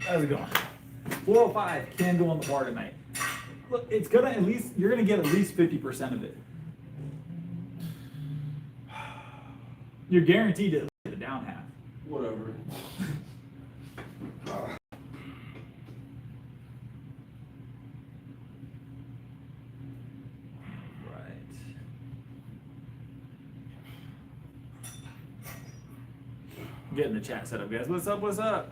How's it going? 405 can go on the bar tonight. Look, it's gonna at least, you're gonna get at least 50% of it. You're guaranteed to get the down half. Whatever. Right. Getting the chat set up, guys. What's up? What's up?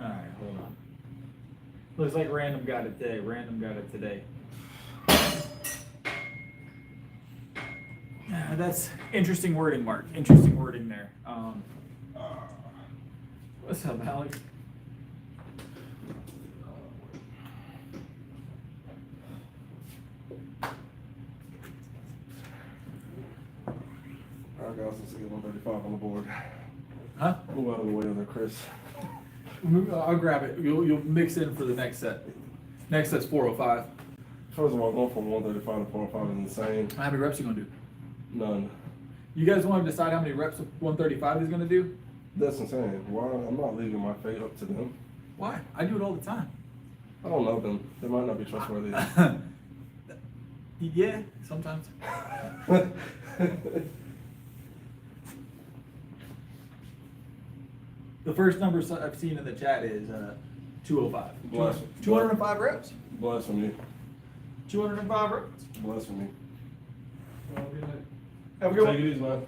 All right, hold on. Looks like random got it today. Random got it today. That's interesting wording, Mark. Interesting wording there. What's up, Alex? Alright guys, let's get 135 on the board. Huh? Move out of the way of there, Chris. I'll grab it. You'll mix in for the next set. Next set's 405. First of all, going from 135 to 405 is insane. How many reps you gonna do? None. You guys want to decide how many reps 135 is gonna do? That's insane. Why? I'm not leaving my fate up to them. Why? I do it all the time. I don't know them. They might not be trustworthy. Yeah, sometimes. The first number I've seen in the chat is 205. Bless. 205 reps. Blasphemy. 205 reps. Blasphemy. Have a good Take one. it easy, man.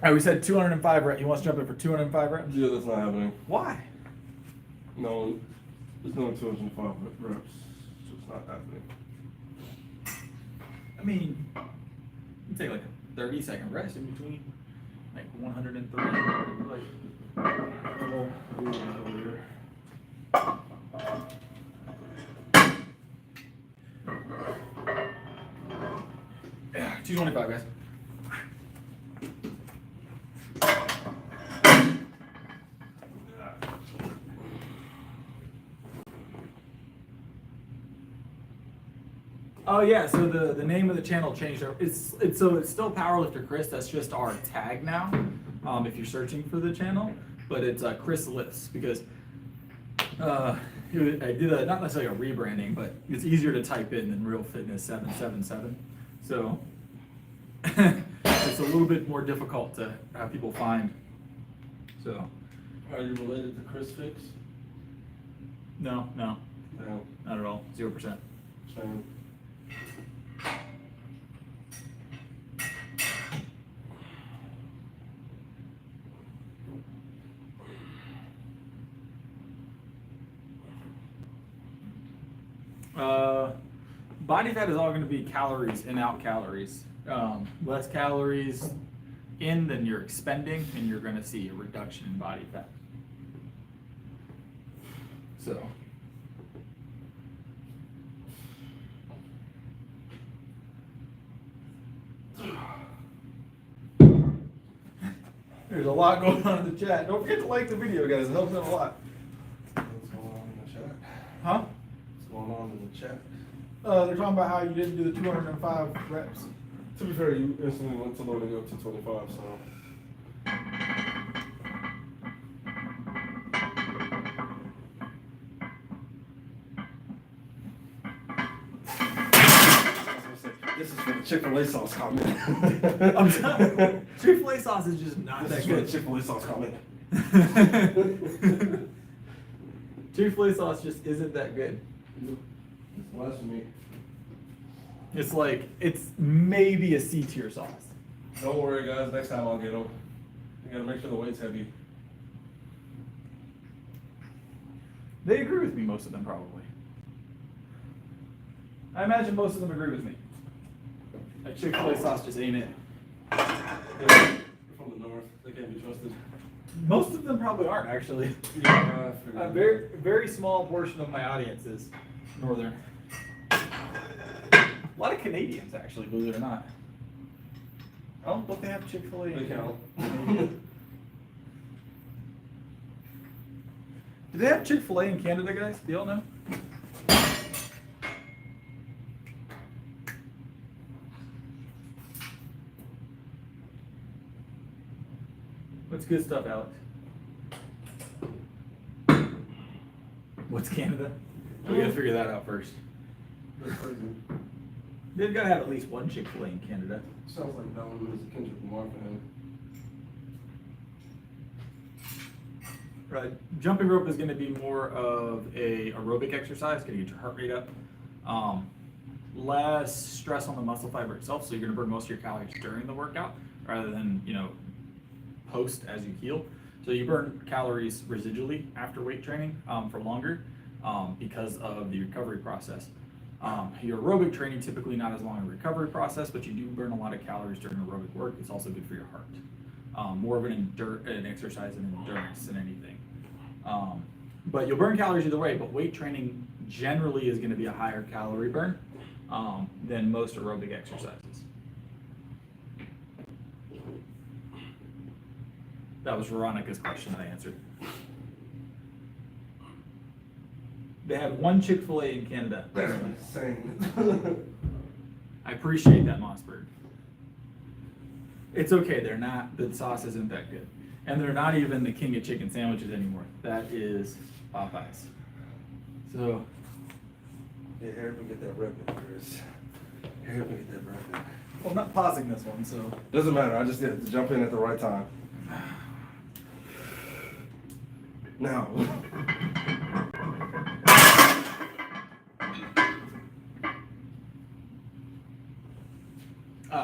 All right, we said 205 reps. You want to jump in for 205 reps? Yeah, that's not happening. Why? No, it's only 205 reps. So it's not happening. I mean, you take like a 30-second rest in between, like 103. Like, yeah, 225, guys. Oh yeah, so the name of the channel changed. It's still Powerlifter Chris. That's just our tag now. If you're searching for the channel, but it's Chris Lifts because I did not necessarily a rebranding, but it's easier to type in than Real Fitness 777. So it's a little bit more difficult to have people find. So Are you related to Chris Fix? no, No. not at all. 0%. Same. Body fat is all going to be calories in, out calories. Less calories in than you're expending, and you're going to see a reduction in body fat. So. There's a lot going on in the chat. Don't forget to like the video, guys. It helps out a lot. What's going on in the chat? Huh? What's going on in the chat? They're talking about how you didn't do the 205 reps. To be fair, you instantly went to loading up to 25, so. This is for the Chick-fil-A sauce comment. I'm sorry. Chick-fil-A sauce is just not This that is for the good. Chick-fil-A sauce comment. Chick-fil-A sauce just isn't that good. It's blasphemy. It's like, it's maybe a C tier sauce. Don't worry, guys. Next time I'll get them. You gotta make sure the weight's heavy. They agree with me, most of them probably. I imagine most of them agree with me. Like Chick-fil-A sauce just ain't it. They're from the north. They can't be trusted. Most of them probably aren't actually. Yeah, I figured. A very small portion of my audience is northern. A lot of Canadians actually, believe it or not. Oh, but they have Chick-fil-A. They count. Do they have Chick-fil-A in Canada, guys? Do y'all know? What's good stuff, Alex? What's Canada? We gotta figure that out first. That's crazy. They've gotta have at least one Chick-fil-A in Canada. Sounds like that one is a Kendrick Lamar fan. Right. Jumping rope is gonna be more of a aerobic exercise, gonna get your heart rate up. Less stress on the muscle fiber itself, so you're gonna burn most of your calories during the workout rather than, post as you heal. So you burn calories residually after weight training for longer because of the recovery process. Your aerobic training, typically not as long a recovery process, but you do burn a lot of calories during aerobic work. It's also good for your heart. More of an exercise and endurance than anything. But you'll burn calories either way, but weight training generally is gonna be a higher calorie burn than most aerobic exercises. That was Veronica's question I answered. They have one Chick-fil-A in Canada. That's insane. I appreciate that, Mossberg. It's okay, the sauce isn't that good. And they're not even the king of chicken sandwiches anymore. That is Popeyes. So, Yeah, hurry up and get that rep in first. Hurry up and get that rep in. well, I'm not pausing this one, so. Doesn't matter, I just did to jump in at the right time. Now.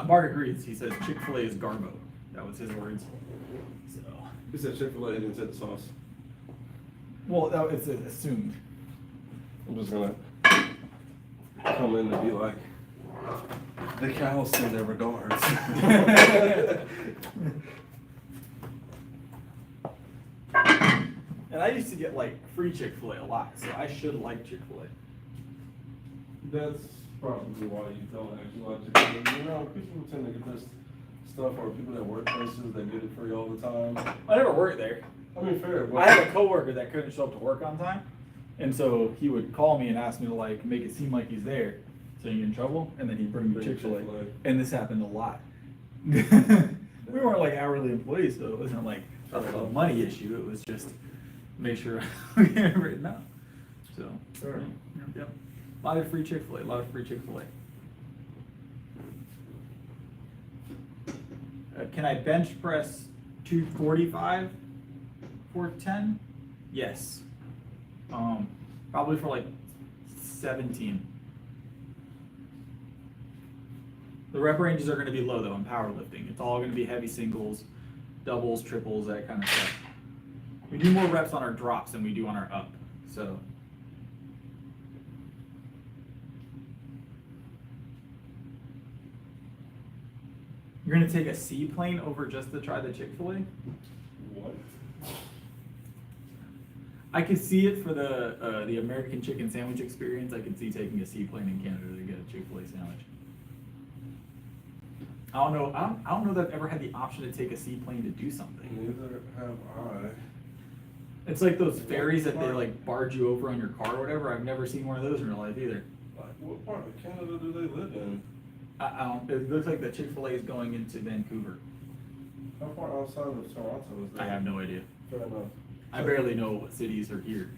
Mark agrees. He says Chick-fil-A is Garbo. That was his words. So, He said Chick-fil-A didn't say the sauce. well, it's assumed. I'm just gonna come in and be like, the cows send their regards. And I used to get like free Chick-fil-A a lot, so I should like Chick-fil-A. That's probably why you don't actually like Chick-fil-A. People tend to get this stuff, or people that work places that get it free all the time. I never worked there. I mean, fair, but. I had a coworker that couldn't show up to work on time, and so he would call me and ask me to like make it seem like he's there, so you get in trouble, and then he'd bring me Bring Chick-fil-A. Chick-fil-A. And this happened a lot. We weren't like hourly employees, so it wasn't like a money issue. It was just make sure we get it written up. So, Sure. yep. A lot of free Chick-fil-A. A lot of free Chick-fil-A. Can I bench press 245 for 10? Yes. Probably for like 17. The rep ranges are going to be low though in powerlifting. It's all going to be heavy singles, doubles, triples, that kind of stuff. We do more reps on our drops than we do on our up. So. You're going to take a seaplane over just to try the Chick-fil-A? What? I could see it for the American chicken sandwich experience. I could see taking a seaplane in Canada to get a Chick-fil-A sandwich. I don't know. I don't know that I've ever had the option to take a seaplane to do something. Neither have I. It's like those ferries that they like barge you over on your car or whatever. I've never seen one of those in real life either. Like, what part of Canada do they live in? I don't. It looks like the Chick-fil-A is going into Vancouver. How far outside of Toronto is that? I have no idea. Fair enough. I barely know what cities are here.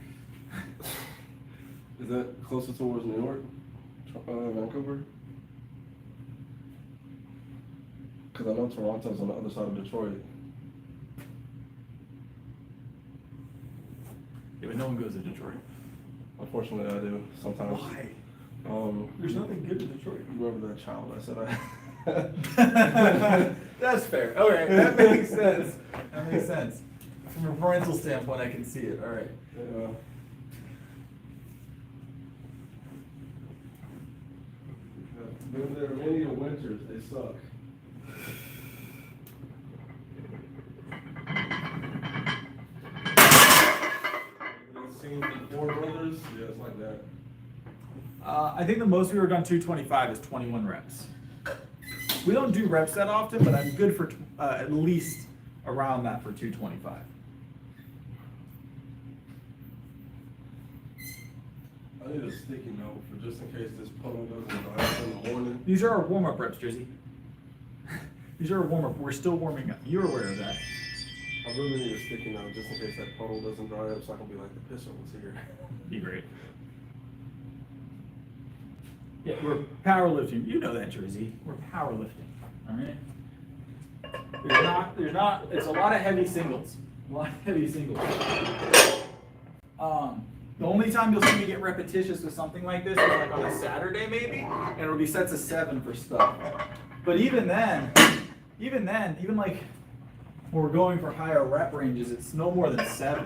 Is that closer towards New York, Vancouver? Because I know Toronto's on the other side of Detroit. Yeah, but no one goes to Detroit. Unfortunately, I do sometimes. Why? There's nothing good in Detroit. You remember that child I said I? That's fair. Okay, that makes sense. That makes sense. From a parental standpoint, I can see it. All right. Yeah. Been there many winters, they suck. Seen the Four Brothers? Yeah, it's like that. I think the most we were done 225 is 21 reps. We don't do reps that often, but I'm good for at least around that for 225. I need a sticky note for just in case this puddle doesn't dry up in the morning. These are our warm-up reps, Jersey. These are our warm-up. We're still warming up. You're aware of that. I really need a sticky note just in case that puddle doesn't dry up so I can be like, the pisser was here. Be great. Yeah, we're powerlifting. You know that, Jersey. We're powerlifting. All right. There's not. It's a lot of heavy singles. A lot of heavy singles. The only time you'll see me get repetitious with something like this is like on a Saturday maybe, and it'll be sets of 7 for stuff. But even then, even like when we're going for higher rep ranges, it's no more than 7.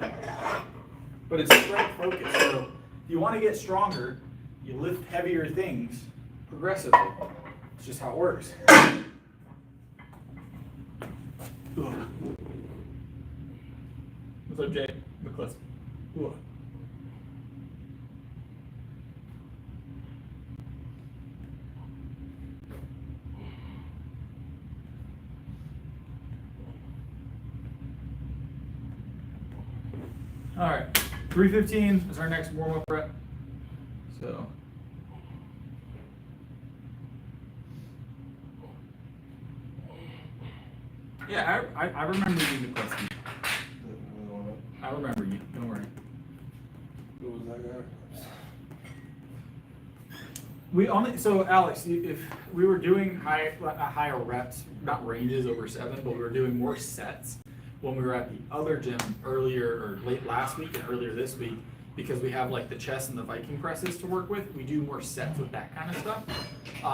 But it's strength focused. So if you want to get stronger, you lift heavier things progressively. It's just how it works. Ugh. What's up, Jay? McCliss. Ugh. All right, 315 is our next warm-up rep. So. Yeah, I remember you, McCliskey. I remember you, don't worry. Who was that guy? We only, so Alex, if we were doing higher reps, not ranges over 7, but we were doing more sets when we were at the other gym earlier or late last week and earlier this week, because we have like the chest and the Viking presses to work with, we do more sets with that kind of stuff.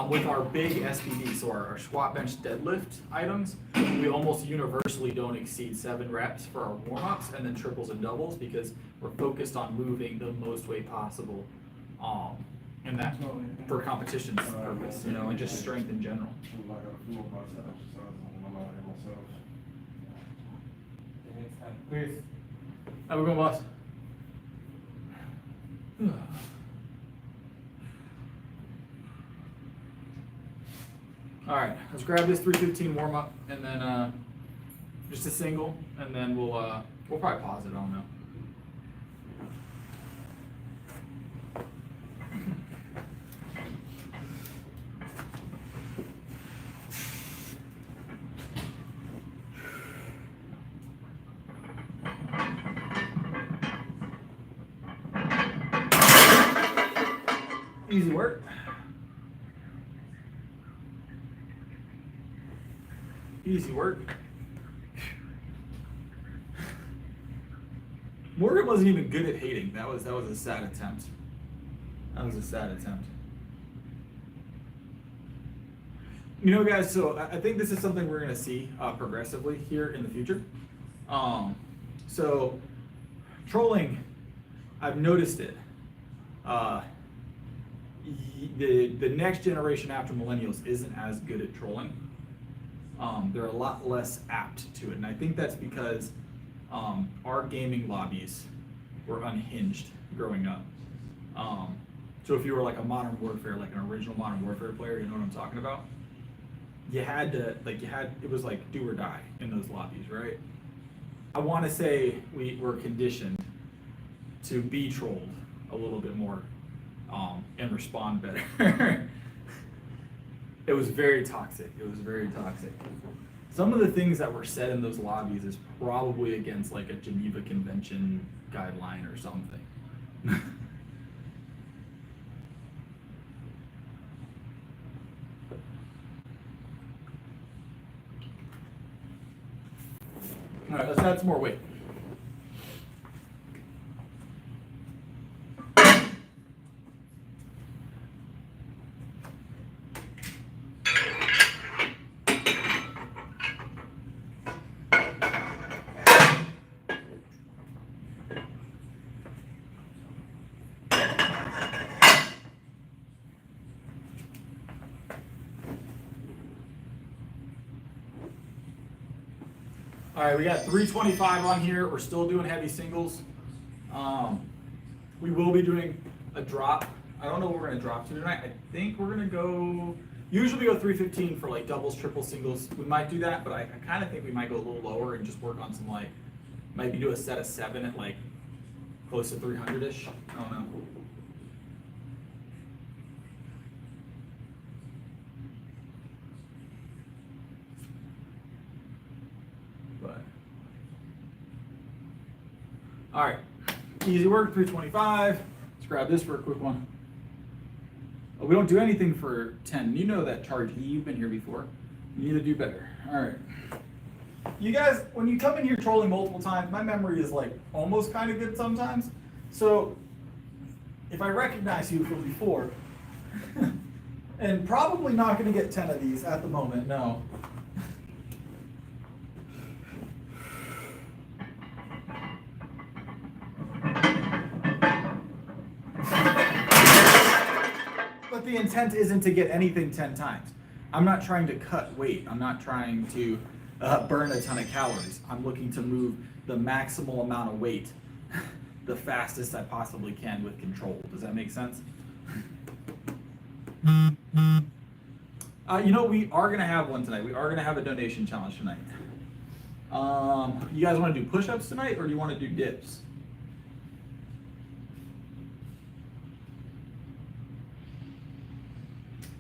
With our big SPD, so our squat, bench, deadlift items, we almost universally don't exceed 7 reps for our warm-ups and then triples and doubles because we're focused on moving the most weight possible. And that for competition's purpose, you know, and just strength in general. I'm not gonna do about that exercise when I'm out here myself. Please. How we going, boss? All right, let's grab this 315 warm up and then just a single, and then we'll probably pause it. I don't know. Easy work. Easy work. Morgan wasn't even good at hating. That was a sad attempt. That was a sad attempt. You know, guys, so I think this is something we're gonna see progressively here in the future. So trolling, I've noticed it. The next generation after millennials isn't as good at trolling. They're a lot less apt to it, and I think that's because our gaming lobbies were unhinged growing up. So if you were like a Modern Warfare, like an original Modern Warfare player, you know what I'm talking about? You had to, it was like do or die in those lobbies, right? I want to say we were conditioned to be trolled a little bit more and respond better. It was very toxic. It was very toxic. Some of the things that were said in those lobbies is probably against like a Geneva Convention guideline or something. All right, let's add some more weight. All right, we got 325 on here. We're still doing heavy singles. We will be doing a drop. I don't know what we're gonna drop to tonight. I think we're gonna go, usually we go 315 for like doubles, triples, singles. We might do that, but I kind of think we might go a little lower and just work on some like, maybe do a set of 7 at like close to 300-ish. I don't know. All right, easy work, 325. Let's grab this for a quick one. Oh, we don't do anything for 10. You know that, Charge E, you've been here before. You need to do better. All right. You guys, when you come in here trolling multiple times, my memory is like almost kind of good sometimes. So if I recognize you from before, and probably not going to get 10 of these at the moment, no. But the intent isn't to get anything 10 times. I'm not trying to cut weight. I'm not trying to burn a ton of calories. I'm looking to move the maximal amount of weight the fastest I possibly can with control. Does that make sense? You know, we are going to have one tonight. We are going to have a donation challenge tonight. You guys want to do push-ups tonight, or do you want to do dips?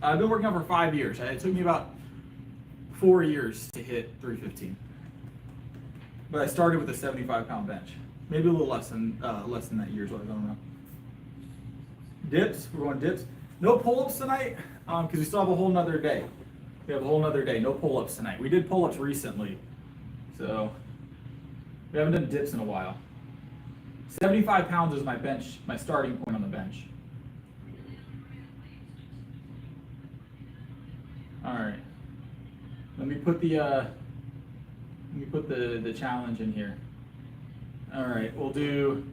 I've been working out for 5 years. It took me about 4 years to hit 315. But I started with a 75-pound bench. Maybe a little less than that year's what I don't know. Dips, we're going dips. No pull-ups tonight, because we still have a whole nother day. We have a whole nother day, no pull-ups tonight. We did pull-ups recently, so we haven't done dips in a while. 75 pounds is my bench, my starting point on the bench. All right, let me put the challenge in here. All right, we'll do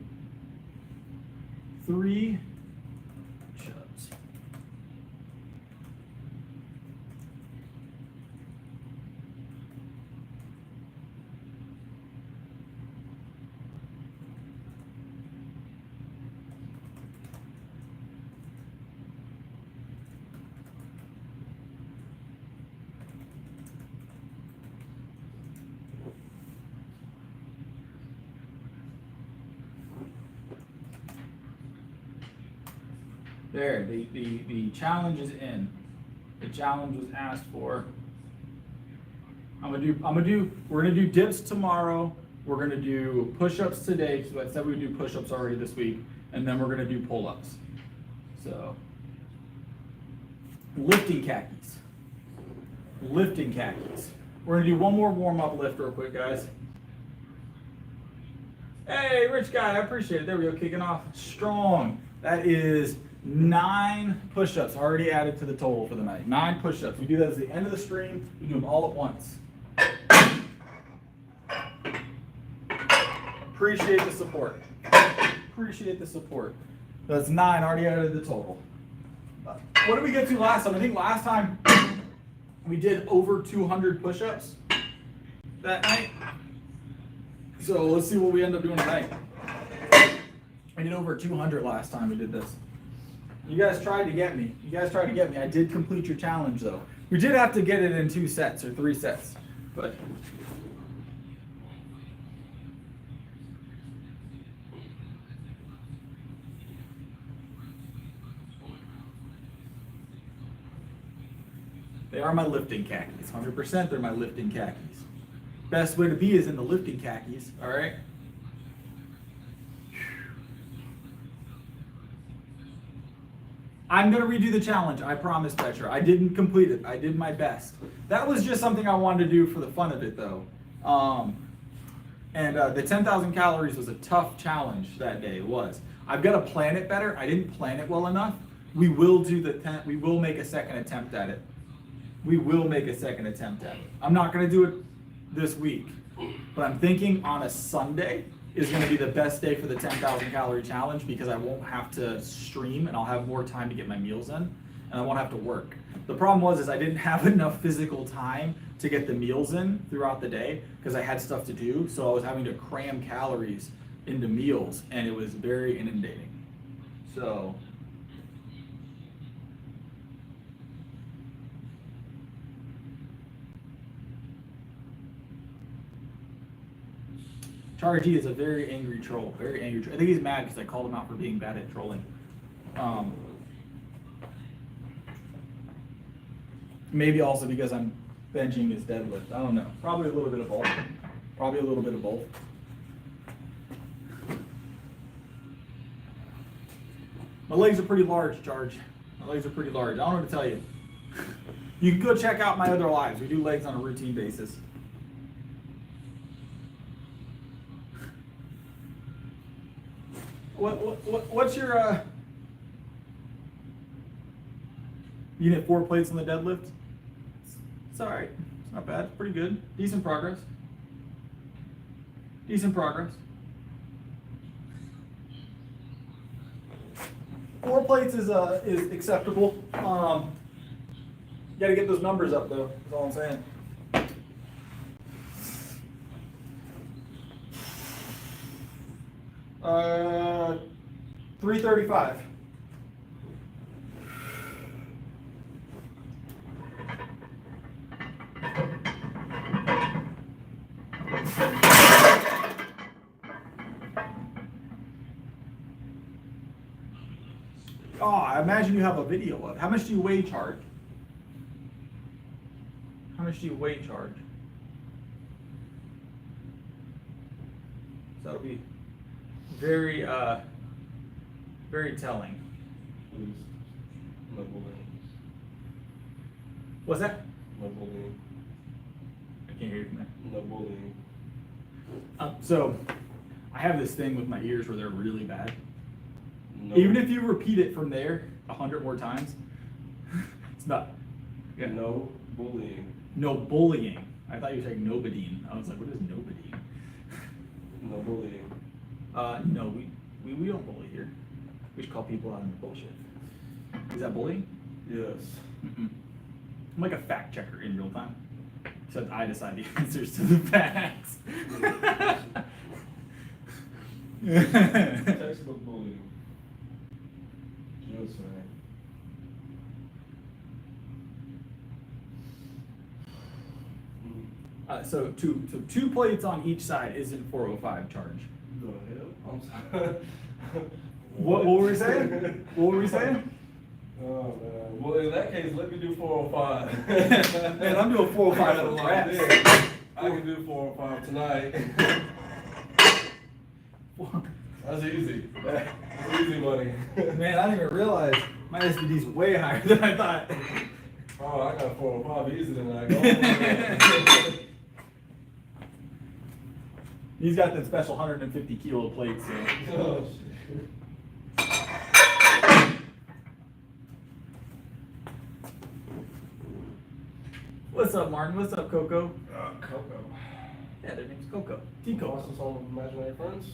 3 push-ups. There, the challenge is in. The challenge was asked for. We're gonna do dips tomorrow. We're gonna do push-ups today, because I said we would do push-ups already this week, and then we're gonna do pull-ups. So, lifting khakis. Lifting khakis. We're gonna do one more warm-up lift real quick, guys. Hey, rich guy, I appreciate it. There we go, kicking off strong. That is 9 push-ups already added to the total for the night. 9 push-ups. We do that at the end of the stream. We do them all at once. Appreciate the support. Appreciate the support. That's 9 already added to the total. What did we get to last time? I think last time we did over 200 push-ups that night. So let's see what we end up doing tonight. We did over 200 last time we did this. You guys tried to get me. I did complete your challenge though. We did have to get it in 2 sets or 3 sets, but. They are my lifting khakis. 100% they're my lifting khakis. Best way to be is in the lifting khakis, all right? I'm gonna redo the challenge, I promise, Petra. I didn't complete it, I did my best. That was just something I wanted to do for the fun of it though. The 10,000 calories was a tough challenge that day, it was. I've gotta plan it better, I didn't plan it well enough. We will make a second attempt at it. I'm not gonna do it this week, but I'm thinking on a Sunday is going to be the best day for the 10,000 calorie challenge, because I won't have to stream and I'll have more time to get my meals in, and I won't have to work. The problem was I didn't have enough physical time to get the meals in throughout the day because I had stuff to do, so I was having to cram calories into meals, and it was very inundating. So Chargy is a very angry troll, very angry troll. I think he's mad because I called him out for being bad at trolling. Maybe also because I'm benching his deadlift. I don't know. Probably a little bit of both. My legs are pretty large, Charge. My legs are pretty large. I don't know what to tell you. You can go check out my other lives. We do legs on a routine basis. What's your you hit 4 plates on the deadlift? It's all right. It's not bad. It's pretty good. Decent progress. Decent progress. 4 plates is acceptable. You got to get those numbers up though. That's all I'm saying. 335. Oh, I imagine you have a video of. How much do you weigh, Charge? How much do you weigh, Charge? So that'll be very, very telling. Please. No bullying. What's that? No bullying. I can't hear you from there. No bullying. So, I have this thing with my ears where they're really bad. No. Even if you repeat it from there 100 more times, it's not. Yeah. No bullying. No bullying. I thought you were saying nobodine. I was like, what is nobodine? No bullying. No, we don't bully here. We just call people out on their bullshit. Is that bullying? Yes. Mm-mm. I'm like a fact checker in real time. Except I decide the answers to the facts. Textbook bullying. Just saying. So 2 plates on each side isn't 405 Charge. The hell? I'm sorry. What were we saying? What were we saying? Oh man. Well, in that case, let me do 405. Man, I'm doing 405 for reps. I can do 405 tonight. That's easy. That's easy money. Man, I didn't even realize my SPD's way higher than I thought. Oh, I got 405 easy tonight. He's got the special 150 kilo plates. So. Oh, shit. What's up, Martin? What's up, Coco? Coco. Yeah, their name's Coco. You Tico. watch this on Imaginary Friends?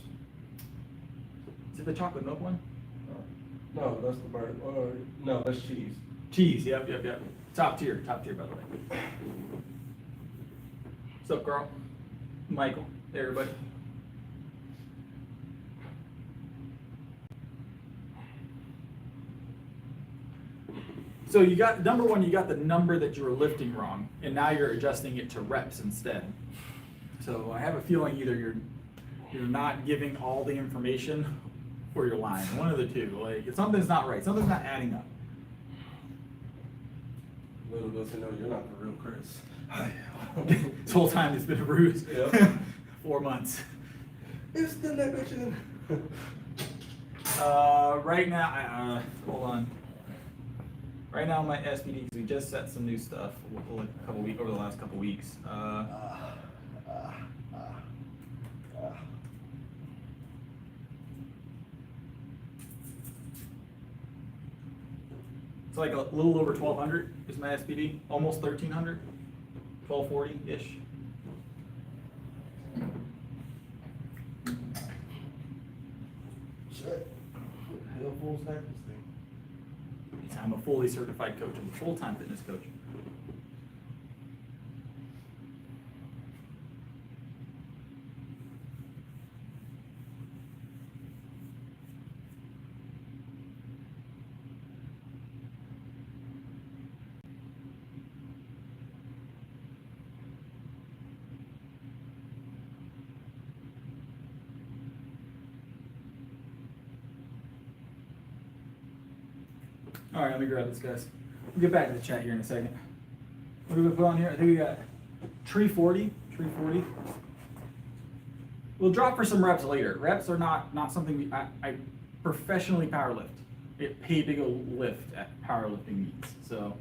Is it the chocolate milk one? No, that's the bird. No, that's cheese. Cheese. Yep. Top tier, by the way. What's up, Carl? Michael. Hey, everybody. So you got, number one, you got the number that you were lifting wrong, and now you're adjusting it to reps instead. So I have a feeling either you're not giving all the information or you're lying. One of the two. Like, something's not right. Something's not adding up. Little does he know you're not the real Chris. This whole time it's been a ruse. Yep. 4 months. It's the negligent. Right now, hold on. Right now, my SPD, we just set some new stuff over the last couple weeks. It's like a little over 1,200 is my SPD, almost 1,300, 1,240-ish. Shit. Hell fools like this thing. I'm a fully certified coach. I'm a full-time fitness coach. All right, let me grab this, guys. We'll get back to the chat here in a second. What do we put on here? I think we got tree 40. We'll drop for some reps later. Reps are not something I professionally power lift. get paid to go lift at powerlifting meets. So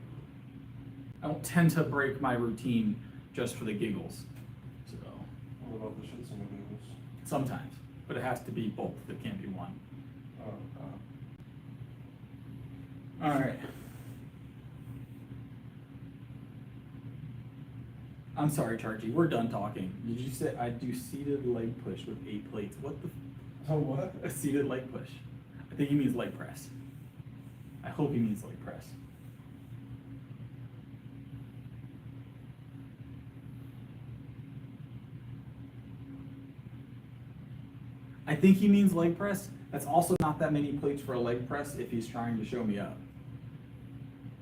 I don't tend to break my routine just for the giggles. So What about the shits and the giggles? sometimes, but it has to be both. It can't be one. All right. I'm sorry, Chargy. We're done talking. Did you say I do seated leg push with 8 plates? What the? Oh, what? A seated leg push. I think he means leg press. I hope he means leg press. I think he means leg press. That's also not that many plates for a leg press if he's trying to show me up.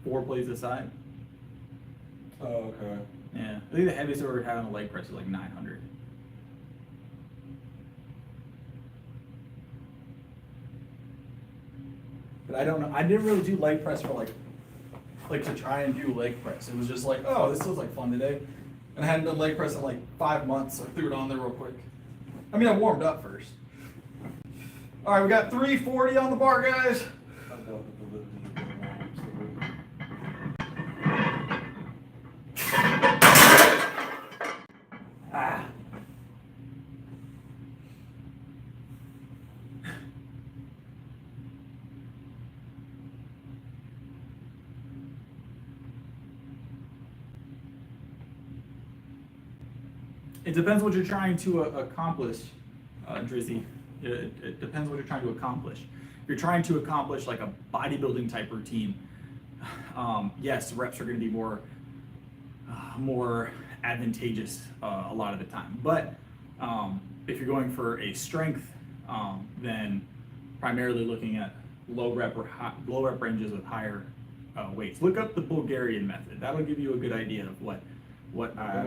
4 plates aside. Oh, okay. Yeah, I think the heaviest we ever had on a leg press is like 900. But I don't know. I didn't really do leg press for like to try and do leg press. It was just like, oh, this feels like fun today. And I hadn't done leg press in like 5 months, so I threw it on there real quick. I mean, I warmed up first. All right, we got 340 on the bar, guys. I doubt that the lifting is going on. Ah. It depends what you're trying to accomplish, Drizzy. It depends what you're trying to accomplish. If you're trying to accomplish like a bodybuilding type routine, yes, reps are going to be more advantageous a lot of the time. But if you're going for a strength, then primarily looking at low rep ranges with higher weights. Look up the Bulgarian method. That'll give you a good idea of what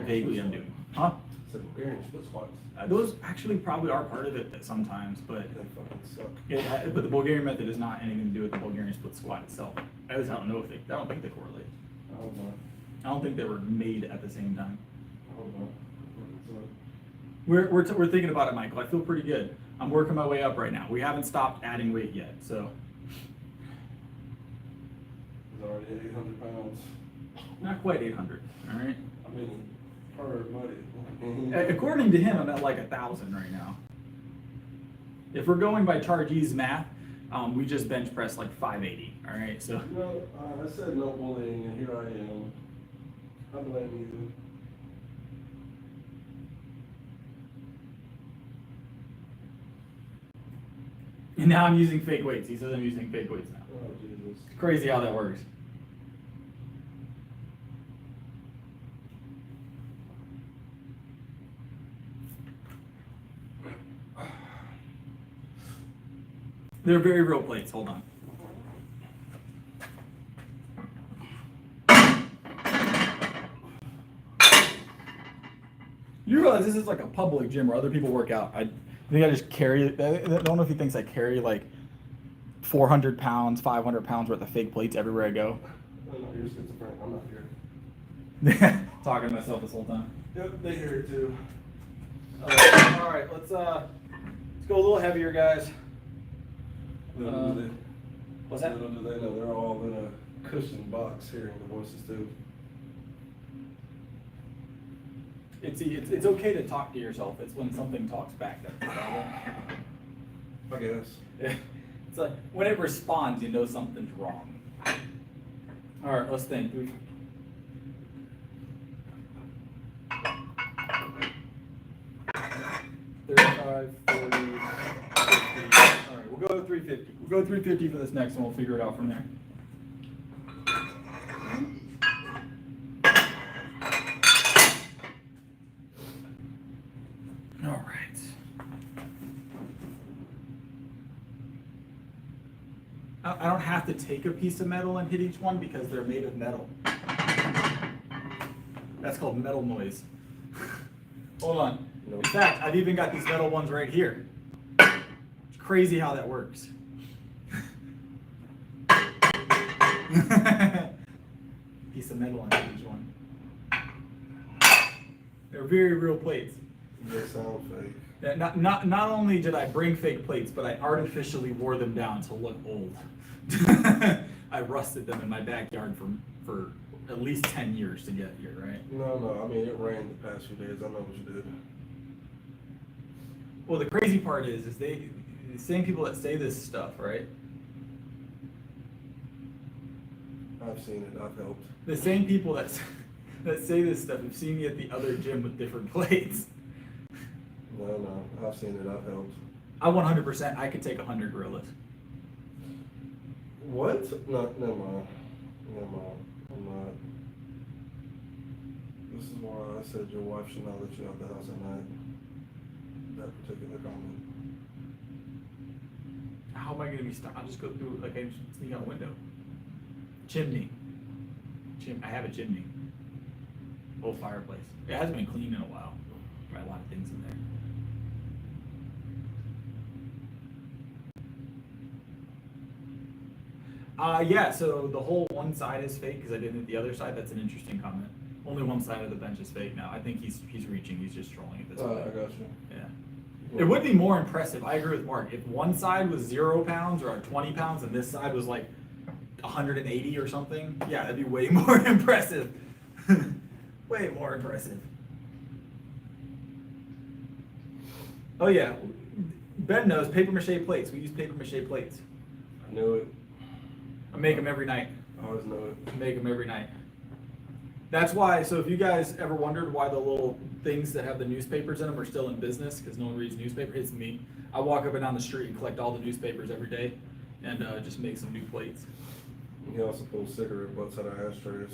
vaguely I'm doing. Huh? It's like Bulgarian split squats. Those actually probably are part of it sometimes, but They fucking suck. but the Bulgarian method is not anything to do with the Bulgarian split squat itself. I just don't know if I don't think they correlate. I don't know. I don't think they were made at the same time. I don't know. We're thinking about it, Michael. I feel pretty good. I'm working my way up right now. We haven't stopped adding weight yet, so It's already 800 pounds. not quite 800. All right. I mean, per buddy. According to him, I'm at like 1,000 right now. If we're going by Chargy's math, we just bench press like 580. All right, so. You know, I said no bullying, and here I am. I blame you. And now I'm using fake weights. He says I'm using fake weights now. Oh, Jesus. It's crazy how that works. They're very real plates. Hold on. You realize this is like a public gym where other people work out. I think I just carry. I don't know if he thinks I carry like 400 pounds, 500 pounds worth of fake plates everywhere I go. Oh, no, you're schizophrenic. I'm not here. Talking to myself this whole time. Yep, they hear it too. All right, let's go a little heavier, guys. Little do they, What's that? little do they know they're all in a cushioned box hearing the voices too. It's okay to talk to yourself. It's when something talks back that's the problem. I guess. It's like when it responds, you know something's wrong. All right, let's think. 35, 40, 50. All right, we'll go to 350. We'll go 350 for this next one. We'll figure it out from there. All right. I don't have to take a piece of metal and hit each one because they're made of metal. That's called metal noise. Hold on. In fact, I've even got these metal ones right here. It's crazy how that works. Piece of metal on each one. They're very real plates. They sound fake. Yeah, not only did I bring fake plates, but I artificially wore them down to look old. I rusted them in my backyard for at least 10 years to get here, right? No, I mean, it rained the past few days, I know what you did. Well, the crazy part is the same people that say this stuff, right? I've seen it, I've helped. The same people that say this stuff have seen me at the other gym with different plates. No, I've seen it, I've helped. I 100%, I could take 100 gorillas. What? No, never mind. I'm not. This is why I said your wife should not let you out the house at night. That particular comment. How am I gonna be stuck? I'll just go through, like, I just sneak out a window. Chimney. I have a chimney. Old fireplace. It hasn't been cleaned in a while. Got a lot of things in there. Yeah, so the whole one side is fake because I didn't hit the other side. That's an interesting comment. Only one side of the bench is fake now. I think he's reaching. He's just trolling at this point. I got you. Yeah. It would be more impressive. I agree with Mark. If one side was 0 pounds or 20 pounds and this side was like 180 or something, yeah, that'd be way more impressive. Way more impressive. Oh yeah, Ben knows paper mache plates. We use paper mache plates. I knew it. I make them every night. I always knew it. I make them every night. That's why, so if you guys ever wondered why the little things that have the newspapers in them are still in business, because no one reads newspapers, it's me. I walk up and down the street and collect all the newspapers every day and just make some new plates. He also pulls cigarette butts out of ashtrays.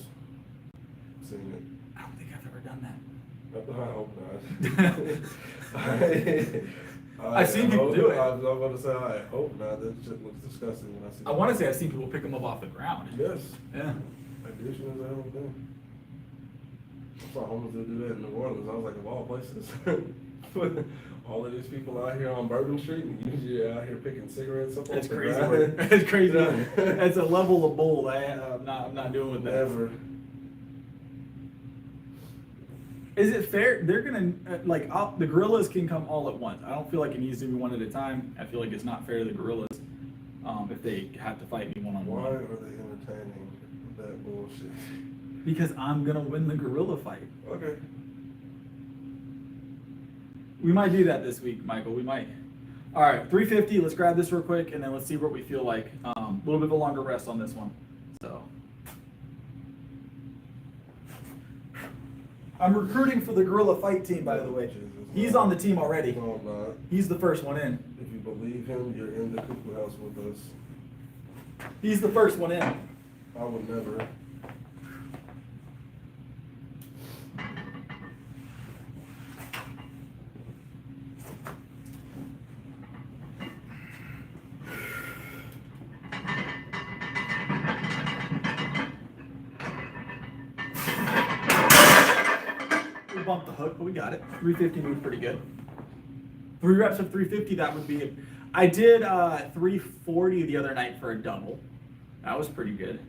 Seen it. I don't think I've ever done that. I hope not. I've seen people do it. I was about to say, I hope not. That shit looks disgusting when I see I want to say I've seen people pick them up off the ground. Yes. Yeah. Addiction is a hell of a thing. I saw homeless dude do that in New Orleans. I was like, of all places. All of these people out here on Bourbon Street, and you're out here picking cigarettes up. That's off the crazy. ground. That's crazy. Yeah. That's a level of bold I'm not doing with that. Never. Is it fair? They're gonna the gorillas can come all at once. I don't feel like it needs to be one at a time. I feel like it's not fair to the gorillas if they have to fight me one on Why one. are they entertaining that bullshit? Because I'm gonna win the gorilla fight. Okay. We might do that this week, Michael. We might. All right, 350. Let's grab this real quick, and then let's see what we feel like. A little bit of a longer rest on this one. So. I'm recruiting for the gorilla fight team, by the way. Jesus, He's no. on the team already. No, I'm not. He's the first one in. If you believe him, you're in the cuckoo house with us. He's the first one in. I would never. We bumped the hook, but we got it. 350 moved pretty good. 3 reps of 350, that would be. I did 340 the other night for a double. That was pretty good.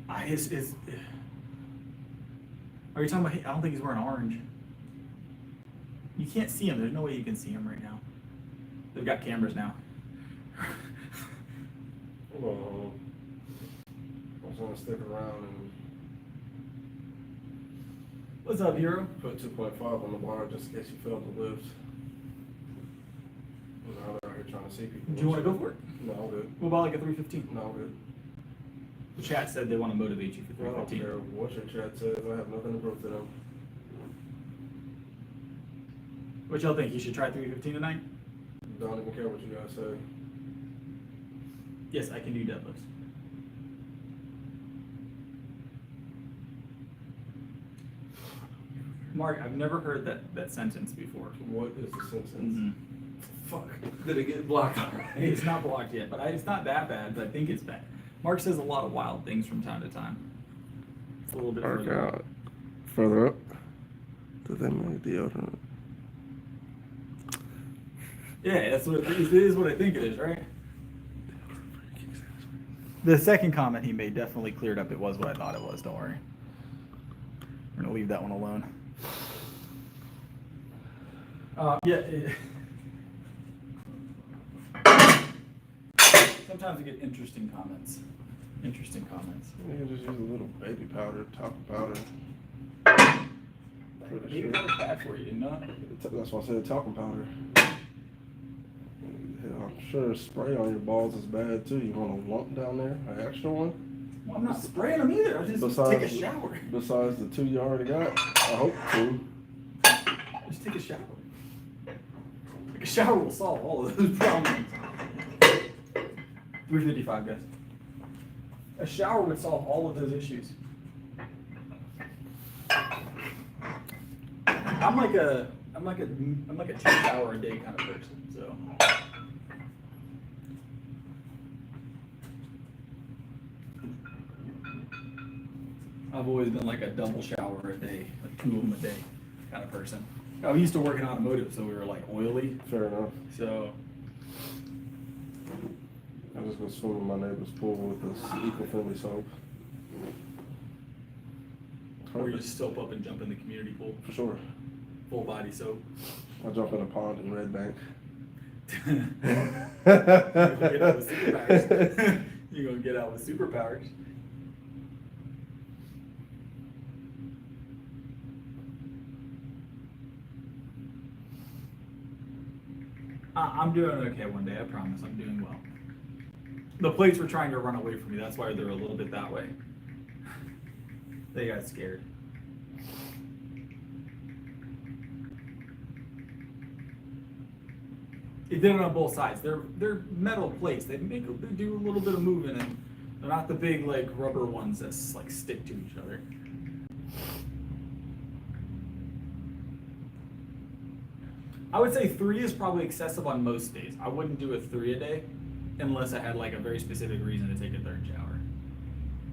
Are you talking about? I don't think he's wearing orange. You can't see him. There's no way you can see him right now. They've got cameras now. Well, I was gonna stick around and What's up, hero? put 2.5 on the bar just in case you felt the lift. Now they're out here trying to see people. Do you want to go for it? No, I'm good. What about like a 315? No, I'm good. The chat said they want to motivate you for I don't 315. care what your chat says. I have nothing to prove to them. What y'all think? You should try 315 tonight? Don't even care what you guys say. Yes, I can do deadlifts. Mark, I've never heard that sentence before. What is the sentence? Mhm. Fuck. Did it get blocked already? It's not blocked yet, but it's not that bad, but I think it's bad. Mark says a lot of wild things from time to time. It's a little bit Work further. out. Further up. Do they make deodorant? Yeah, that's what it is what I think it is, right? The second comment he made definitely cleared up it was what I thought it was, don't worry. We're gonna leave that one alone. Yeah. Sometimes we get interesting comments. Interesting comments. You can just use a little baby powder, talcum powder. Pretty Maybe sure. that was bad for you, didn't know? That's why I said talcum powder. Yeah, I'm sure spray on your balls is bad too. You want a lump down there, an extra one? Well, I'm not spraying them either. I just take a shower. Besides the 2 you already got, I hope 2. Just take a shower. Like a shower will solve all of those problems. 355, guys. A shower would solve all of those issues. I'm like a 2 shower a day kind of person, so. I've always been like a double shower a day, like 2 of them a day kind of person. I used to work in automotive, so we were like oily. Fair enough. So I just go swim in my neighbor's pool with this eco-friendly soap. or you just soap up and jump in the community pool, For sure. full body soap. I jump in a pond in Red Bank. Get out with superpowers. You're gonna get out with superpowers. I'm doing okay one day, I promise. I'm doing well. The plates were trying to run away from me. That's why they're a little bit that way. They got scared. It did it on both sides. They're metal plates. They do a little bit of moving, and they're not the big like rubber ones that like stick to each other. I would say 3 is probably excessive on most days. I wouldn't do a 3 a day unless I had like a very specific reason to take a 3rd shower.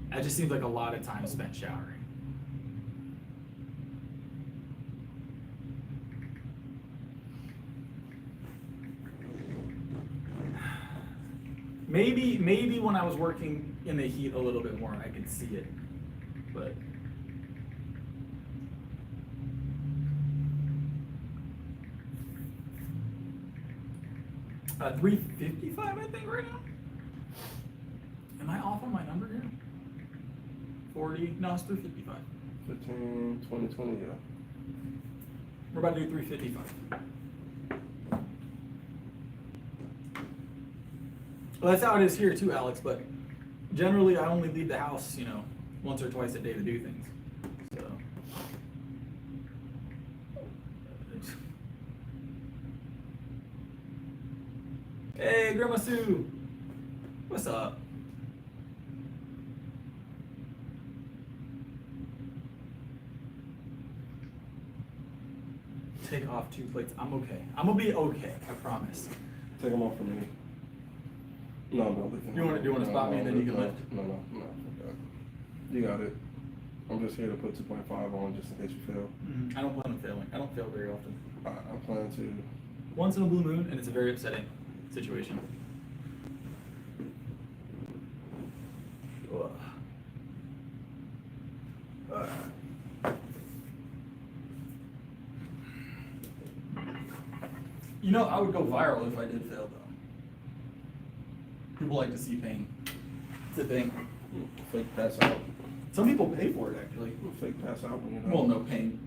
That just seems like a lot of time spent showering. Maybe when I was working in the heat a little bit more, I could see it, but. $355, I think, right now. Am I off on my number here? 40? No, it's 355. 15, 20, 20, yeah. We're about to do 355. Well, that's how it is here too, Alex. But generally, I only leave the house, once or twice a day to do things. So. Hey, Grandma Sue. What's up? Take off 2 plates. I'm okay. I'm gonna be okay. I promise. Take them off for me. No, I'm not lifting. Do you want to spot me and then you can lift? No. Fuck that. You got it. I'm just here to put 2.5 on just in case you fail. Mm-hmm. I don't plan on failing. I don't fail very often. I plan to. Once in a blue moon, and it's a very upsetting situation. Ugh. I would go viral if I did fail, though. People like to see pain. It's a thing. Fake pass out. Some people pay for it, actually. Fake pass out when you're not. Well, no pain.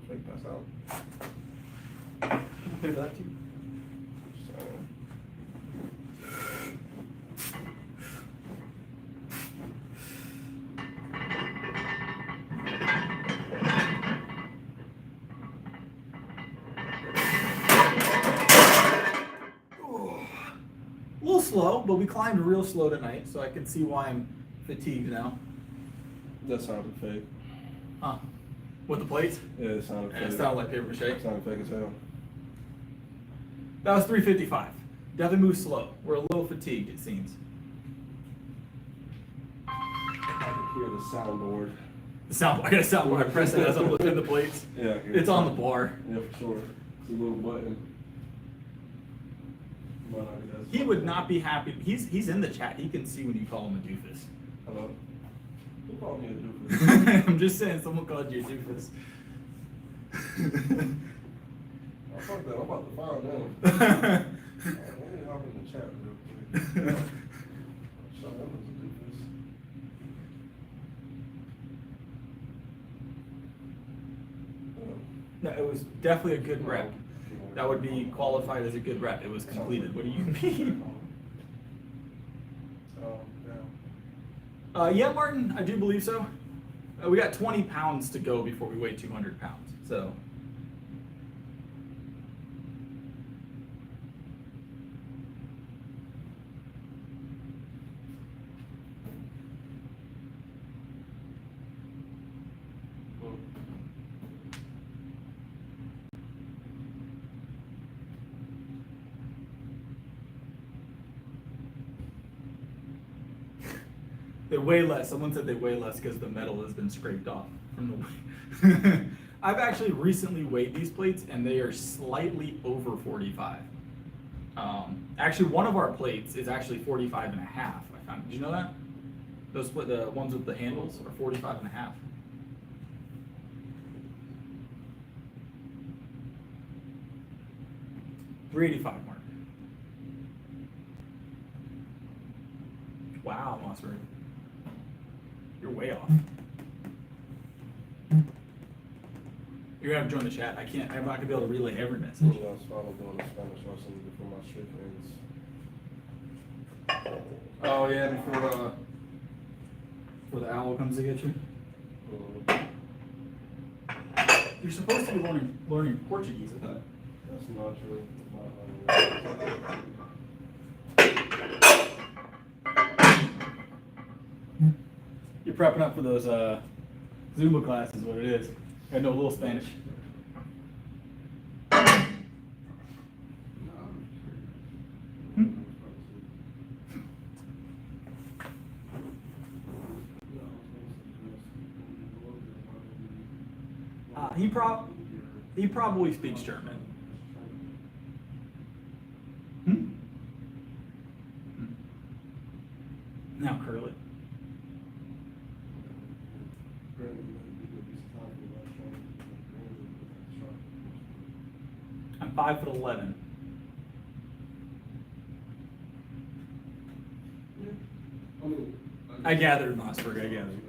Fake pass out. People pay for that, too. So. A little slow, but we climbed real slow tonight, so I can see why I'm fatigued now. That sounded fake. Huh? With the plates? Yeah, it sounded fake. Yeah, it sounded like paper mache. It sounded fake as hell. That was 355. Definitely move slow. We're a little fatigued, it seems. I can hear the soundboard. The soundboard. I got a soundboard. I press it as I'm lifting the plates. Yeah, I hear It's it. on the bar. Yeah, for sure. It's a little button. He would not be happy. He's in the chat. He can see when you call him a doofus. Hello? Who called me a doofus? I'm just saying, someone called you a doofus. Oh, fuck that, I'm about to find them. Let me hop in the chat real quick. Show them as a doofus. No, it was definitely a good rep. That would be qualified as a good rep. It was completed. What do you mean? Oh, yeah. Yeah, Martin, I do believe so. We got 20 pounds to go before we weigh 200 pounds. So. They weigh less. Someone said they weigh less because the metal has been scraped off from the weight. I've actually recently weighed these plates and they are slightly over 45. Actually, one of our plates is actually 45 and a half. I found. Did you know that? Those the ones with the handles are 45 and a half. $385 mark. Wow, Mossberg. You're way off. You're gonna have to join the chat. I'm not gonna be able to relay every message. I was finally doing the Spanish wrestling before my street fans. Oh yeah, before the owl comes to get you. You're supposed to be learning Portuguese, I thought. That's not true. You're prepping up for those Zumba classes, what it is. I know a little Spanish. He probably speaks German. Now curl it. I'm 5'11". I gathered, Mossberg, I gathered.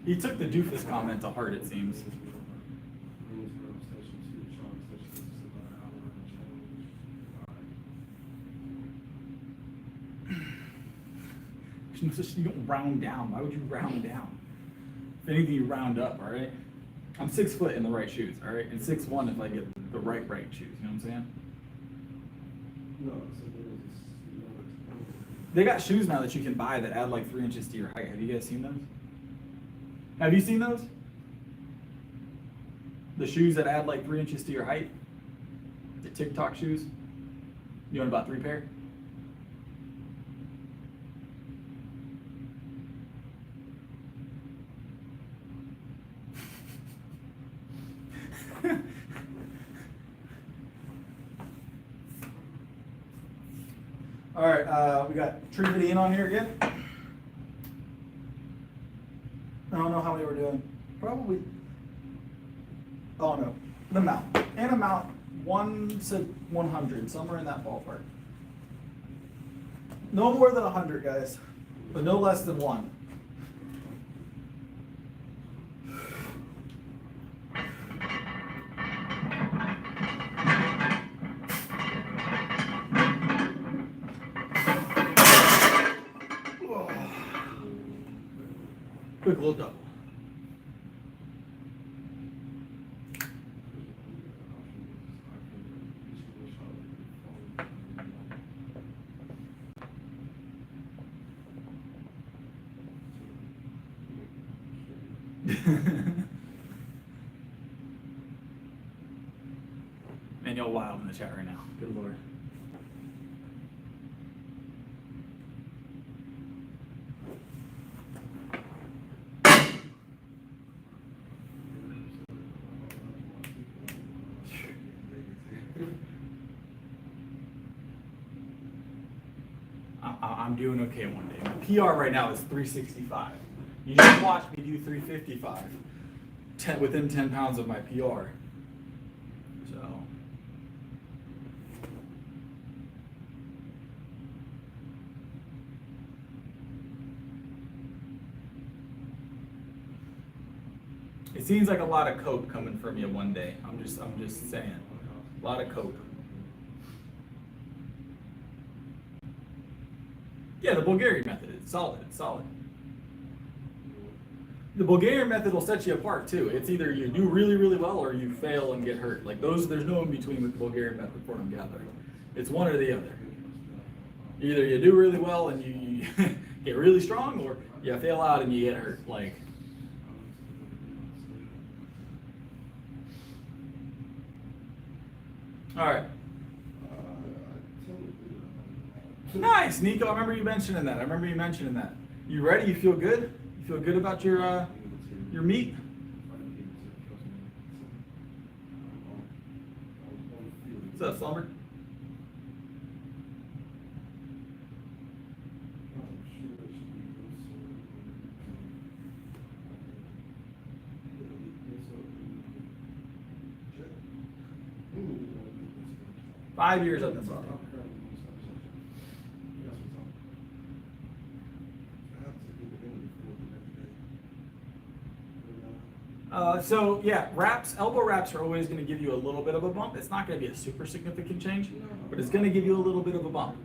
He took the doofus comment to heart, it seems. You don't round down. Why would you round down? If anything, you round up, all right? I'm 6 foot in the right shoes, all right? And 6'1" if I get the right shoes, you know what I'm saying? No, They got shoes now that you can buy that add like 3 inches to your height. Have you guys seen those? Have you seen those? The shoes that add like 3 inches to your height? The TikTok shoes? You want about 3 pair? All right, we got Trividi on here again. I don't know how many we're doing. Probably. Oh no, the amount. And amount 1 to 100, somewhere in that ballpark. No more than 100, guys, but no less than 1. Quick little double. Man, y'all wild in the chat right now. Good lord. I'm doing okay one day. PR right now is 365. You just watch me do 355, within 10 pounds of my PR. So. It seems like a lot of coke coming from you one day. I'm just saying. A lot of coke. Yeah, the Bulgarian method is solid. It's solid. The Bulgarian method will set you apart too. It's either you do really, really well or you fail and get hurt. Like those, there's no in between with the Bulgarian method for them gathering. It's one or the other. Either you do really well and you get really strong, or you fail out and you get hurt. Like. All right. Nice, Nico. I remember you mentioning that. You ready? You feel good? You feel good about your meat? What's up, Slumber? Five years of this. So yeah, elbow wraps are always going to give you a little bit of a bump. It's not going to be a super significant change, but it's going to give you a little bit of a bump.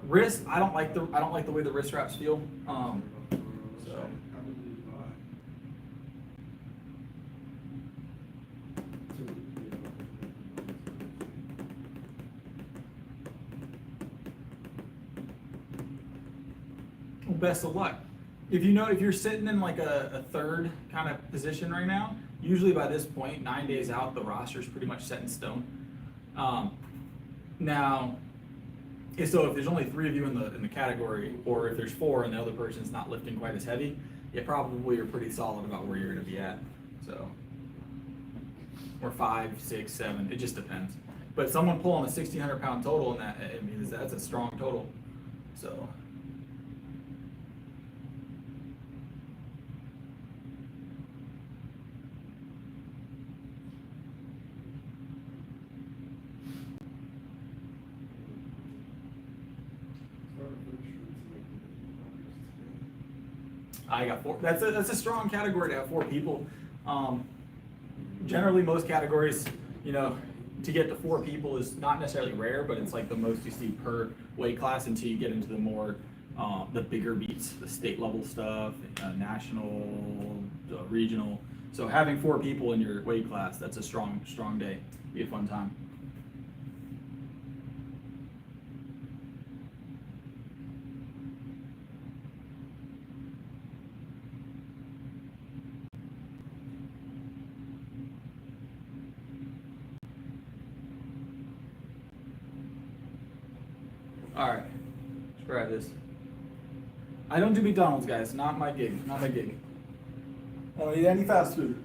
Wrist, I don't like the way the wrist wraps feel. So. Well, best of luck. If you're sitting in like a third kind of position right now, usually by this point, 9 days out, the roster is pretty much set in stone. Now, so if there's only 3 of you in the category, or if there's 4 and the other person's not lifting quite as heavy, you probably are pretty solid about where you're going to be at. So, or 5, 6, 7, it just depends. But someone pulling a 1,600 pound total in that, I mean, that's a strong total. So. I got 4. That's a strong category to have 4 people. Generally, most categories, to get to 4 people is not necessarily rare, but it's like the most you see per weight class until you get into the more, the bigger beats, the state level stuff, national, regional. So having 4 people in your weight class, that's a strong day. Be a fun time. All right, let's grab this. I don't do McDonald's, guys. Not my gig. I don't eat any fast food.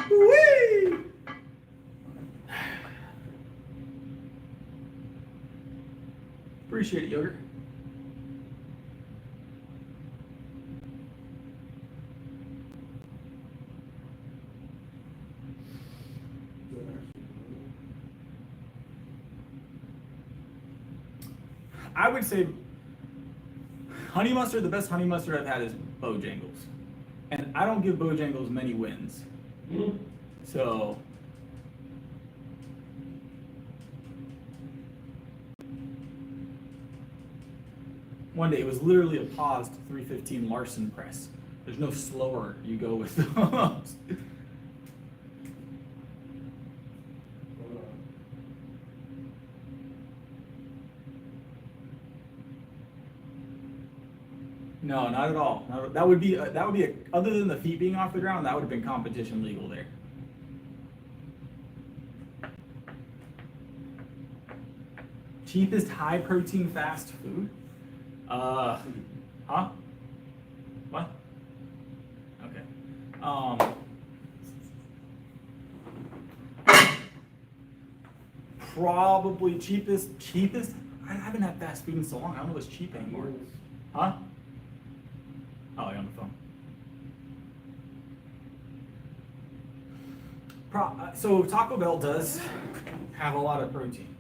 Whee! Appreciate it, yogurt. I would say honey mustard, the best honey mustard I've had is Bojangles. And I don't give Bojangles many wins. So one day it was literally a paused 315 Larson press. There's no slower you go with those. No, not at all. That would be other than the feet being off the ground, that would have been competition legal there. Cheapest high protein fast food? Huh? What? Okay. Probably cheapest. I haven't had fast food in so long. I don't know what's cheap anymore. Huh? Oh, you're on the phone. So Taco Bell does have a lot of protein.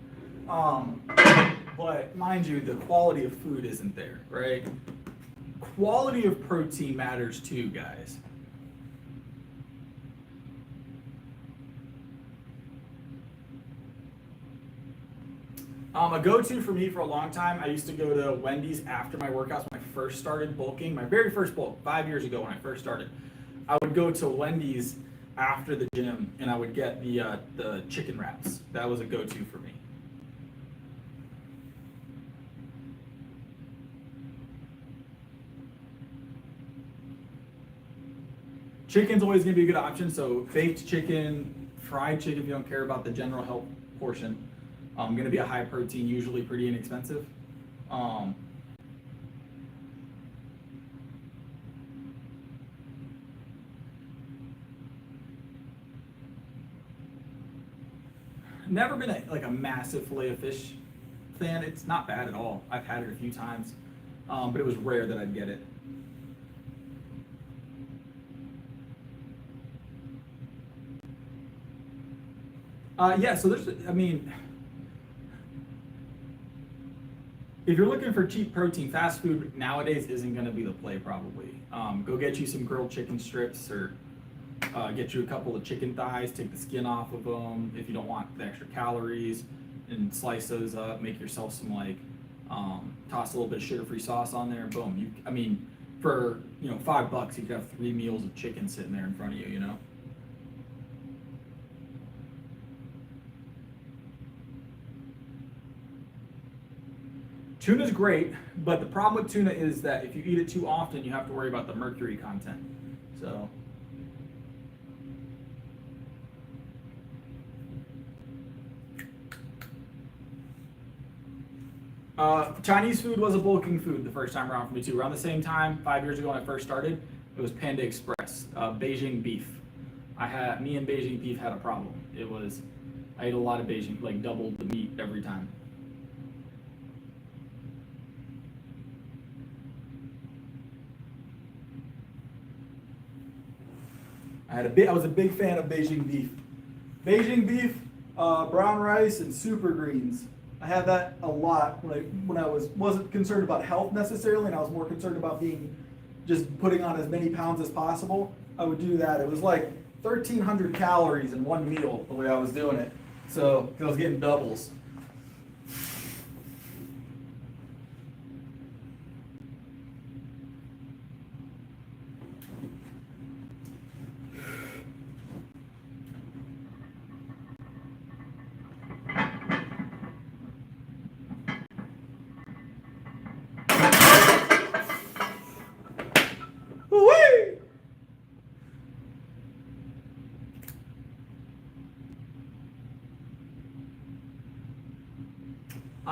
But mind you, the quality of food isn't there, right? Quality of protein matters too, guys. A go-to for me for a long time, I used to go to Wendy's after my workouts when I first started bulking. My very first bulk, 5 years ago when I first started. I would go to Wendy's after the gym and I would get the chicken wraps. That was a go-to for me. Chicken's always gonna be a good option, so baked chicken, fried chicken if you don't care about the general health portion. Gonna be a high protein, usually pretty inexpensive. Never been like a massive fillet of fish fan. It's not bad at all. I've had it a few times, but it was rare that I'd get it. Yeah, so if you're looking for cheap protein, fast food nowadays isn't going to be the play probably. Go get you some grilled chicken strips or get you a couple of chicken thighs, take the skin off of them if you don't want the extra calories, and slice those up, make yourself some toss a little bit of sugar-free sauce on there, boom. For $5 you could have 3 meals of chicken sitting there in front of you, you know? Tuna's great, but the problem with tuna is that if you eat it too often, you have to worry about the mercury content. So. Chinese food was a bulking food the first time around for me too. Around the same time, 5 years ago when I first started, it was Panda Express, Beijing beef. Me and Beijing beef had a problem. I ate a lot of Beijing, like doubled the meat every time. I was a big fan of Beijing beef. Beijing beef, brown rice, and super greens. I had that a lot when I wasn't concerned about health necessarily, and I was more concerned about just putting on as many pounds as possible. I would do that. It was like 1,300 calories in one meal the way I was doing it. So I was getting doubles.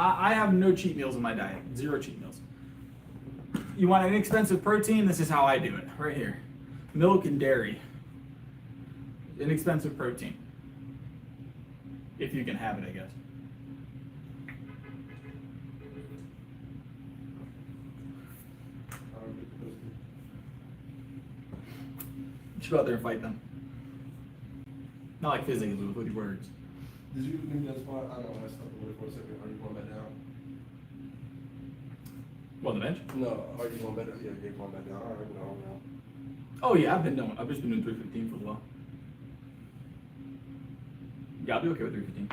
I have no cheat meals in my diet. 0 cheat meals. You want an inexpensive protein? This is how I do it, right here. Milk and dairy. Inexpensive protein. If you can have it, I guess. You should go out there and fight them. Not like physically, but with your words. Did you leave that spot? I don't know, I stopped away for a second. Are you going back down? What, the bench? No, are you going back down? Yeah, you're going back down. All right, no. Oh yeah, I've just been doing 315 for a while. Yeah, I'll be okay with 315.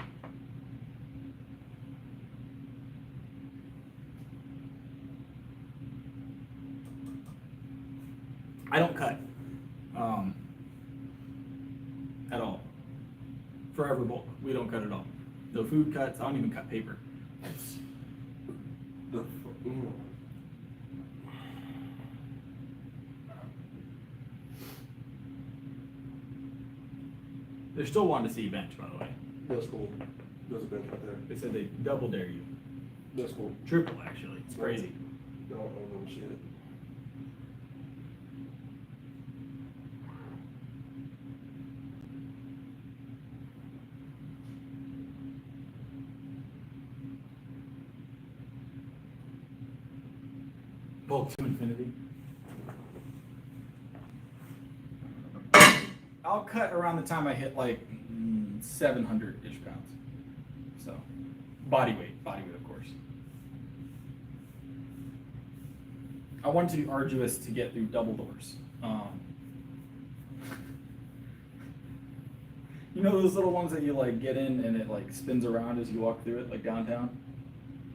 I don't cut. At all. Forever bulk. We don't cut at all. No food cuts. I don't even cut paper. They're still wanting to see you bench, by the way. That's cool. There's a bench right there. They said they double dare you. That's cool. Triple, actually. It's crazy. Don't know shit. Bulk to infinity. I'll cut around the time I hit like 700-ish pounds. So, body weight, of course. I want it to be arduous to get through double doors. You know those little ones that you like get in and it like spins around as you walk through it, like downtown?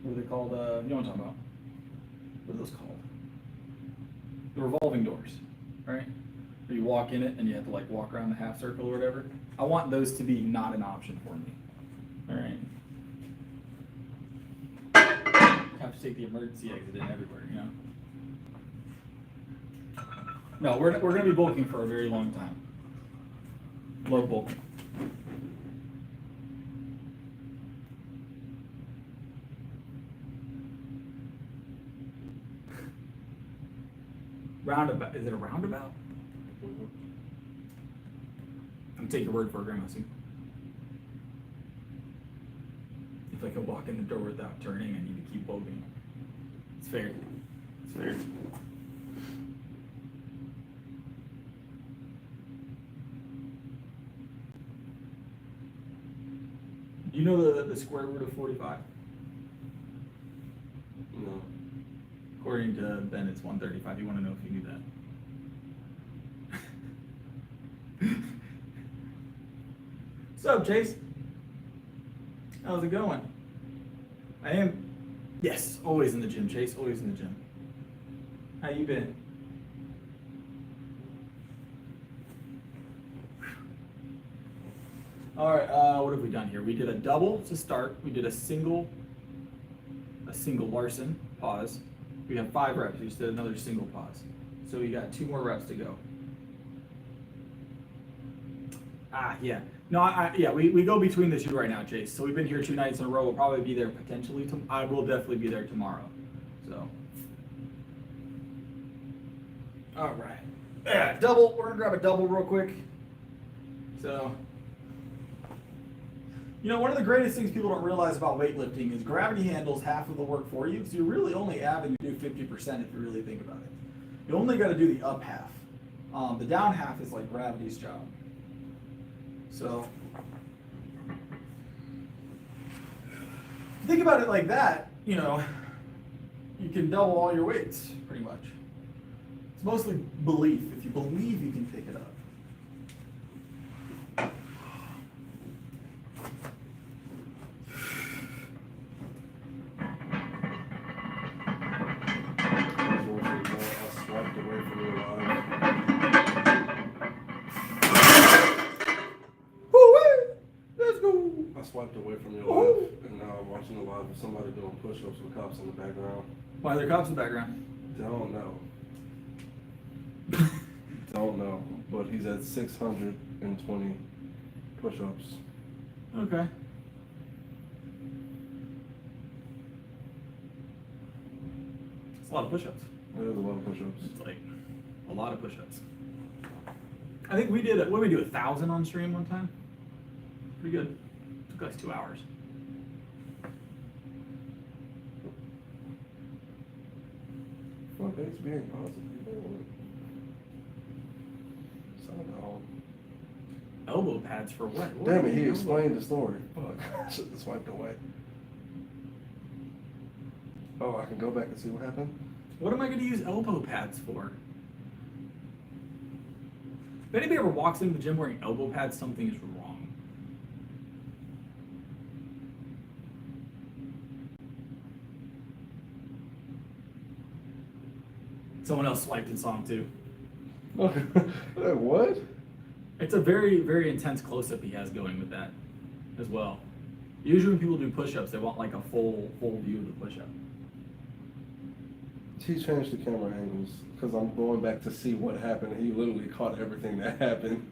What are they called? You know what I'm talking about? What are those called? The revolving doors, right? Where you walk in it and you have to like walk around the half circle or whatever. I want those to be not an option for me. All right. Have to take the emergency exit in everywhere, you know? No, we're gonna be bulking for a very long time. Love bulking. Roundabout. Is it a roundabout? Mm-hmm. I'm take your word for it, Grandma Sue. If I could walk in the door without turning, I need to keep bulking. It's fair. It's fair. Do you know the square root of 45? No. According to Ben, it's 135. You want to know if you knew that? What's up, Chase? How's it going? I am. Yes, always in the gym, Chase. Always in the gym. How you been? All right. What have we done here? We did a double to start. We did a single Larson pause. We have 5 reps. We just did another single pause. So we got 2 more reps to go. Yeah. No, yeah, we go between the 2 right now, Chase. So we've been here 2 nights in a row. We'll probably be there potentially. I will definitely be there tomorrow. So. All right. Yeah, double. We're going to grab a double real quick. So. You know, one of the greatest things people don't realize about weightlifting is gravity handles half of the work for you. So you're really only having to do 50% if you really think about it. You only got to do the up half. The down half is like gravity's job. So think about it like that, you know, you can double all your weights pretty much. It's mostly belief. If you believe you can pick it up. I swiped away from your live, and now I'm watching the live of somebody doing push-ups with cops in the background. Why are there cops in the background? Don't know. Don't know. But he's at 620 push-ups. Okay. It's a lot of push-ups. There's a lot of push-ups. It's like a lot of push-ups. I think we did, what did we do, 1,000 on stream one time? Pretty good. Took us 2 hours. Fuck, it's being positive. Elbow pads for what? Damn it, he explained the story. Fuck, I should have swiped away. Oh, I can go back and see what happened? What am I going to use elbow pads for? If anybody ever walks into the gym wearing elbow pads, something is wrong. Someone else swiped in song too. What? It's a very, very intense close-up he has going with that as well. Usually when people do push-ups, they want like a full view of the push-up. He changed the camera angles because I'm going back to see what happened. He literally caught everything that happened.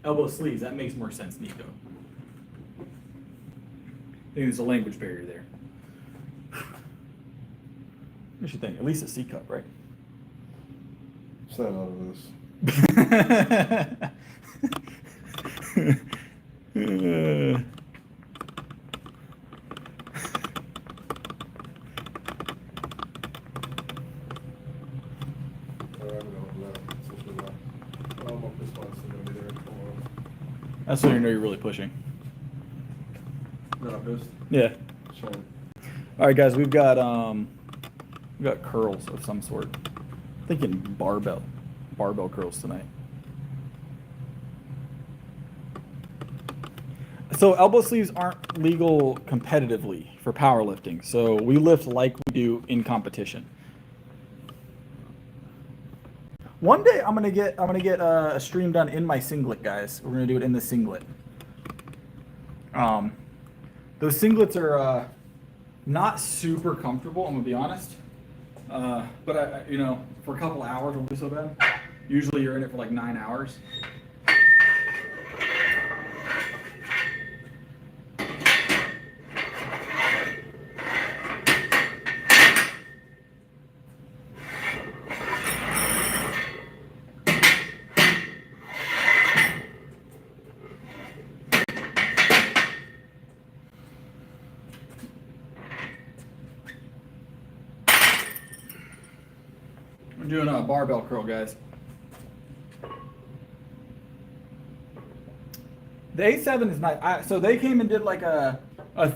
elbow sleeves. That makes more sense, Nico. I think there's a language barrier there. What you think? At least a C cup, right? It's not out of this. That's when you know you're really pushing. Not pissed. Yeah. Showing. All right, guys, we've got curls of some sort. Thinking barbell curls tonight. So elbow sleeves aren't legal competitively for powerlifting. So we lift like we do in competition. One day I'm gonna get a stream done in my singlet, guys. We're gonna do it in the singlet. Those singlets are not super comfortable. I'm gonna be honest. But I for a couple hours won't be so bad. Usually you're in it for like 9 hours. We're doing a barbell curl, guys. The A7 is nice. So they came and did like a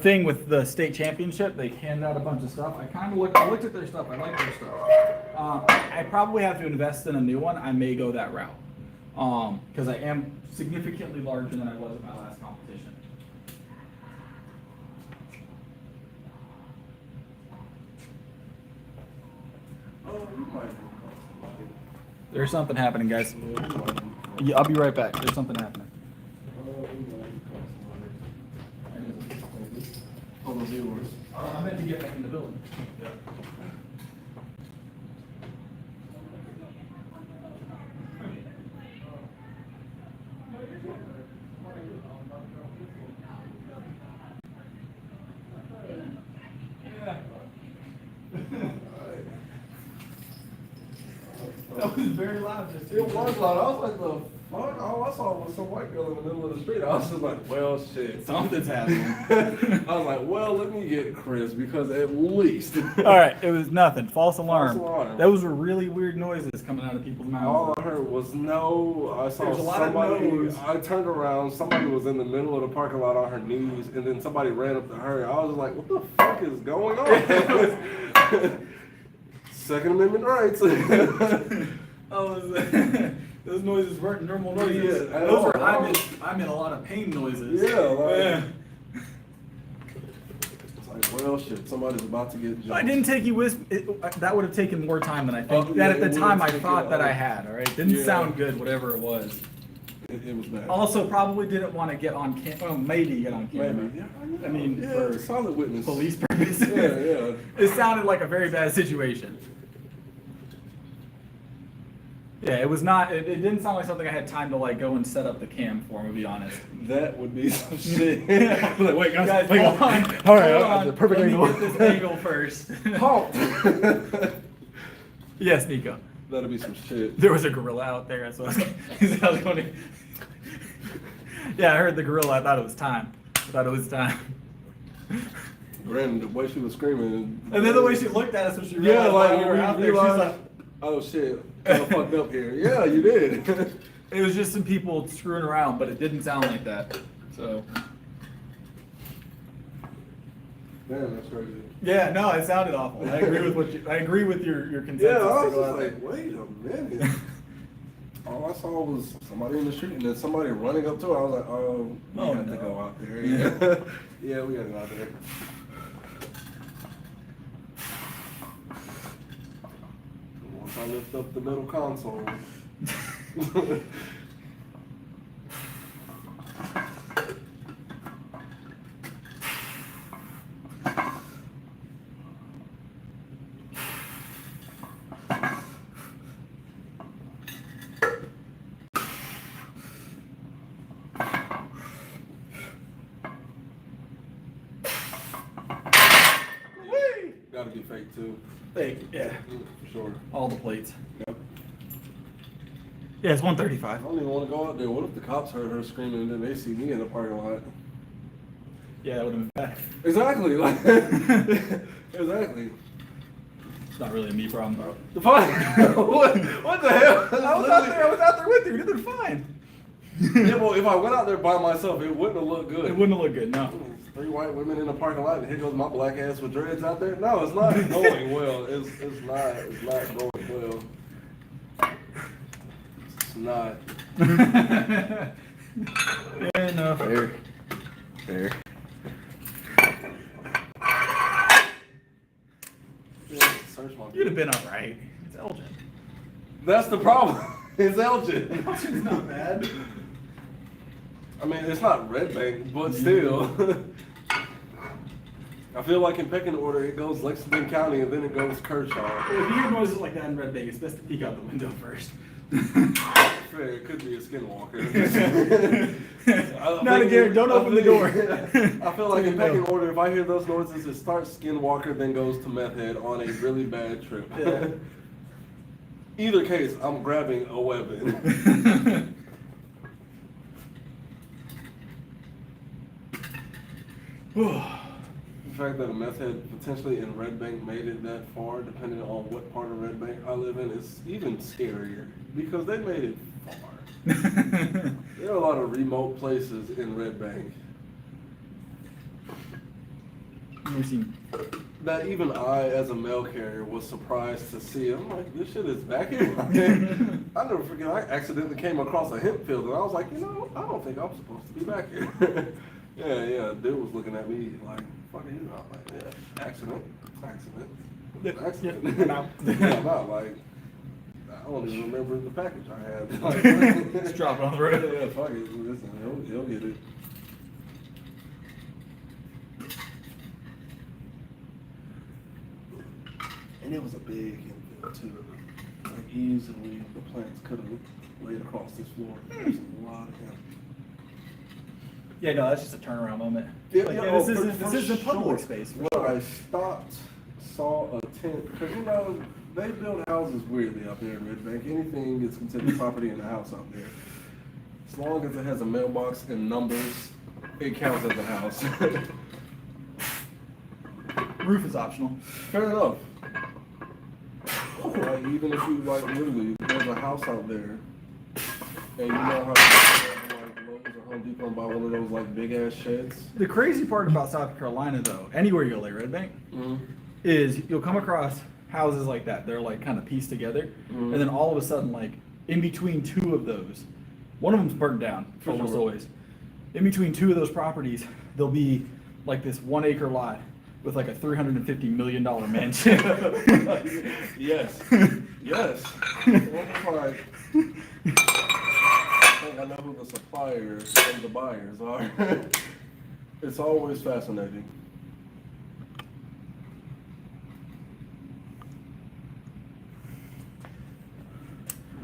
thing with the state championship. They handed out a bunch of stuff. I looked at their stuff. I like their stuff. I probably have to invest in a new one. I may go that route because I am significantly larger than I was at my last competition. Oh, you might. There's something happening, guys. Yeah, I'll be right back. There's something happening. All the viewers. I meant to get back in the building. Yeah. That was very loud. It was loud. I was like, the fuck? All I saw was some white girl in the middle of the street. I was just like, well, shit. Something's happening. I was like, well, let me get Chris because at least. All right, it was nothing. False alarm. False alarm. Those were really weird noises coming out of people's mouths. All I heard was no. I saw There's a lot of somebody. no's. I turned around. Somebody was in the middle of the parking lot on her knees, and then somebody ran up to her. I was like, what the fuck is going on? Second Amendment rights. Those noises weren't normal noises. Yeah, at Those all. were I'm in a lot of pain noises. Yeah, like- Yeah. It's like, well, shit. Somebody's about to get jumped. I didn't take you with that would have taken more time than I think. Oh, that yeah, at the it time I would've thought taken, that I had. All right, didn't yeah. sound good. Whatever it was. It was bad. Also, probably didn't want to get on camera. Maybe get on camera. Maybe. Yeah, I mean, yeah, for solid witness. police purposes. Yeah, yeah. It sounded like a very bad situation. Yeah, it was not. It didn't sound like something I had time to like go and set up the cam for. To be honest. That would be some shit. Like, wait, guys, wait, hold on. All right, Hold on. the perfect Let angle. me get this angle first. Halt. Yes, Nico. That'd be some shit. There was a gorilla out there. That's what I was going to. Yeah, I heard the gorilla. I thought it was time. Granted, the way she was screaming. And then the way she looked at us when she Yeah, realized like why we were out there, she was like, oh shit, kind of fucked up here. Yeah, you did. it was just some people screwing around, but it didn't sound like that. So. Damn, that's crazy. Yeah, no, it sounded awful. I agree with your consensus. Yeah, I to was go just out like, wait a minute. All I saw was somebody in the street and then somebody running up to her. I was like, oh, we Oh, have to no. go out there. Yeah. Yeah, we gotta go out there. Once I lift up the middle console. gotta be fake too. Fake, yeah. For sure. All the plates. Yep. Yeah, it's I 135. don't even want to go out there. What if the cops heard her screaming and then they see me in the parking lot? Yeah, that would have been bad. Exactly. Like, exactly. It's not really a me problem though. The fuck? what the hell? I was out there with you. You did fine. Yeah, well, if I went out there by myself, it wouldn't have looked good. It wouldn't have looked good, no. 3 white women in the parking lot, and here goes my black ass with dreads out there. No, it's not going well. It's not going well. It's not. Yeah, no. Fair. Search my. You'd have been alright. It's Elgin. That's the problem. It's Elgin. Elgin's not bad. I mean, it's not Red Bank, but still. I feel like in pecking order, it goes Lexington County and then it goes Kershaw. If you hear noises like that in Red Bank, it's best to peek out the window first. Fair, it could be a skinwalker. Not again, don't open the door. I feel like in pecking order, if I hear those noises, it starts skinwalker, then goes to meth head on a really bad trip. Yeah. Either case, I'm grabbing a weapon. The fact that a meth head potentially in Red Bank made it that far, depending on what part of Red Bank I live in, is even scarier because they made it far. There are a lot of remote places in Red Bank Never seen. that even I, as a mail carrier, was surprised to see. I'm like, this shit is back here. I never forget, I accidentally came across a hemp field and I was like, I don't think I'm supposed to be back here. Yeah, dude was looking at me like, fuck are you? I'm like, yeah, accident. Yeah, I'm out. Yeah, I'm out. Like, I don't even remember the package I had. Like, Just drop it on the road. Yeah, fuck it. Listen, he'll get it. And it was a big infield too. Like easily the plants could have laid across this floor. There's a lot of hemp. Yeah, no, that's just a turnaround moment. Yeah, Like, yeah, this for isn't public sure. space. When I stopped, saw a tent, because they build houses weirdly out there in Red Bank. Anything is considered property in the house out there. As long as it has a mailbox and numbers, it counts as a house. Roof is optional. Fair enough. Like, even if you, like, literally, there's a house out there, and you know how Lowe's or Home Depot and buy one of those like big ass sheds. The crazy part about South Carolina, though, anywhere you go, like Red Bank, is you'll come across houses like that. They're like kind of pieced together, and then all of a sudden, like in between two of those, one of them's burnt down almost always. In between two of those properties, there'll be like this 1 acre lot with like a $350 million mansion. Yes. Yes. Like, I think I know who the suppliers and the buyers are. It's always fascinating.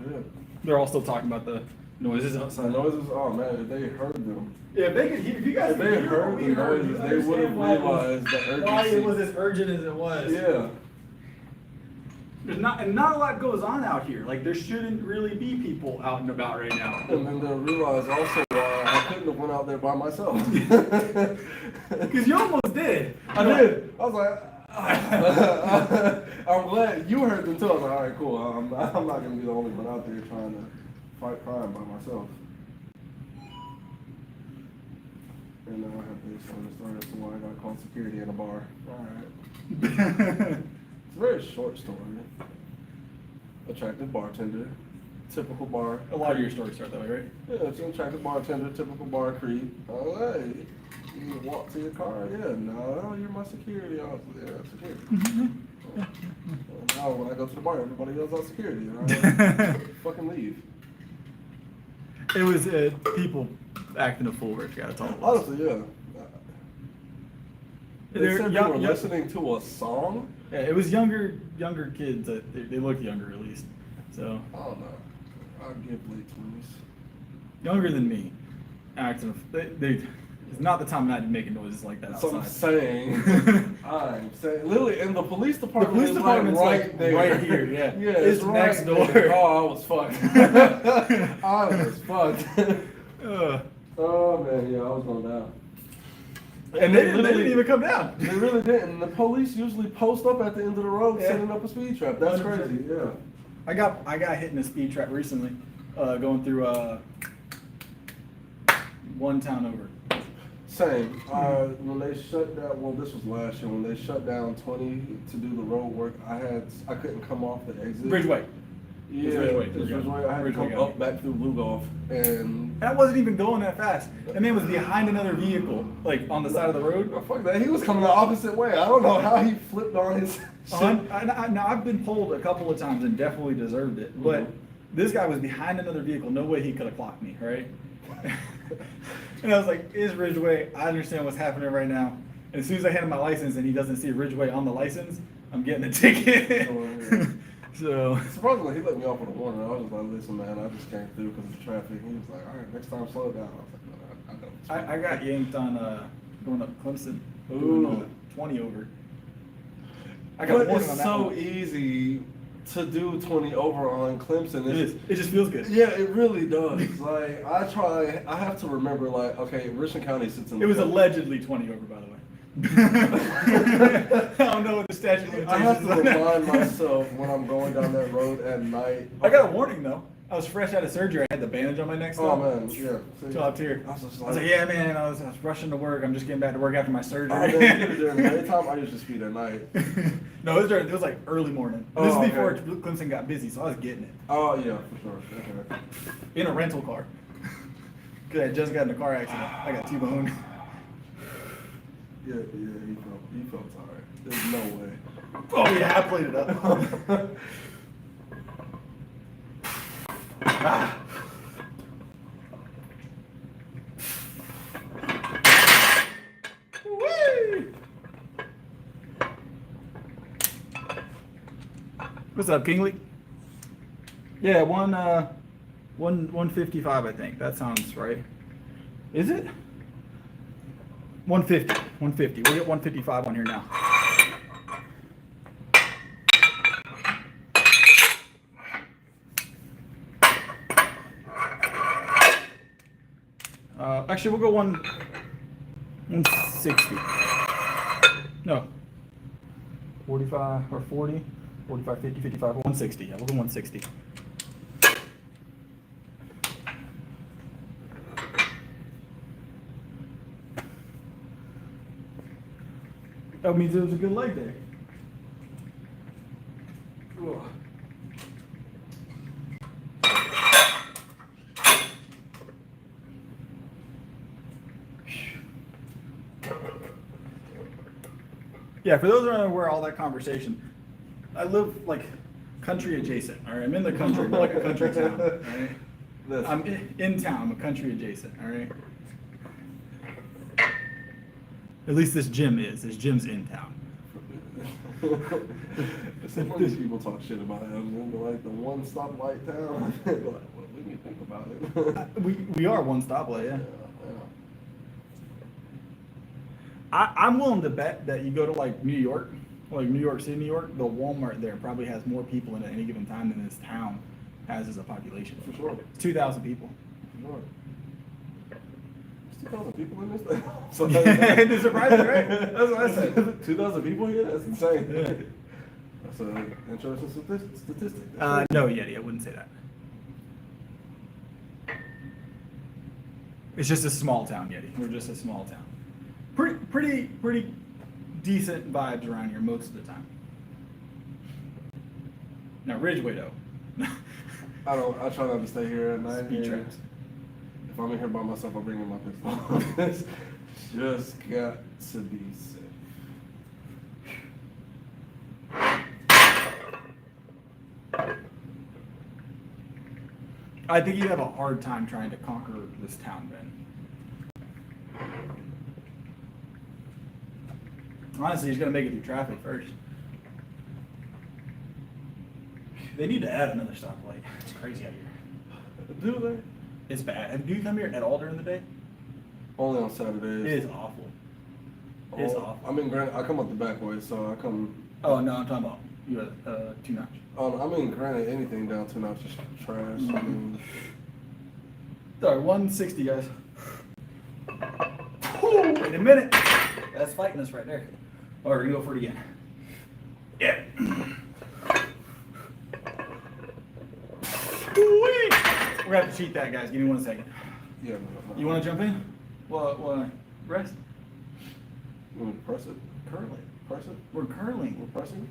Yeah. They're all still talking about the noises So outside. noises, oh man, if they heard them. Yeah, if they could hear, if you guys If they heard the noises, they would have realized the urgency. why it was as urgent as it was. Yeah. There's not a lot goes on out here. Like there shouldn't really be people out and about right now. And then they'll realize also why I couldn't have went out there by myself. Because you almost did. I did. I was like, I'm glad you heard them too. I was like, all right, cool. I'm not going to be the only one out there trying to fight crime by myself. And now I have this on the story as to why I got called security in a bar. All right. It's a very short story. Attractive bartender, typical bar. A lot of your stories start that way, right? Yeah, it's an attractive bartender, typical bar creep. Oh, hey, you walk to your car? Yeah, no, you're my security officer. Yeah, security. Now when I go to the bar, everybody yells out security. Right? Fucking leave. It was people acting a fool, Rich. That's all it was. Honestly, yeah. They They're said young- you were young- listening to a song? Yeah, it was younger kids. They looked younger at least. So I don't know. I'll give late 20s. younger than me, acting. They It's not the time of night to be making noises like that That's what I'm outside. saying. I'm saying, literally, and the police The department police is department's like like right there. right here, yeah. Yeah, It's right next door. there. Oh, I was fucked. I was fucked. Oh man, yeah, I was going down. And they didn't even come down. They really didn't. The police usually post up at the end of the road, Yeah. setting up a speed trap. That's 100%. crazy. Yeah. I got hit in a speed trap recently, going through one town over. Same. When they shut down, well, this was last year. When they shut down 20 to do the road work, I couldn't come off the exit. Bridgeway. Yeah, Ridgeway. it's Ridgeway. I had to Ridgeway come got up me. back through Lugolf, and And I wasn't even going that fast. That man was behind another vehicle, like on the side of the road. oh, fuck that. He was coming the opposite way. I don't know how he flipped on his. Now I've been pulled a couple of times and definitely deserved it, but this guy was behind another vehicle. No way he could have clocked me, right? And I was like, "It's Ridgeway. I understand what's happening right now." And as soon as I hand him my license and he doesn't see Ridgeway on the license, I'm getting a ticket. Oh, yeah. So Surprisingly, he let me off with a warning. I was just like, "Listen, man, I just came through because of traffic." He was like, "All right, next time, slow it down." I was like, "No, I don't." I got yanked on going up Clemson, Ooh. doing 20 over. I got a But warning it's on that so one. easy to do 20 over on Clemson. It is. It just feels good. Yeah, it really does. Like, I have to remember, like, okay, Richland County sits in It was the allegedly 20 over, by the way. I don't know what the statute of limitations I have to is on that. remind myself when I'm going down that road at night. I got a warning though. I was fresh out of surgery. I had the bandage on my neck still. Oh, man, yeah. See, Till up here. I was just I was like, yeah, man. I was rushing to work. I'm just getting back to work after my surgery. I didn't get it during the daytime. I used to speed at night. No, it was like early morning. Oh, This is okay. before Clemson got busy, so I was getting it Oh, yeah, for sure. Okay. in a rental car. Cause I just got in a car accident. I got T-boned. Yeah, he felt tired. There's no way. Oh yeah, I played it up. Ah. Whee! What's up, Kingley? Yeah, 155, I think. That sounds right. Is it? 150. 150. We'll get 155 on here now. Actually, we'll go 160. No. 45 or 40, 45, 50, 55, 160. Yeah, we'll go 160. That means it was a good leg day. Ugh. Yeah, for those who aren't aware of all that conversation, I live like country adjacent. All right, I'm in the country, but like a country town. All right, That's- I'm in town. I'm a country adjacent. All right. At least this gym is. This gym's in town. Some of these people talk shit about Evansville, but like the one stoplight town. Like, what do you think about it? We are one stoplight. Yeah. Yeah. I'm willing to bet that you go to like New York, like New York City, New York, the Walmart there probably has more people in it at any given time than this town has as a population. For sure. 2,000 people. For sure. There's 2,000 people in this thing. So It's surprising, right? That's what I said. 2,000 people here? That's insane. Yeah. That's an interesting statistic. No, Yeti, I wouldn't say that. It's just a small town, Yeti. We're just a small town. Pretty decent vibes around here most of the time. Now Ridgeway though. I try not to stay here at night. Speed and traps. If I'm in here by myself, I'll bring in my pistol. It's just got to be safe. I think you'd have a hard time trying to conquer this town, Ben. Honestly, you just gotta make it through traffic first. They need to add another stoplight. It's crazy out here. Do they? It's bad. Do you come here at all during the day? Only on It Saturdays. is awful. It's Oh, awful. I mean, granted, I come up the back way, so I come. Oh no, I'm talking about you have 2 notch. I mean, granted, anything down 2 notches is trash. I mean, Sorry, 160, guys. Whew, wait a minute. That's fighting us right there. All right, we're gonna go for it again. Yeah. Woo-wee. We're gonna have to cheat that, guys. Give me 1 second. yeah. You want to jump in? Well, rest. You want to press it? Curling. Press it? We're curling. We're pressing?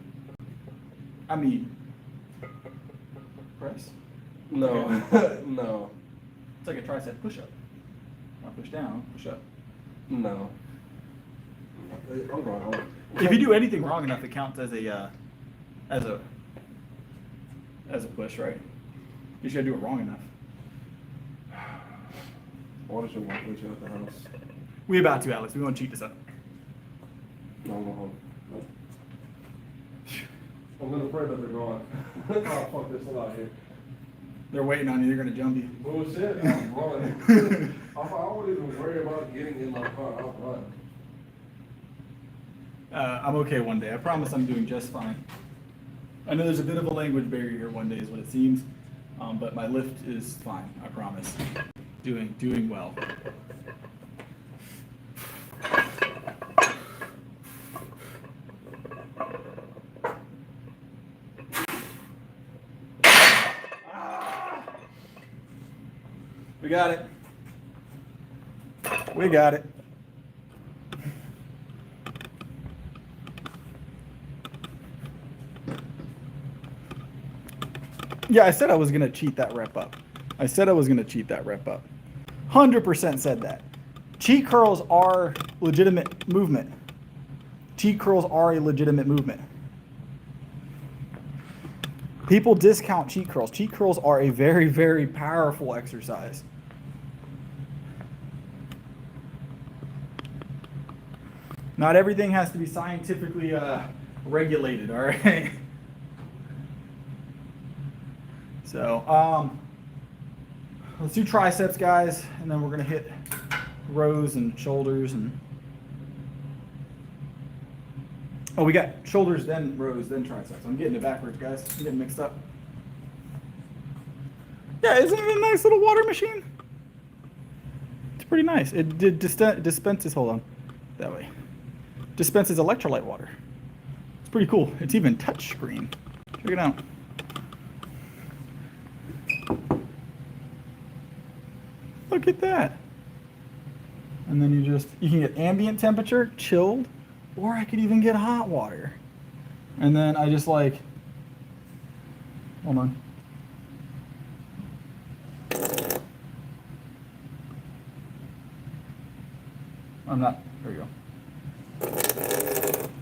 I mean, press. No. Okay. No. It's like a tricep push-up. Not push down, push up. No. I'm going home. If you do anything wrong enough, it counts as a push, right? You just gotta do it wrong enough. Why does your wife leave you at the house? We about to, Alex. We want to cheat this up. No, I'm going home. I'm gonna pray that they're gone. Oh, fuck, there's a lot here. They're waiting on you. They're gonna jump you. Bullshit, I'm running. I won't even worry about getting in my car, I'll run. I'm okay one day. I promise I'm doing just fine. I know there's a bit of a language barrier here one day is what it seems, but my lift is fine. I promise. Doing well. We got it. We got it. Yeah, I said I was going to cheat that rep up. 100% said that. Cheat curls are legitimate movement. Cheat curls are a legitimate movement. People discount cheat curls. Cheat curls are a very, very powerful exercise. Not everything has to be scientifically regulated, all right? So, let's do triceps, guys, and then we're gonna hit rows and shoulders and. Oh, we got shoulders, then rows, then triceps. I'm getting it backwards, guys. I'm getting mixed up. Yeah, isn't it a nice little water machine? It's pretty nice. It dispenses. Hold on, that way. Dispenses electrolyte water. It's pretty cool. It's even touch screen. Check it out. Look at that. And then you can get ambient temperature, chilled, or I could even get hot water. And then I just hold on. I'm not, there you go.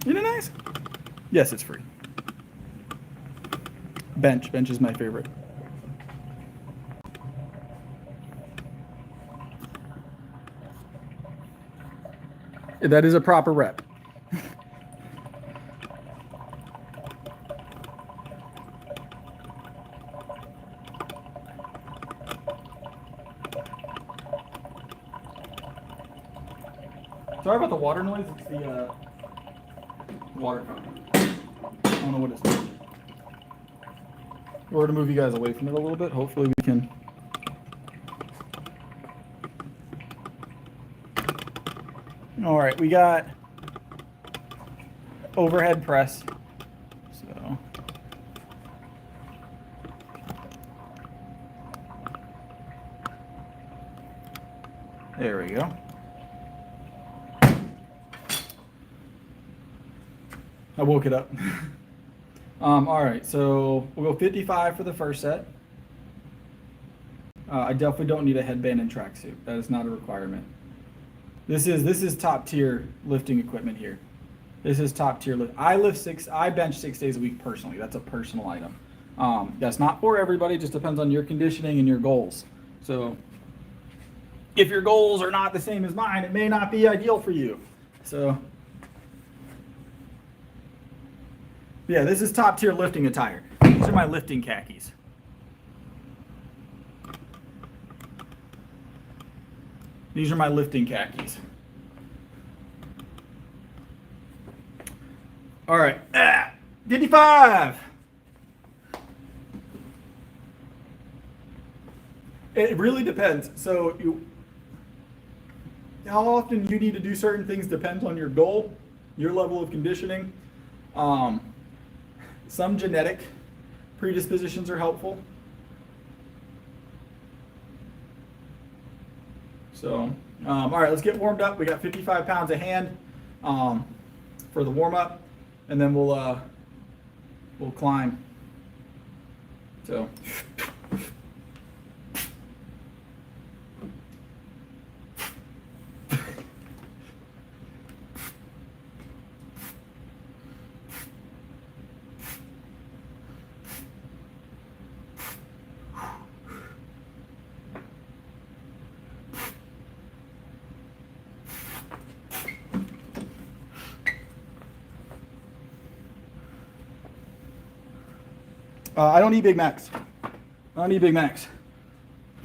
Isn't it nice? Yes, it's free. Bench is my favorite. That is a proper rep. Sorry about the water noise. It's the water fountain. I don't know what it's doing. We're going to move you guys away from it a little bit. Hopefully we can. All right, we got overhead press. So there we go. I woke it up. All right, so we'll go 55 for the first set. I definitely don't need a headband and tracksuit. That is not a requirement. This is top tier lifting equipment here. This is top tier lift. I bench 6 days a week personally. That's a personal item. That's not for everybody. It just depends on your conditioning and your goals. So if your goals are not the same as mine, it may not be ideal for you. So yeah, this is top tier lifting attire. These are my lifting khakis. These are my lifting khakis. All right, 55. It really depends. So how often you need to do certain things depends on your goal, your level of conditioning. Some genetic predispositions are helpful. So, all right, let's get warmed up. We got 55 pounds a hand for the warm up, and then we'll climb. So. I don't need Big Macs. I don't need Big Macs.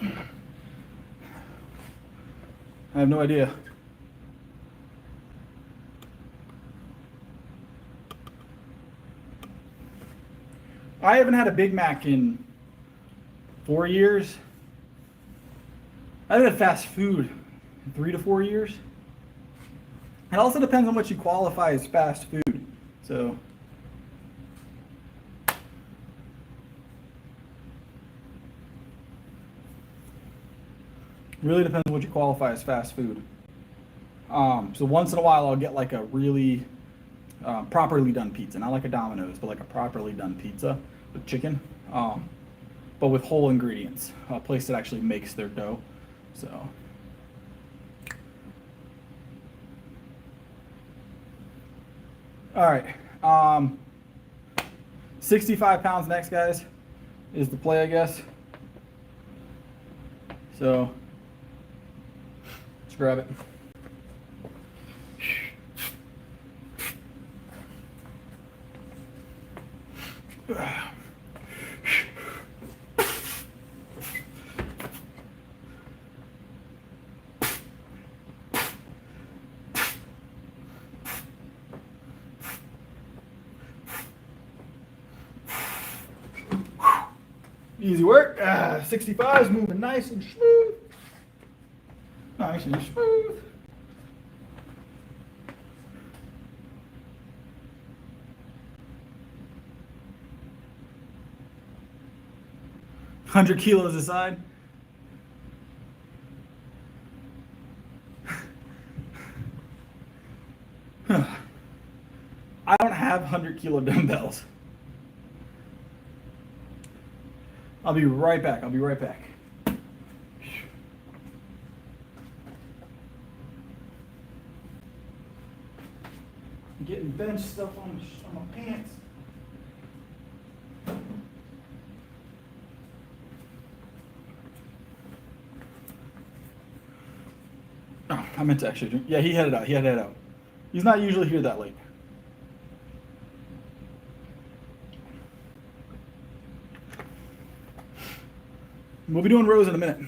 I have no idea. I haven't had a Big Mac in 4 years. I haven't had fast food in 3 to 4 years. It also depends on what you qualify as fast food. So. Really depends on what you qualify as fast food. So once in a while I'll get like a really properly done pizza. Not like a Domino's, but like a properly done pizza with chicken. But with whole ingredients. A place that actually makes their dough. So. All right. 65 pounds next, guys, is the play, I guess. So. Let's grab it. Easy work. 65 is moving nice and smooth. Nice and smooth. $100 kilos aside. I don't have 100-kilo dumbbells. I'll be right back. I'm getting bench stuff on my pants. Oh, I meant to actually drink. Yeah, he had it out. He's not usually here that late. We'll be doing rows in a minute.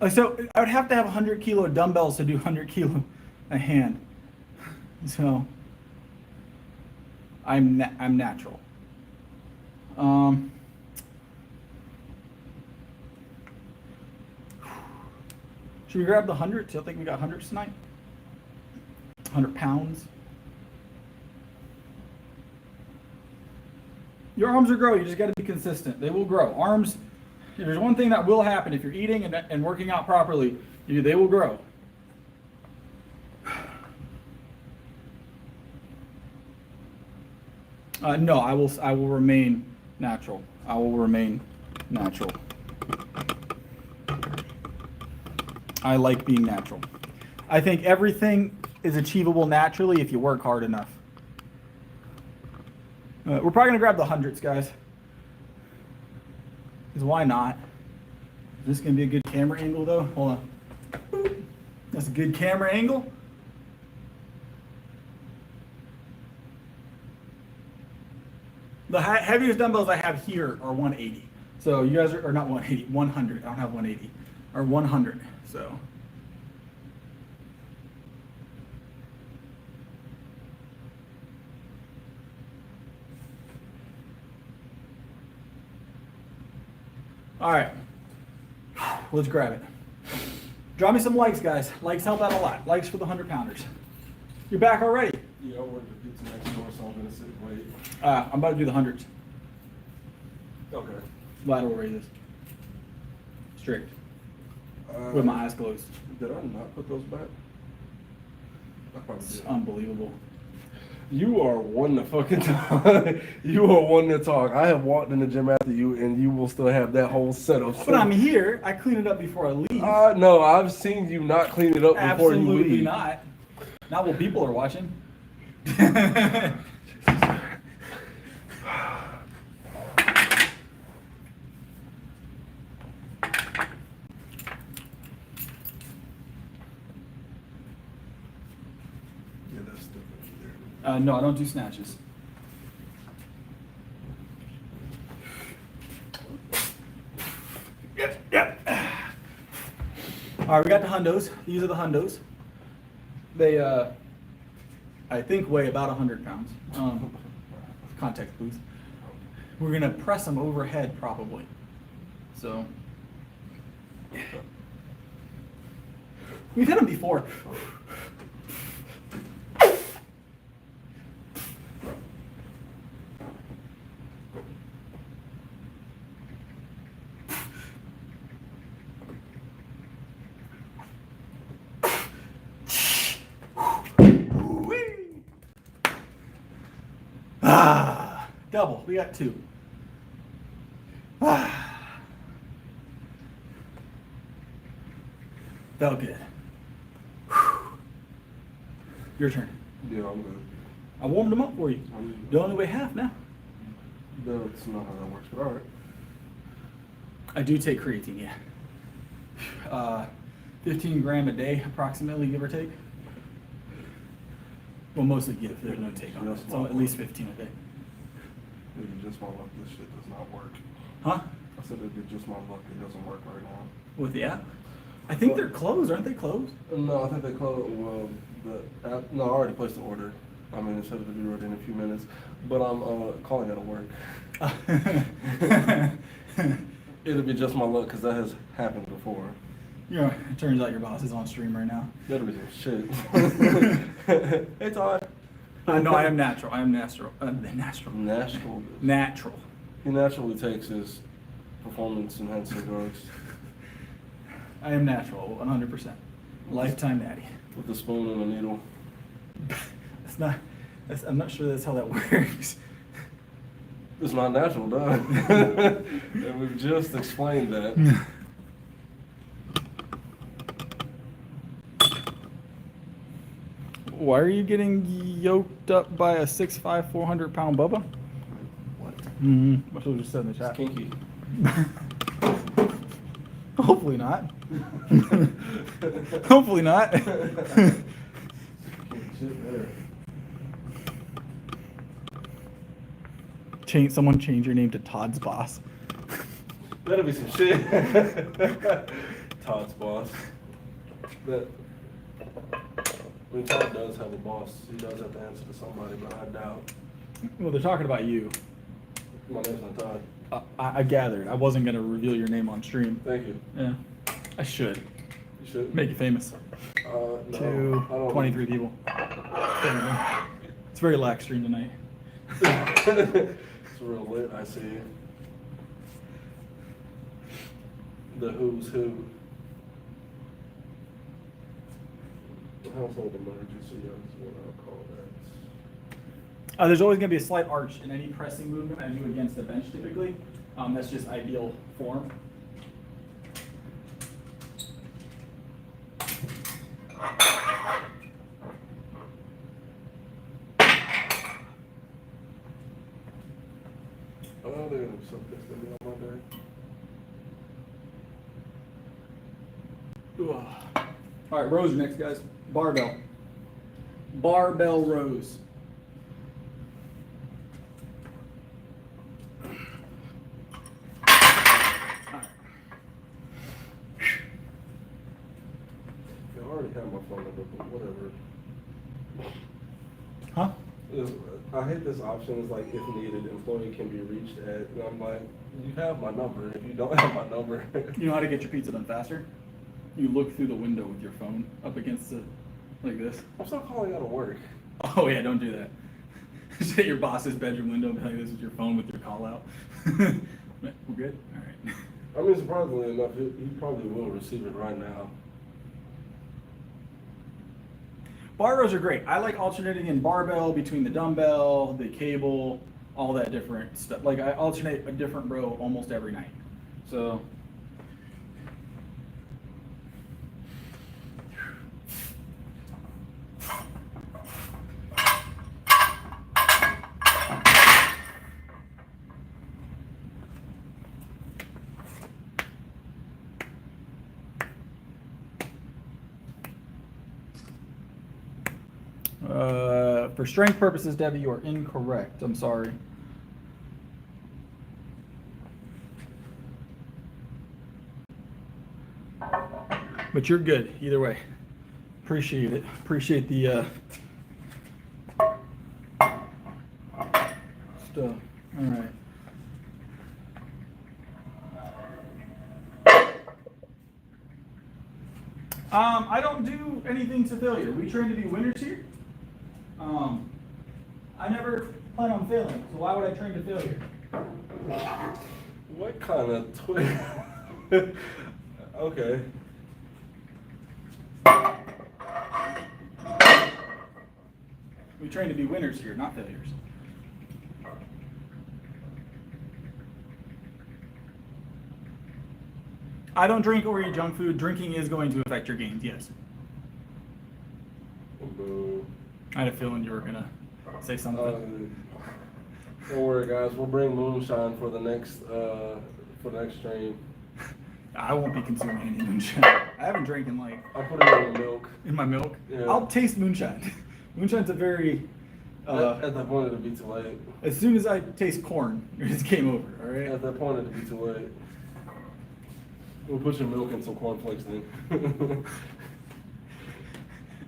So I would have to have 100-kilo dumbbells to do 100-kilo a hand. So I'm natural. Should we grab the 100s? I think we got 100s tonight. 100 pounds. Your arms will grow. You just got to be consistent. They will grow. Arms. There's one thing that will happen if you're eating and working out properly. They will grow. No, I will remain natural. I will remain natural. I like being natural. I think everything is achievable naturally if you work hard enough. We're probably gonna grab the 100s, guys. Because why not? Is this gonna be a good camera angle though? Hold on. That's a good camera angle. The heaviest dumbbells I have here are 180. So you guys are not 180, 100. I don't have 180. Or 100. So. All right. Let's grab it. Drop me some likes, guys. Likes help out a lot. Likes for the 100-pounders. You're back already. Yeah, I ordered a pizza next door, so I'm gonna sit and wait. I'm about to do the hundreds. Okay. Lateral raises. Strict. With my eyes closed. Did I not put those back? I probably It's did. unbelievable. You are one to fucking talk. You are one to talk. I have walked in the gym after you, and you will still have that whole setup. But I'm here. I clean it up before I leave. No, I've seen you not clean it up before you Absolutely leave. not. Not while people are watching. Yeah, that's stupid. No, I don't do snatches. Yep. All right, we got the hundos. These are the hundos. They, I think, weigh about 100 pounds. Context boost. We're gonna press them overhead probably. So, we've hit them before. Double. We got two. Felt good. Your turn. Yeah, I'm good. I warmed them up for you. You only weigh half now. That's not how that works, but all right. I do take creatine, yeah. 15 gram a day, approximately, give or take. Well, mostly give. There's no take on it. So at least 15 a day. If you just want luck, this shit does not work. Huh? I said if it's just my luck, it doesn't work right now. With the app? I think they're closed. Aren't they closed? No, I think they closed. Well, the app. No, I already placed the order. I mean, it said it'll be ready in a few minutes, but I'm calling it at work. It'll be just my luck because that has happened before. You know, it turns out your boss is on stream right now. That'll be some shit. Hey, Todd. No, I am natural. I am natural. Natural. Natural. Natural. He naturally takes his performance-enhancing drugs I am natural, 100%. Lifetime natty. with a spoon and a needle. That's not. I'm not sure that's how that works. It's not natural, dog. And we've just explained that. Why are you getting yoked up by a 6'5", 400-pound Bubba? What? Mm-hmm. That's what we just said in the It's chat. kinky. Hopefully not. Hopefully not. Shit there. Someone change your name to Todd's Boss. That'll be some shit. Todd's boss. That. I mean, Todd does have a boss. He does have to answer to somebody, but I doubt. Well, they're talking about you. My name's not Todd. I gathered. I wasn't going to reveal your name on stream. Thank you. Yeah. I should. You should. Make you famous. No, To I don't. 23 people. It's a very lax stream tonight. It's real lit, I see. The who's who. Household emergency, is what I'll call that. There's always going to be a slight arch in any pressing movement I do against the bench typically. That's just ideal form. Oh, there's something that's gonna be on my day. All right, rows are next, guys. Barbell. Barbell rows. I already have my phone number, but whatever. Huh? I hate this option, it's like if needed, employee can be reached at, and I'm like, you have my number, if you don't have my number. You know how to get your pizza done faster? You look through the window with your phone up against it, like this. I'm still calling out of work. Oh yeah, don't do that. Just hit your boss's bedroom window and be like this with your phone with your call out. We're good? All right. I mean, surprisingly enough, he probably will receive it right now. Bar rows are great. I like alternating in barbell between the dumbbell, the cable, all that different stuff. Like I alternate a different row almost every night. So. For strength purposes, Debbie, you are incorrect. I'm sorry. But you're good either way. Appreciate it. Appreciate the stuff. All right. I don't do anything to failure. We train to be winners here. I never plan on failing, so why would I train to failure? What kind of twist? Okay. We train to be winners here, not failures. I don't drink or eat junk food. Drinking is going to affect your gains, yes. Boo. I had a feeling you were going to say something. Don't worry, guys. We'll bring moonshine for the next stream. I won't be consuming any moonshine. I haven't drank in like... I'll put it in the milk. In my milk? Yeah. I'll taste moonshine. Moonshine's a very... At that point, it'll be too late. As soon as I taste corn, it's game over, all right? At that point, it'll be too late. We'll put your milk and some cornflakes in.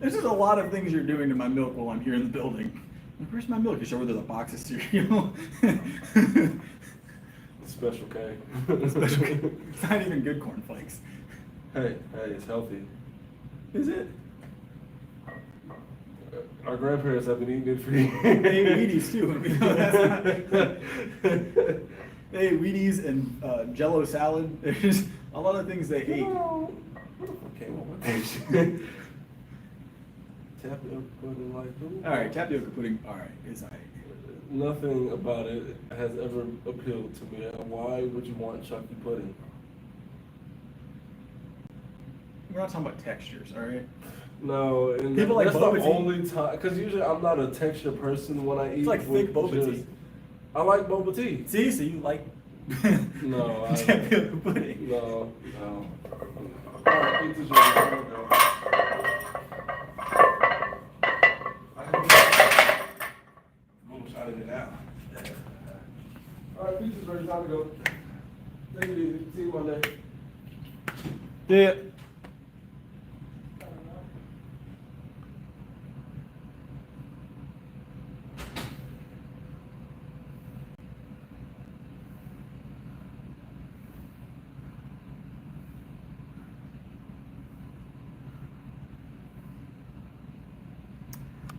There's just a lot of things you're doing to my milk while I'm here in the building. Like, where's my milk? You show where there's a box of cereal. Special K. Special K. It's not even good cornflakes. Hey, it's healthy. Is it? Our grandparents have been eating it for years. They ate Wheaties too. And we know that's not... They ate Wheaties and Jello salad. There's a lot of things they ate. What the fuck came up with that? Tapioca pudding, like. All right, tapioca pudding. All right, is I. Nothing about it has ever appealed to me. Why would you want Chucky pudding? We're not talking about textures, all right? No, and People like that's the boba tea. only time, because usually I'm not a texture person when I eat. It's like thick boba just- tea. I like boba tea. See, so you like No, tapioca pudding. No. Alright, pizza's ready. Here we go. Moonshine in it now. Alright, pizza's ready. Time to go. Take it easy. See you Monday. Yeah.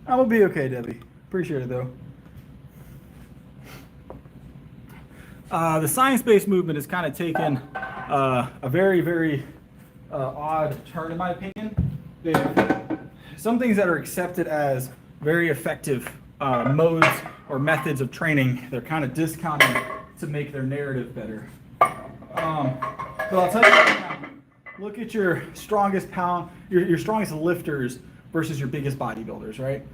I will be okay, Debbie. Appreciate it, though. The science-based movement has kind of taken a very, very odd turn, in my opinion. Some things that are accepted as very effective modes or methods of training, they're kind of discounted to make their narrative better. But I'll tell you right now, look at your strongest your strongest lifters versus your biggest bodybuilders, right?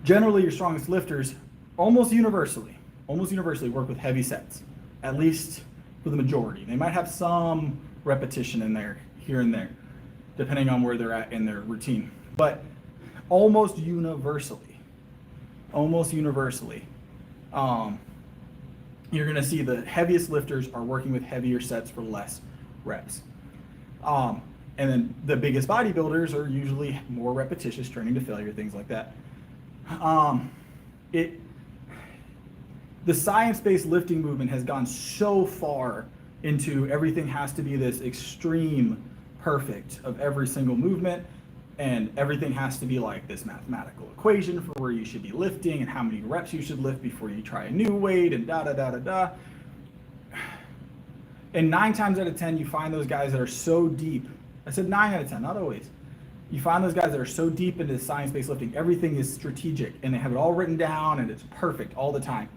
Generally, your strongest lifters, almost universally work with heavy sets, at least for the majority. They might have some repetition in there, here and there. depending on where they're at in their routine. But almost universally, you're going to see the heaviest lifters are working with heavier sets for less reps. And then the biggest bodybuilders are usually more repetitious, training to failure, things like that. The science-based lifting movement has gone so far into everything has to be this extreme perfect of every single movement, and everything has to be like this mathematical equation for where you should be lifting and how many reps you should lift before you try a new weight and da da da da da. And 9 times out of 10, you find those guys that are so deep. I said 9 out of 10, not always. You find those guys that are so deep into science-based lifting, everything is strategic and they have it all written down and it's perfect all the time.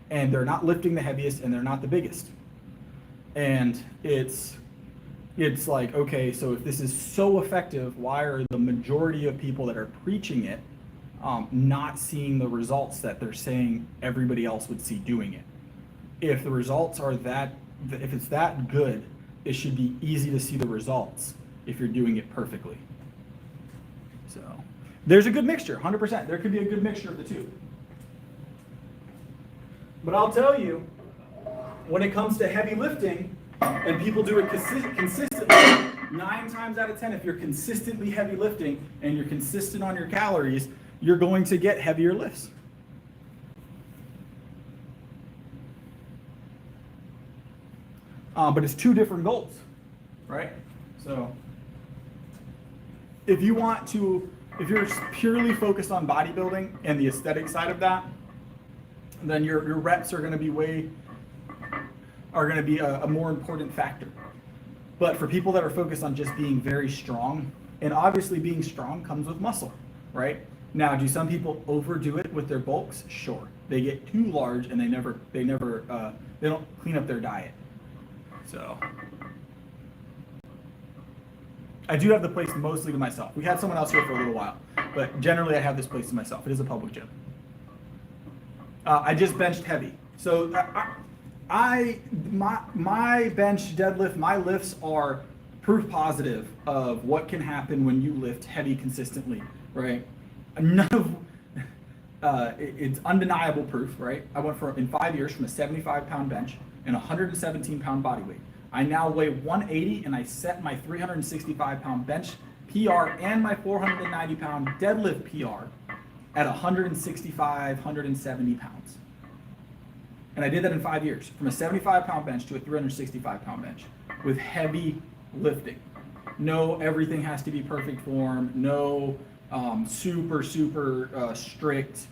And they're not lifting the heaviest and they're not the biggest. And it's like, okay, so if this is so effective, why are the majority of people that are preaching it not seeing the results that they're saying everybody else would see doing it? If the results are if it's that good, it should be easy to see the results if you're doing it perfectly. So there's a good mixture, 100%. There could be a good mixture of the two. But I'll tell you, when it comes to heavy lifting, and people do it consistently, 9 times out of 10, if you're consistently heavy lifting and you're consistent on your calories, you're going to get heavier lifts. But it's 2 different goals, right? So if you're purely focused on bodybuilding and the aesthetic side of that, then your reps are going to be a more important factor. But for people that are focused on just being very strong, and obviously being strong comes with muscle, right? Now, do some people overdo it with their bulks? Sure. They get too large and they don't clean up their diet. So I do have the place mostly to myself. We had someone else here for a little while, but generally I have this place to myself. It is a public gym. I just benched heavy. So my bench deadlift, my lifts are proof positive of what can happen when you lift heavy consistently, right? It's undeniable proof, right? I went in 5 years from a 75-pound bench and 117-pound body weight. I now weigh 180 and I set my 365-pound bench PR and my 490-pound deadlift PR at 165, 170 pounds. And I did that in 5 years, from a 75-pound bench to a 365-pound bench with heavy lifting. No, everything has to be perfect form. No super strict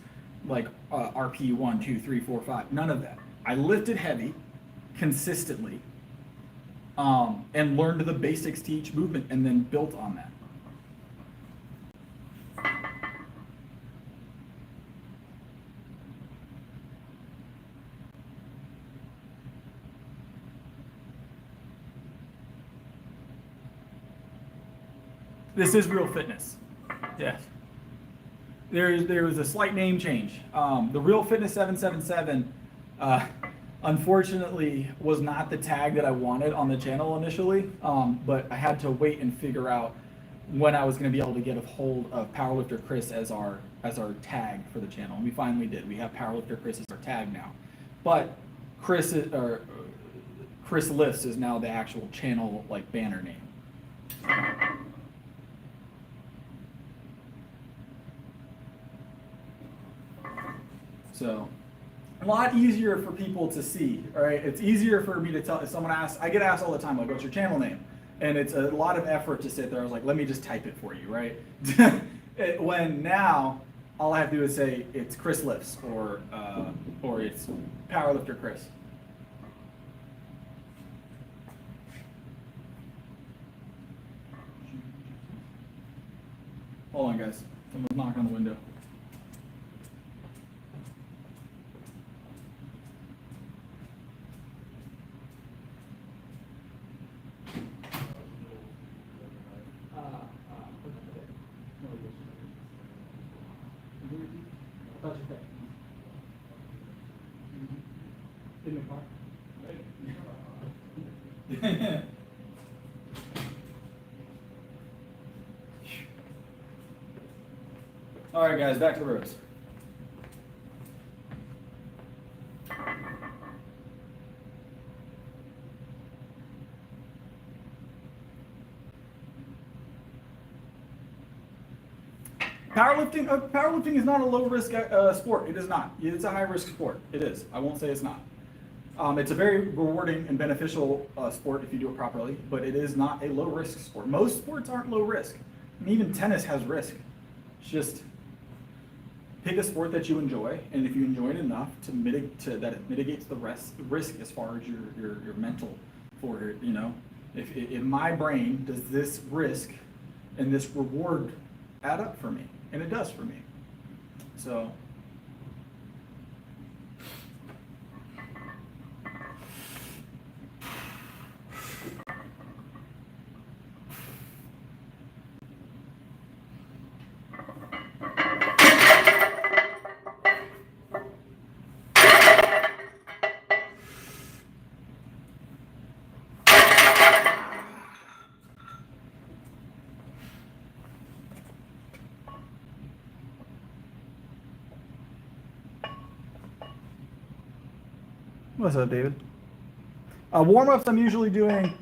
like RP 1, 2, 3, 4, 5. None of that. I lifted heavy consistently and learned the basics to each movement and then built on that. This is Real Fitness. Yes. There was a slight name change. The Real Fitness 777, unfortunately, was not the tag that I wanted on the channel initially. But I had to wait and figure out when I was going to be able to get a hold of Powerlifter Chris as our tag for the channel. And we finally did. We have Powerlifter Chris as our tag now. But Chris Lifts is now the actual channel like banner name. So, a lot easier for people to see, all right? It's easier for me to tell, if someone asks, I get asked all the time, like, what's your channel name? And it's a lot of effort to sit there. I was like, let me just type it for you, right? When now, all I have to do is say, it's Chris Lifts, or it's Powerlifter Chris. Hold on, guys. Someone's knocking on the window. In the car. All right, guys, back to the rows. Powerlifting is not a low risk sport. It is not. It's a high risk sport. It is. I won't say it's not. It's a very rewarding and beneficial sport if you do it properly, but it is not a low risk sport. Most sports aren't low risk. I mean, even tennis has risk. It's just pick a sport that you enjoy, and if you enjoy it enough that it mitigates the risk as far as your mental for it. You know, if in my brain does this risk and this reward add up for me, and it does for me. So. What's up, David? Warm-ups, I'm usually doing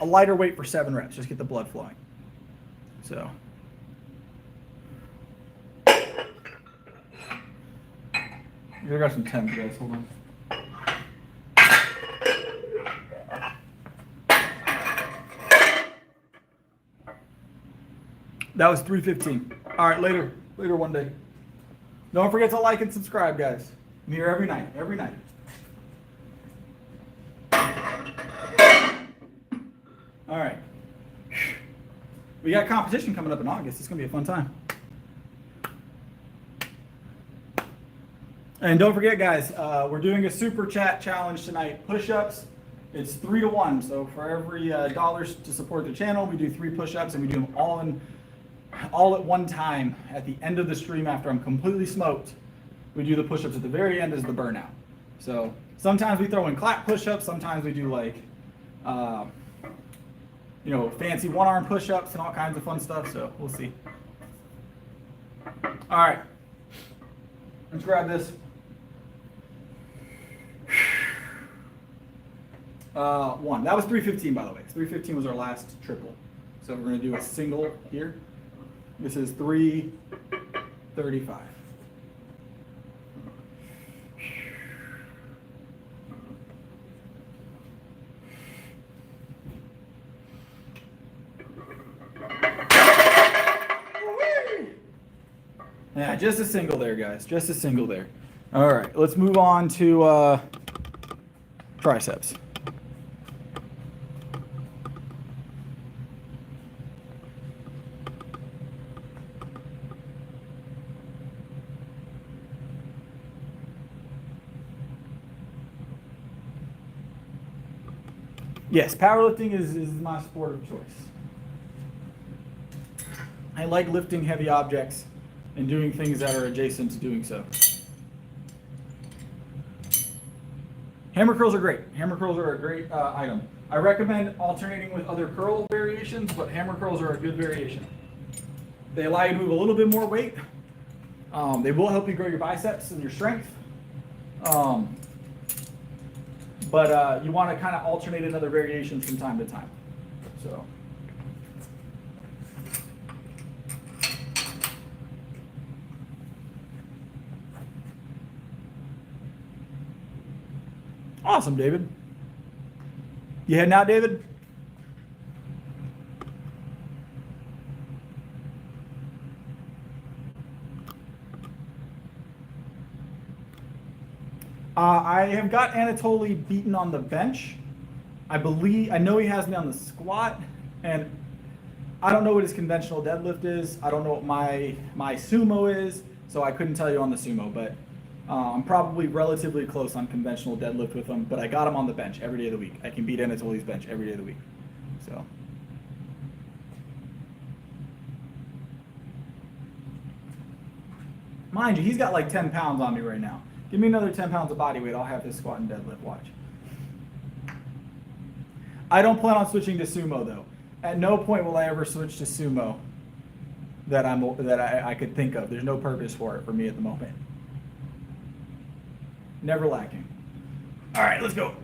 a lighter weight for 7 reps, just get the blood flowing. So. I got some 10s, guys, hold on. That was 315. All right, later one day. Don't forget to like and subscribe, guys. I'm here every night. All right. We got competition coming up in August. It's going to be a fun time. And don't forget, guys, we're doing a super chat challenge tonight. Push-ups, it's 3 to 1. So for every $1 to support the channel, we do 3 push-ups, and we do them all at one time at the end of the stream after I'm completely smoked. We do the push-ups at the very end as the burnout. So sometimes we throw in clap push-ups. Sometimes we do like, fancy one-arm push-ups and all kinds of fun stuff. So we'll see. All right, let's grab this. One. That was 315, by the way. 315 was our last triple. So we're going to do a single here. This is 335. Yeah, just a single there, guys. Just a single there. All right, let's move on to triceps. Yes, powerlifting is my sport of choice. I like lifting heavy objects and doing things that are adjacent to doing so. Hammer curls are great. Hammer curls are a great item. I recommend alternating with other curl variations, but hammer curls are a good variation. They allow you to move a little bit more weight. They will help you grow your biceps and your strength. But you want to kind of alternate in other variations from time to time. So. Awesome, David. You heading out, David? I have got Anatoly beaten on the bench. I know he has me on the squat, and I don't know what his conventional deadlift is. I don't know what my sumo is, so I couldn't tell you on the sumo, but I'm probably relatively close on conventional deadlift with him, but I got him on the bench every day of the week. I can beat Anatoly's bench every day of the week. So. Mind you, he's got like 10 pounds on me right now. Give me another 10 pounds of body weight, I'll have his squat and deadlift, watch. I don't plan on switching to sumo though. At no point will I ever switch to sumo. that I could think of. There's no purpose for it for me at the moment. Never lacking. All right, let's go.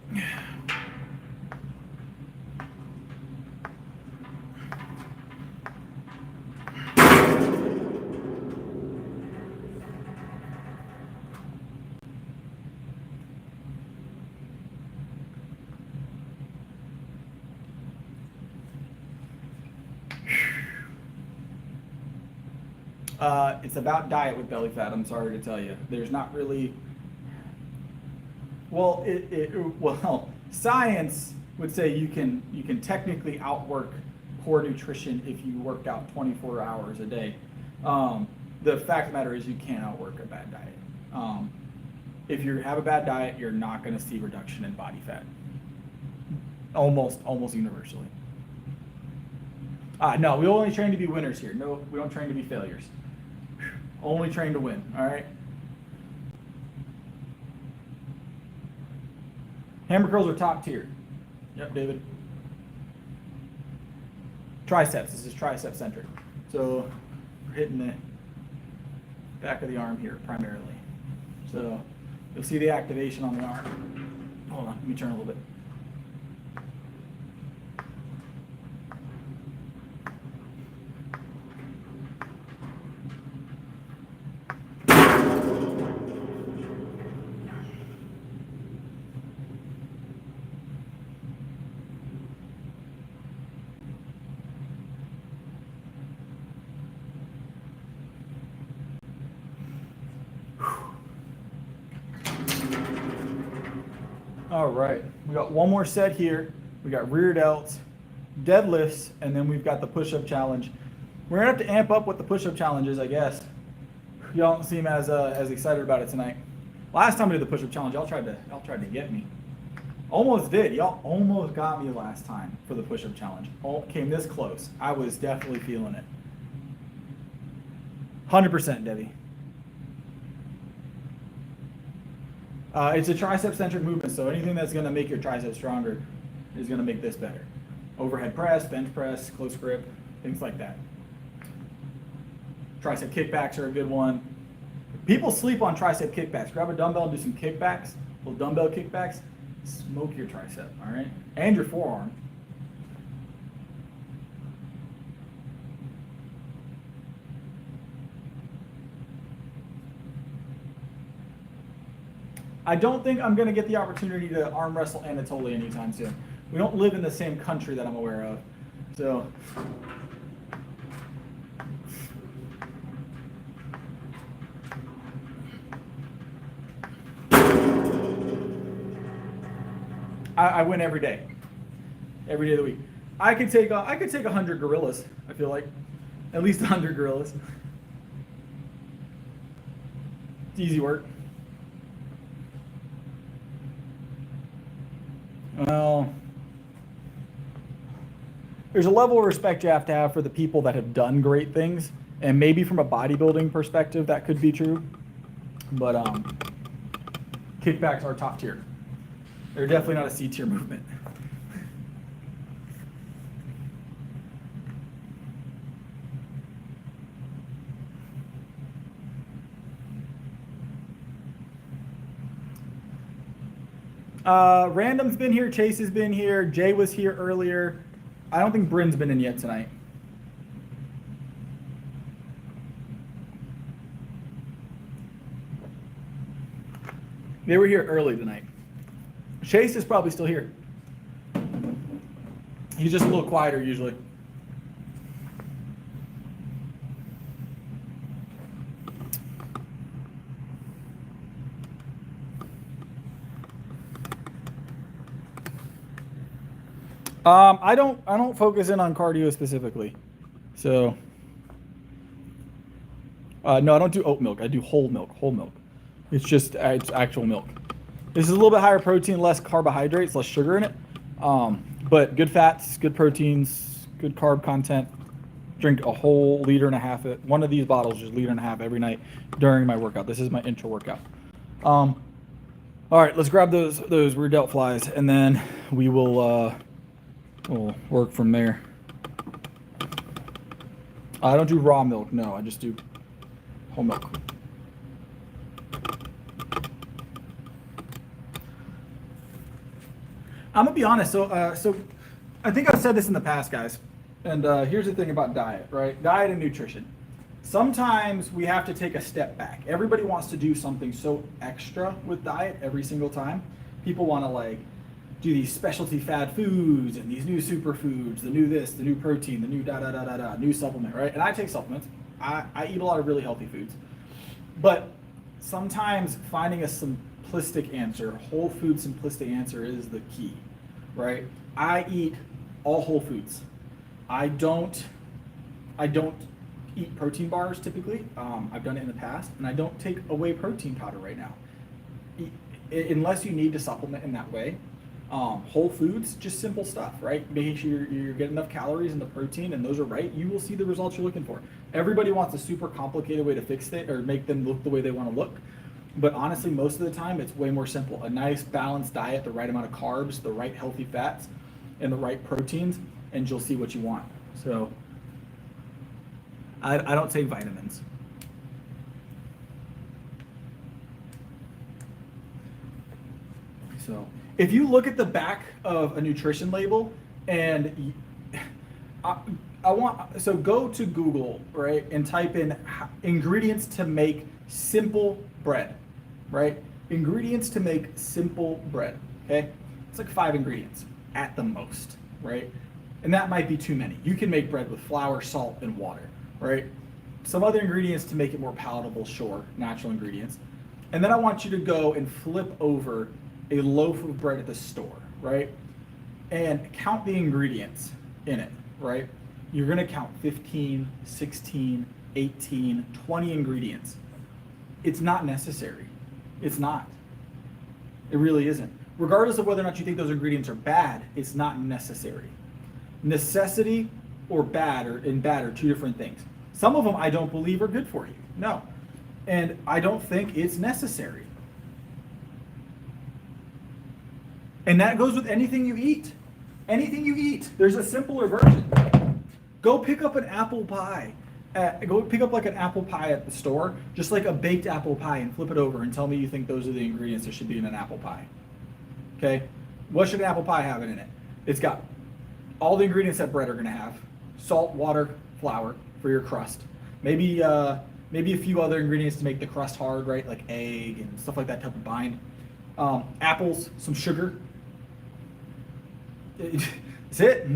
It's about diet with belly fat. I'm sorry to tell you. There's not really. Well, well, science would say you can technically outwork poor nutrition if you work out 24 hours a day. The fact of the matter is you can't outwork a bad diet. If you have a bad diet, you're not going to see reduction in body fat. Almost universally. No, we only train to be winners here. No, we don't train to be failures. Only train to win, all right? Hammer curls are top tier. Yep, David. Triceps, this is tricep centric. So we're hitting the back of the arm here primarily. So you'll see the activation on the arm. Hold on, let me turn a little bit. All right, we got one more set here. We got rear delts, deadlifts, and then we've got the push-up challenge. We're gonna have to amp up what the push-up challenge is, I guess. Y'all don't seem as excited about it tonight. Last time we did the push-up challenge, y'all tried to get me. Almost did. Y'all almost got me last time for the push-up challenge. Came this close. I was definitely feeling it. 100%, Debbie. It's a tricep-centric movement, so anything that's going to make your triceps stronger is going to make this better. Overhead press, bench press, close grip, things like that. Tricep kickbacks are a good one. People sleep on tricep kickbacks. Grab a dumbbell and do some kickbacks, little dumbbell kickbacks. Smoke your tricep, all right? And your forearm. I don't think I'm going to get the opportunity to arm wrestle Anatoly anytime soon. We don't live in the same country that I'm aware of. So, I win every day of the week. I could take 100 gorillas. I feel like at least 100 gorillas. It's easy work. Well, there's a level of respect you have to have for the people that have done great things, and maybe from a bodybuilding perspective that could be true, but kickbacks are top tier. They're definitely not a C tier movement. Random's been here, Chase has been here, Jay was here earlier. I don't think Bryn's been in yet tonight. They were here early tonight. Chase is probably still here. He's just a little quieter usually. I don't focus in on cardio specifically. So no, I don't do oat milk. I do whole milk. It's just it's actual milk. This is a little bit higher protein, less carbohydrates, less sugar in it. But good fats, good proteins, good carb content. Drink a whole liter and a half. One of these bottles, just a liter and a half every night during my workout. This is my intro workout. All right, let's grab those rear delt flies, and then we will we'll work from there. I don't do raw milk. No, I just do whole milk. I'm gonna be honest. So I think I've said this in the past, guys. And here's the thing about diet, right? Diet and nutrition. Sometimes we have to take a step back. Everybody wants to do something so extra with diet every single time. People want to like do these specialty fad foods and these new superfoods, the new this, the new protein, the new new supplement, right? And I take supplements. I eat a lot of really healthy foods. But sometimes finding a simplistic answer, whole food simplistic answer is the key, right? I eat all whole foods. I don't eat protein bars typically. I've done it in the past, and I don't take away protein powder right now. Unless you need to supplement in that way. Whole foods, just simple stuff, right? Making sure you're getting enough calories and the protein, and those are right, you will see the results you're looking for. Everybody wants a super complicated way to fix it or make them look the way they want to look. But honestly, most of the time, it's way more simple. A nice balanced diet, the right amount of carbs, the right healthy fats, and the right proteins, and you'll see what you want. So I don't take vitamins. So if you look at the back of a nutrition label and so go to Google, right, and type in ingredients to make simple bread, right? Ingredients to make simple bread, okay? It's like 5 ingredients at the most, right? And that might be too many. You can make bread with flour, salt, and water, right? Some other ingredients to make it more palatable, sure, natural ingredients. And then I want you to go and flip over a loaf of bread at the store, right? And count the ingredients in it, right? You're gonna count 15, 16, 18, 20 ingredients. It's not necessary. It's not. It really isn't. Regardless of whether or not you think those ingredients are bad, it's not necessary. Necessity or bad are 2 different things. Some of them I don't believe are good for you. No. And I don't think it's necessary. And that goes with anything you eat. Anything you eat. There's a simpler version. Go pick up an apple pie. Go pick up like an apple pie at the store, just like a baked apple pie, and flip it over and tell me you think those are the ingredients that should be in an apple pie. Okay? What should an apple pie have in it? It's got all the ingredients that bread are gonna have. Salt, water, flour for your crust. Maybe a few other ingredients to make the crust hard, right? Like egg and stuff like that to help it bind. Apples, some sugar. That's it.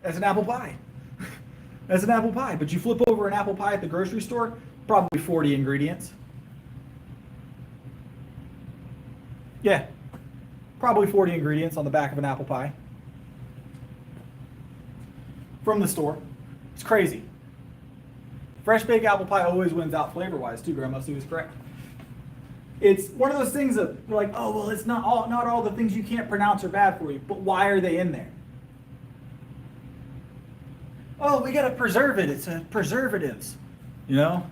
That's an apple pie. That's an apple pie. But you flip over an apple pie at the grocery store, probably 40 ingredients. Yeah, probably 40 ingredients on the back of an apple pie. From the store. It's crazy. Fresh baked apple pie always wins out flavor-wise too, Grandma Sue is correct. It's one of those things that you're like, oh, well, it's not all the things you can't pronounce are bad for you, but why are they in there? Oh, we gotta preserve it. It's preservatives. You know?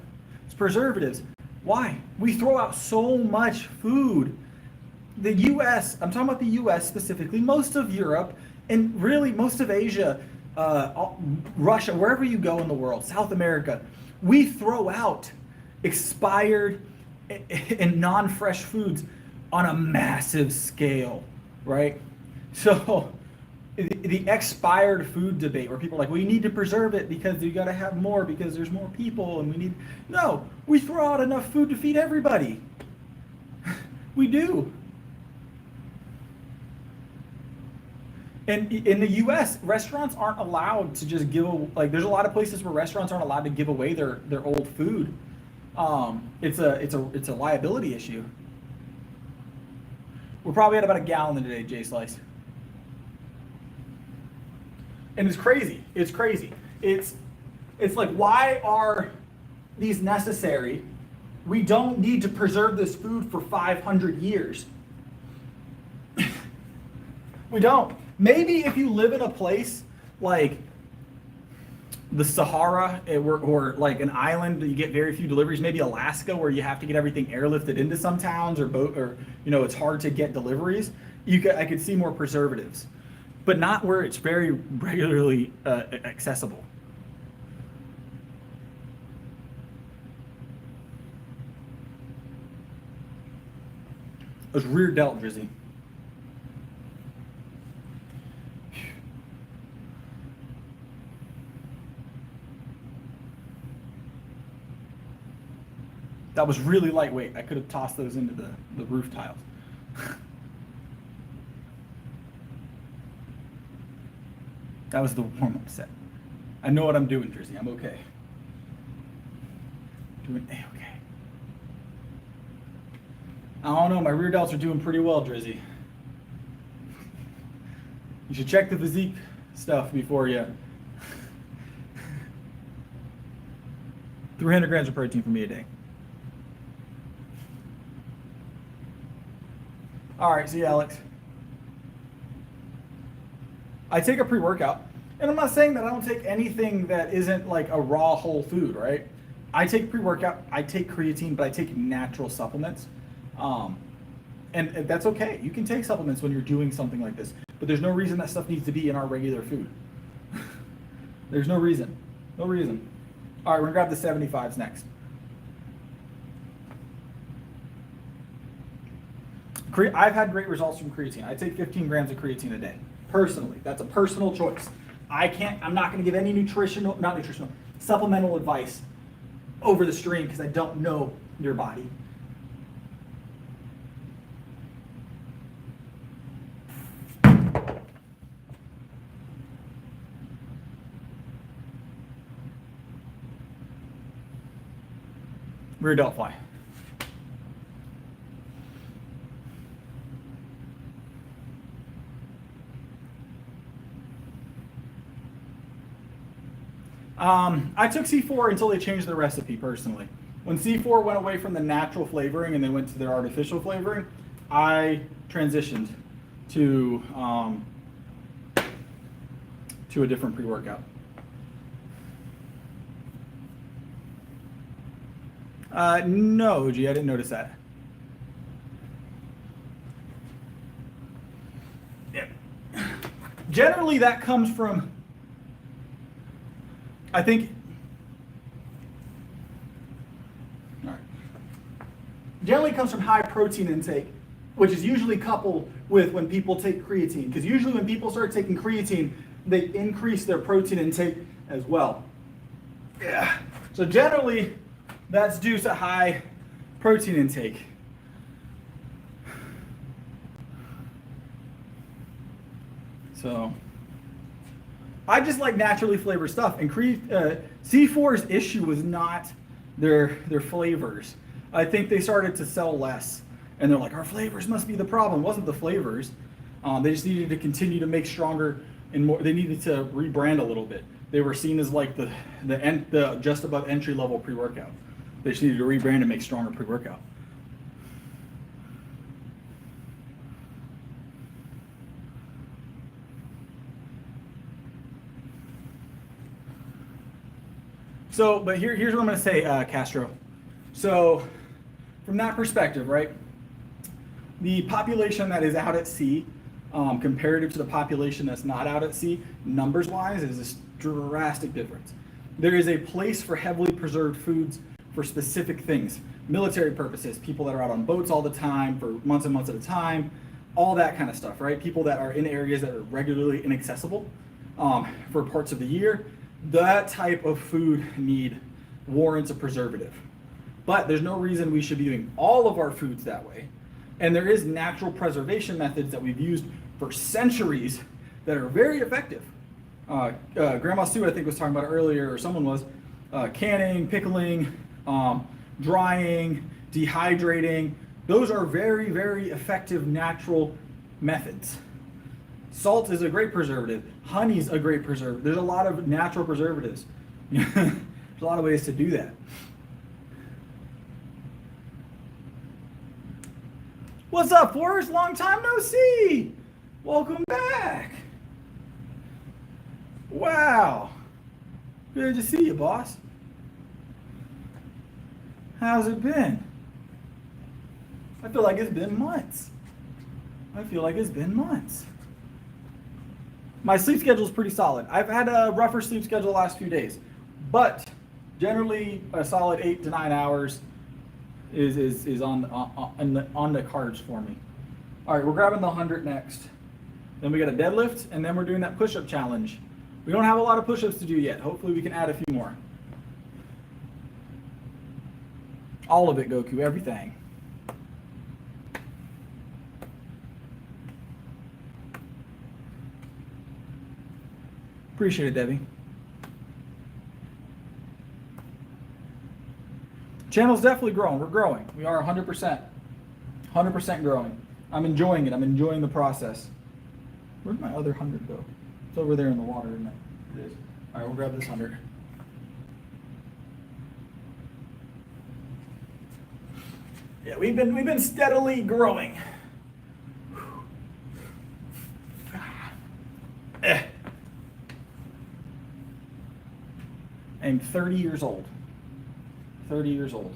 It's preservatives. Why? We throw out so much food. The US, I'm talking about the US specifically, most of Europe, and really most of Asia, Russia, wherever you go in the world, South America, we throw out expired and non-fresh foods on a massive scale, right? So the expired food debate where people are like, well, you need to preserve it because you got to have more because there's more people and we need, no, we throw out enough food to feed everybody. We do. And in the US, restaurants aren't allowed to just there's a lot of places where restaurants aren't allowed to give away their old food. It's a liability issue. We're probably at about a gallon today, Jay Slice. And it's crazy. It's crazy. It's like, why are these necessary? We don't need to preserve this food for 500 years. We don't. Maybe if you live in a place like the Sahara or like an island that you get very few deliveries, maybe Alaska where you have to get everything airlifted into some towns or boat, or it's hard to get deliveries, I could see more preservatives, but not where it's very regularly accessible. was rear delt, Drizzy. That was really lightweight. I could have tossed those into the roof tiles. That was the warm-up set. I know what I'm doing, Drizzy. I'm okay. Doing A-okay. I don't know. My rear delts are doing pretty well, Drizzy. You should check the physique stuff before you. 300 grams of protein for me a day. All right, see you, Alex. I take a pre-workout, and I'm not saying that I don't take anything that isn't like a raw whole food, right? I take pre-workout, I take creatine, but I take natural supplements. And that's okay. You can take supplements when you're doing something like this, but there's no reason that stuff needs to be in our regular food. There's no reason. No reason. All right, we're gonna grab the 75s next. I've had great results from creatine. I take 15 grams of creatine a day. Personally, that's a personal choice. I'm not gonna give any supplemental advice over the stream because I don't know your body. Rear delt fly. I took C4 until they changed the recipe personally. When C4 went away from the natural flavoring and they went to their artificial flavoring, I transitioned to a different pre-workout. No, G, I didn't notice that. Yeah. Generally, that comes from, I think, all right. Generally comes from high protein intake, which is usually coupled with when people take creatine. Because usually when people start taking creatine, they increase their protein intake as well. Yeah. So generally, that's due to high protein intake. So I just like naturally flavored stuff. And C4's issue was not their flavors. I think they started to sell less. And they're like, our flavors must be the problem. It wasn't the flavors. They just needed to continue to make stronger and more. They needed to rebrand a little bit. They were seen as like the just above entry level pre-workout. They just needed to rebrand and make stronger pre-workout. So, but here's what I'm going to say, Castro. So, from that perspective, right, the population that is out at sea, comparative to the population that's not out at sea, numbers-wise, is a drastic difference. There is a place for heavily preserved foods for specific things, military purposes, people that are out on boats all the time for months and months at a time, all that kind of stuff, right? People that are in areas that are regularly inaccessible for parts of the year. That type of food need warrants a preservative. But there's no reason we should be doing all of our foods that way. And there is natural preservation methods that we've used for centuries that are very effective. Grandma Sue, I think, was talking about it earlier, or someone was, canning, pickling, drying, dehydrating. Those are very, very effective natural methods. Salt is a great preservative. Honey's a great preservative. There's a lot of natural preservatives. There's a lot of ways to do that. What's up, Forrest? Long time no see. Welcome back. Wow. Good to see you, boss. How's it been? I feel like it's been months. My sleep schedule is pretty solid. I've had a rougher sleep schedule the last few days, but generally a solid 8 to 9 hours is on the cards for me. All right, we're grabbing the 100 next. Then we got a deadlift, and then we're doing that push-up challenge. We don't have a lot of push-ups to do yet. Hopefully we can add a few more. All of it, Goku, everything. Appreciate it, Debbie. Channel's definitely growing. We're growing. We are 100%. 100% growing. I'm enjoying it. I'm enjoying the process. Where'd my other 100 go? It's over there in the water, isn't it? It is. All right, we'll grab this 100. Yeah, we've been steadily growing. I'm 30 years old. 30 years old.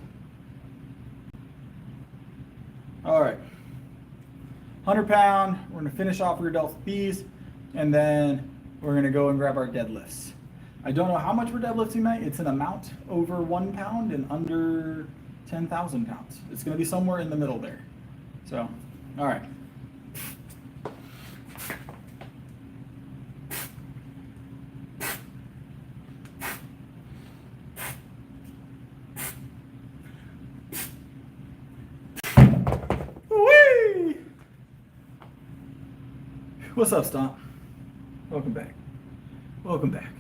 All right. 100 pound, we're gonna finish off rear delts with these, and then we're gonna go and grab our deadlifts. I don't know how much we're deadlifting tonight. It's an amount over 1 pound and under 10,000 pounds. It's gonna be somewhere in the middle there. So, all right. Whee! What's up, Stomp? Welcome back. Welcome back.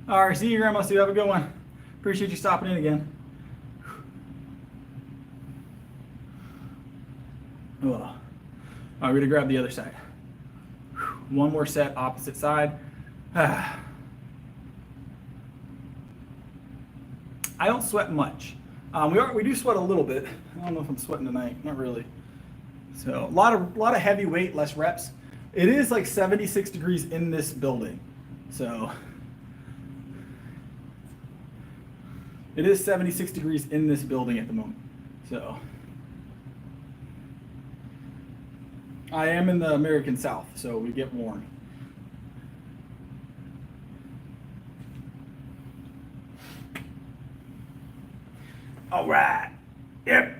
All right, see you, Grandma Sue. Have a good one. Appreciate you stopping in again. Oh. All right, we're gonna grab the other side. One more set, opposite side. I don't sweat much. We do sweat a little bit. I don't know if I'm sweating tonight. Not really. So a lot of heavy weight, less reps. It is like 76 degrees in this building. So it is 76 degrees in this building at the moment. So I am in the American South, so we get warm. All right. Yep.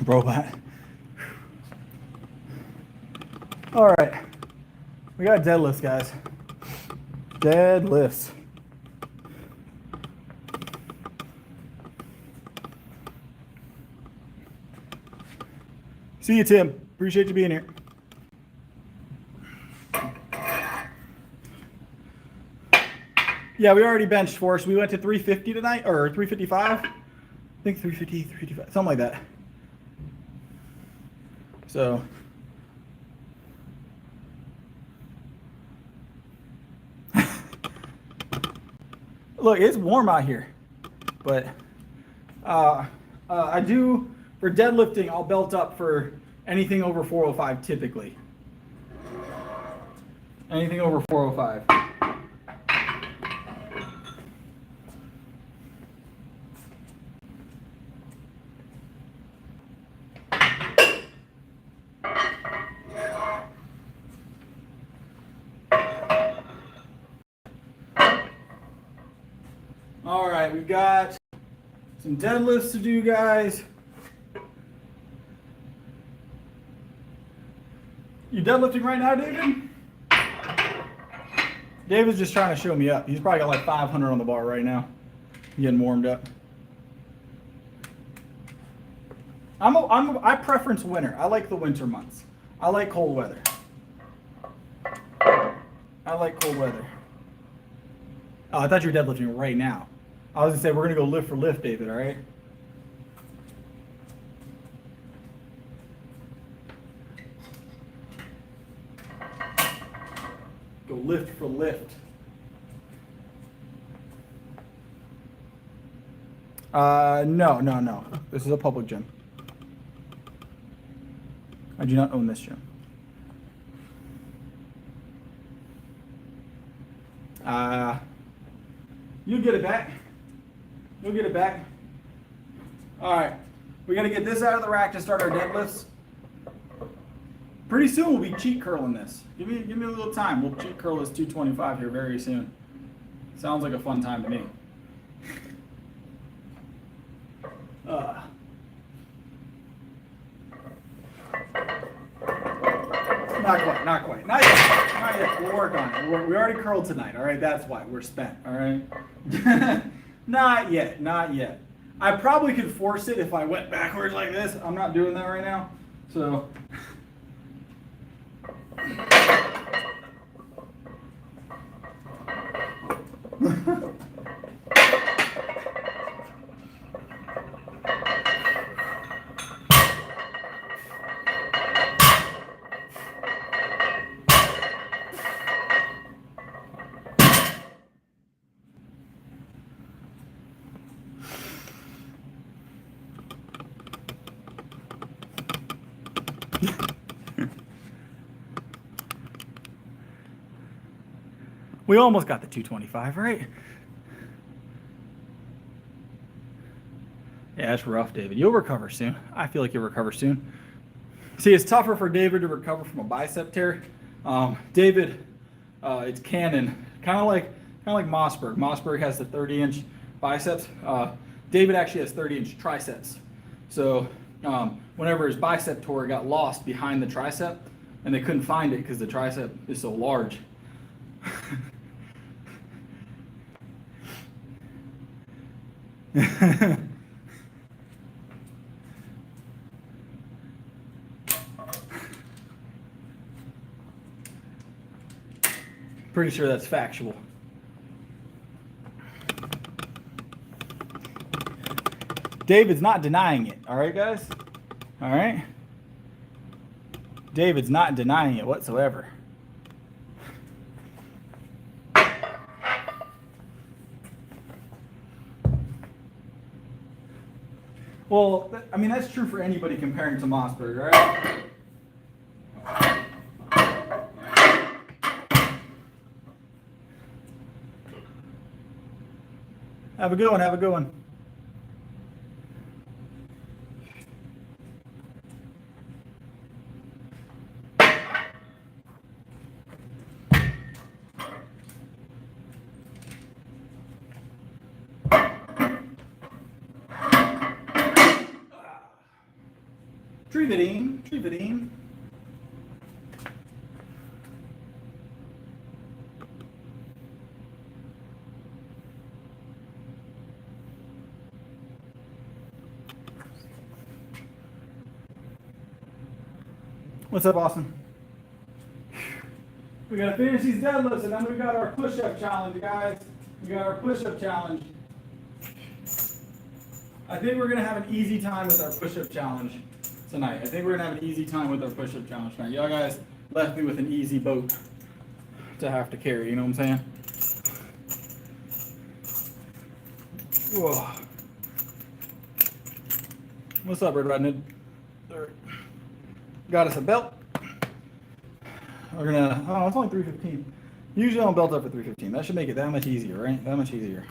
Robot. All right. We got deadlifts, guys. Deadlifts. See you, Tim. Appreciate you being here. Yeah, we already benched Force. We went to 350 tonight, or 355. I think 350, 355, something like that. So, look, it's warm out here, but I do, for deadlifting, I'll belt up for anything over 405 typically. Anything over 405. All right, we've got some deadlifts to do, guys. You deadlifting right now, David? David's just trying to show me up. He's probably got like 500 on the bar right now, getting warmed up. I preference winter. I like the winter months. I like cold weather. I like cold weather. Oh, I thought you were deadlifting right now. I was gonna say we're gonna go lift for lift, David. All right. Go lift for lift. No. This is a public gym. I do not own this gym. You'll get it back. You'll get it back. All right, we got to get this out of the rack to start our deadlifts. Pretty soon we'll be cheat curling this. Give me a little time. We'll cheat curl this 225 here very soon. Sounds like a fun time to me. Not quite. Not yet. We'll work on it. We already curled tonight, all right? That's why. We're spent, all right? Not yet. I probably could force it if I went backwards like this. I'm not doing that right now. So. We almost got the 225, right? Yeah, it's rough, David. You'll recover soon. I feel like you'll recover soon. See, it's tougher for David to recover from a bicep tear. David, it's canon, kind of like Mossberg. Mossberg has the 30-inch biceps. David actually has 30-inch triceps. So whenever his bicep tore, it got lost behind the tricep, and they couldn't find it because the tricep is so large. Pretty sure that's factual. David's not denying it, all right, guys? All right? David's not denying it whatsoever. Well, I mean, that's true for anybody comparing to Mossberg, right? Have a good one, have a good one. Trividine. What's up, Austin? We gotta finish these deadlifts, and then we got our push-up challenge, guys. We got our push-up challenge. I think we're gonna have an easy time with our push-up challenge tonight. Y'all guys left me with an easy boat to have to carry, you know what I'm saying? Whoa. What's up, Red Riding Hood? Got us a belt. We're gonna, oh, it's only 315. Usually I don't belt up for 315. That should make it that much easier, right? That much easier.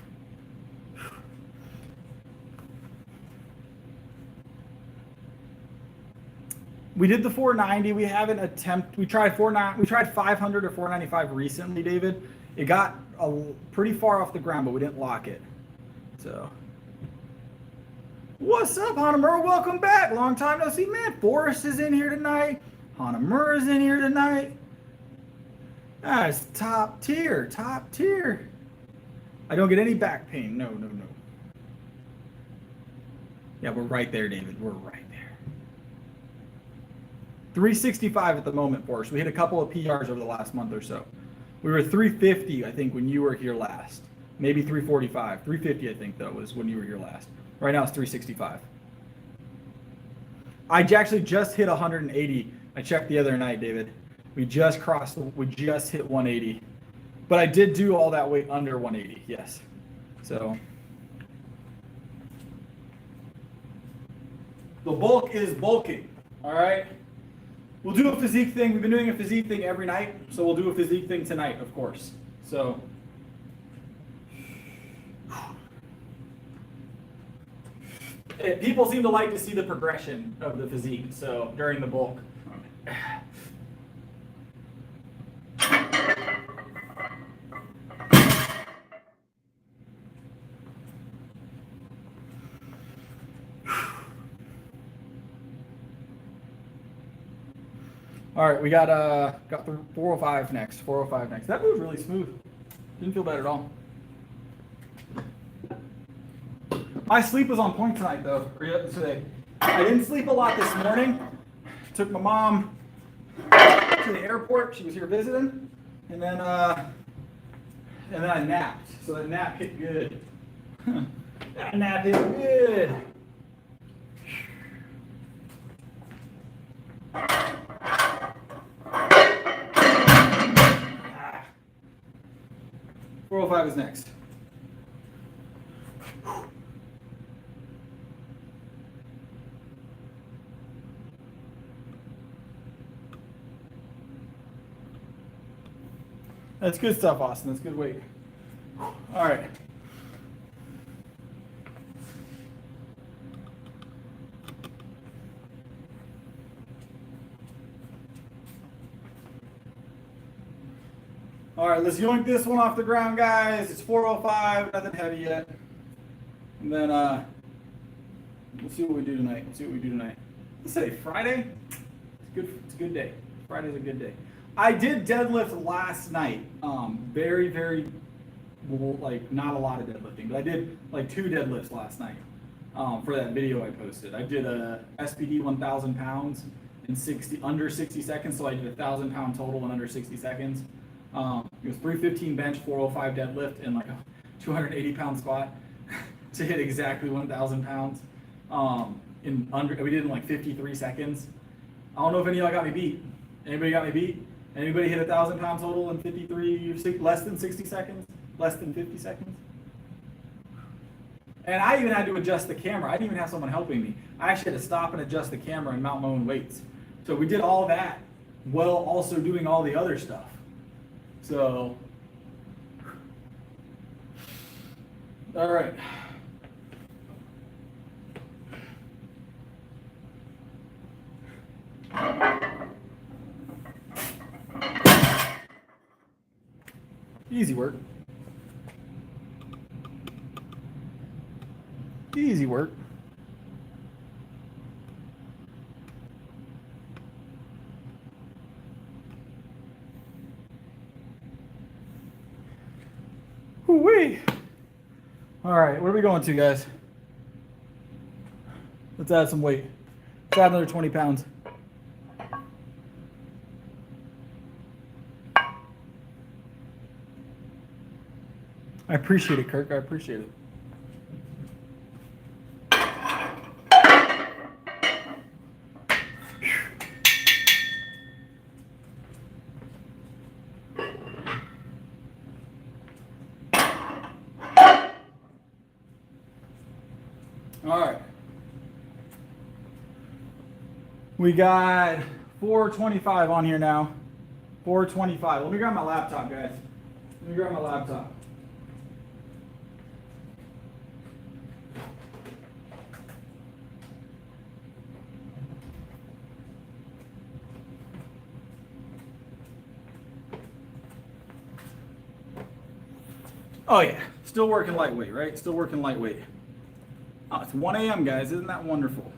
We did the 490. We haven't attempted. We tried 500 or 495 recently, David. It got pretty far off the ground, but we didn't lock it. So, what's up, Hanamura? Welcome back. Long time no see, man. Forrest is in here tonight. Hanamura is in here tonight. That's top tier. I don't get any back pain. No. Yeah, we're right there, David. We're right there. 365 at the moment for us. We hit a couple of PRs over the last month or so. We were 350, I think, when you were here last. Maybe 345. 350, I think, though, was when you were here last. Right now it's 365. I actually just hit 180. I checked the other night, David. We just hit 180. But I did do all that weight under 180, yes. So the bulk is bulking, all right? We'll do a physique thing. We've been doing a physique thing every night, so we'll do a physique thing tonight, of course. So People seem to like to see the progression of the physique, so during the bulk. All right, we got 405 next. 405 next. That moved really smooth. Didn't feel bad at all. My sleep was on point tonight, though. Today, I didn't sleep a lot this morning. Took my mom to the airport. She was here visiting, and then I napped. So that nap hit good. That nap hit good. 405 is next. That's good stuff, Austin. That's good weight. All right. All right, let's yoink this one off the ground, guys. It's 405, nothing heavy yet. And then we'll see what we do tonight. Let's say Friday. It's a good day. Friday's a good day. I did deadlift last night. Very, like not a lot of deadlifting, but I did like 2 deadlifts last night for that video I posted. I did a SPD 1,000 pounds in under 60 seconds, so I did 1,000 pound total in under 60 seconds. It was 315 bench, 405 deadlift, and like a 280 pound squat to hit exactly 1,000 pounds. We did it in like 53 seconds. I don't know if any of y'all got me beat. Anybody got me beat? Anybody hit 1,000 pound total in 53, less than 60 seconds? Less than 50 seconds? And I even had to adjust the camera. I didn't even have someone helping me. I actually had to stop and adjust the camera and mount my own weights. So we did all that while also doing all the other stuff. So, all right. Easy work. Easy work. Woo-wee. All right, what are we going to, guys? Let's add some weight. Let's add another 20 pounds. I appreciate it, Kirk. I appreciate it. All right. We got 425 on here now. 425. Let me grab my laptop, guys. Let me grab my laptop. Oh yeah, still working lightweight, right? Still working lightweight. Oh, it's 1 a.m., guys. Isn't that wonderful?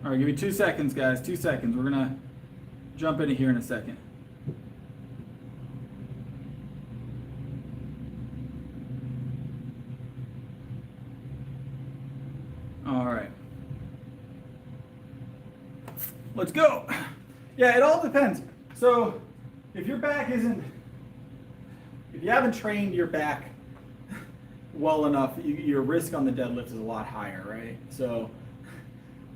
All right, give me 2 seconds, guys. 2 seconds. We're gonna jump into here in a second. All right. Let's go. Yeah, it all depends. So if your back isn't, if you haven't trained your back well enough, your risk on the deadlift is a lot higher, right? So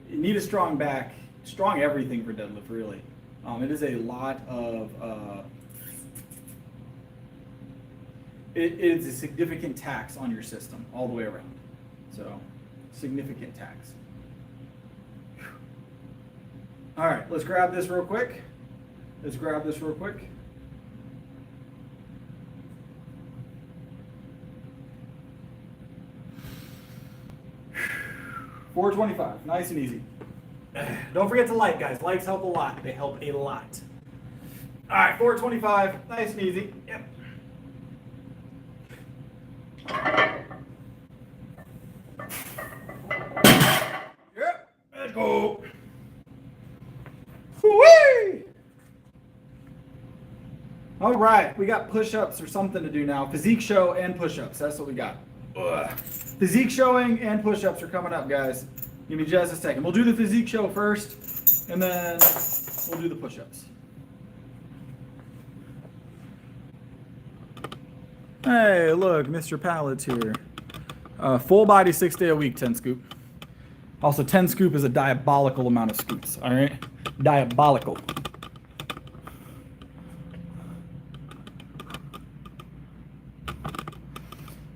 you need a strong back, strong everything for deadlift, really. It is a lot of, it is a significant tax on your system all the way around. So significant tax. All right, let's grab this real quick. Let's grab this real quick. $4.25, nice and easy. Don't forget to like, guys. Likes help a lot. They help a lot. All right, $4.25, nice and easy. Yep. Yep, let's go. Whee! All right, we got push-ups or something to do now. Physique show and push-ups. That's what we got. Ugh. Physique showing and push-ups are coming up, guys. Give me just a second. We'll do the physique show first, and then we'll do the push-ups. Hey, look, Mr. Pallets here. Full body 6 day a week, 10 scoop. Also, 10 scoop is a diabolical amount of scoops, all right? Diabolical.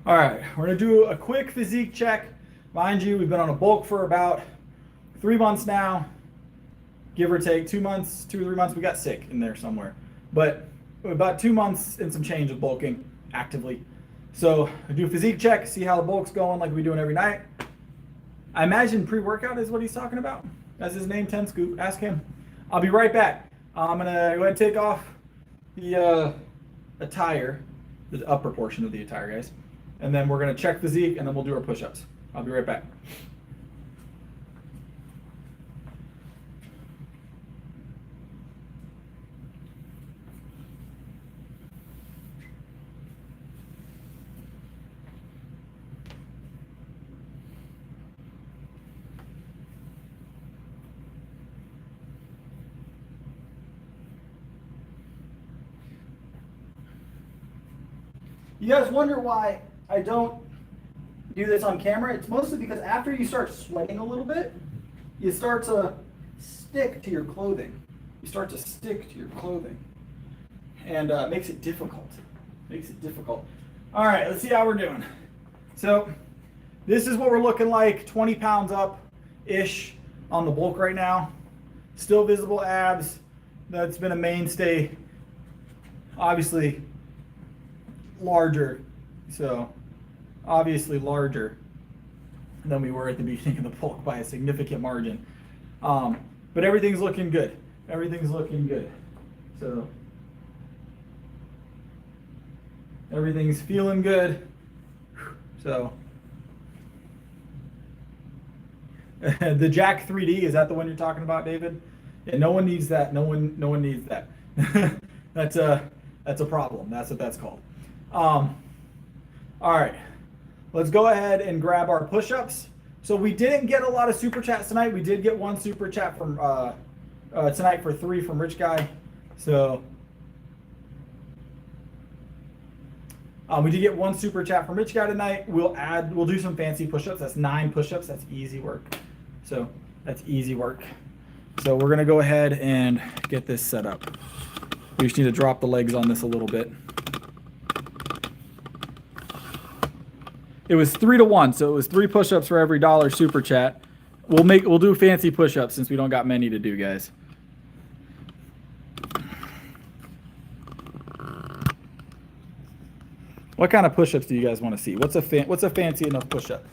All right, we're gonna do a quick physique check. Mind you, we've been on a bulk for about 3 months now, give or take 2 months, 2 or 3 months. We got sick in there somewhere, but about 2 months and some change of bulking actively. So I do a physique check, see how the bulk's going like we doing every night. I imagine pre-workout is what he's talking about. That's his name, 10 scoop. Ask him. I'll be right back. I'm gonna go ahead and take off the attire, the upper portion of the attire, guys. And then we're gonna check physique and then we'll do our push-ups. I'll be right back. You guys wonder why I don't do this on camera? It's mostly because after you start sweating a little bit, you start to stick to your clothing. You start to stick to your clothing. And it makes it difficult. Makes it difficult. All right, let's see how we're doing. So this is what we're looking like, 20 pounds up-ish on the bulk right now. Still visible abs. That's been a mainstay. Obviously larger, so obviously larger than we were at the beginning of the bulk by a significant margin. But everything's looking good. Everything's looking good. So everything's feeling good. So the Jack 3D, is that the one you're talking about, David? Yeah, no one needs that. No one needs that. That's a problem. That's what that's called. All right, let's go ahead and grab our push-ups. So we didn't get a lot of super chats tonight. We did get one super chat from tonight for 3 from Rich Guy. So we did get one super chat from Rich Guy tonight. We'll do some fancy push-ups. That's 9 push-ups. That's easy work. So that's easy work. So we're gonna go ahead and get this set up. We just need to drop the legs on this a little bit. It was 3 to 1, so it was 3 push-ups for every $1 super chat. We'll do fancy push-ups since we don't got many to do, guys. What kind of push-ups do you guys want to see? What's a fancy enough push-up?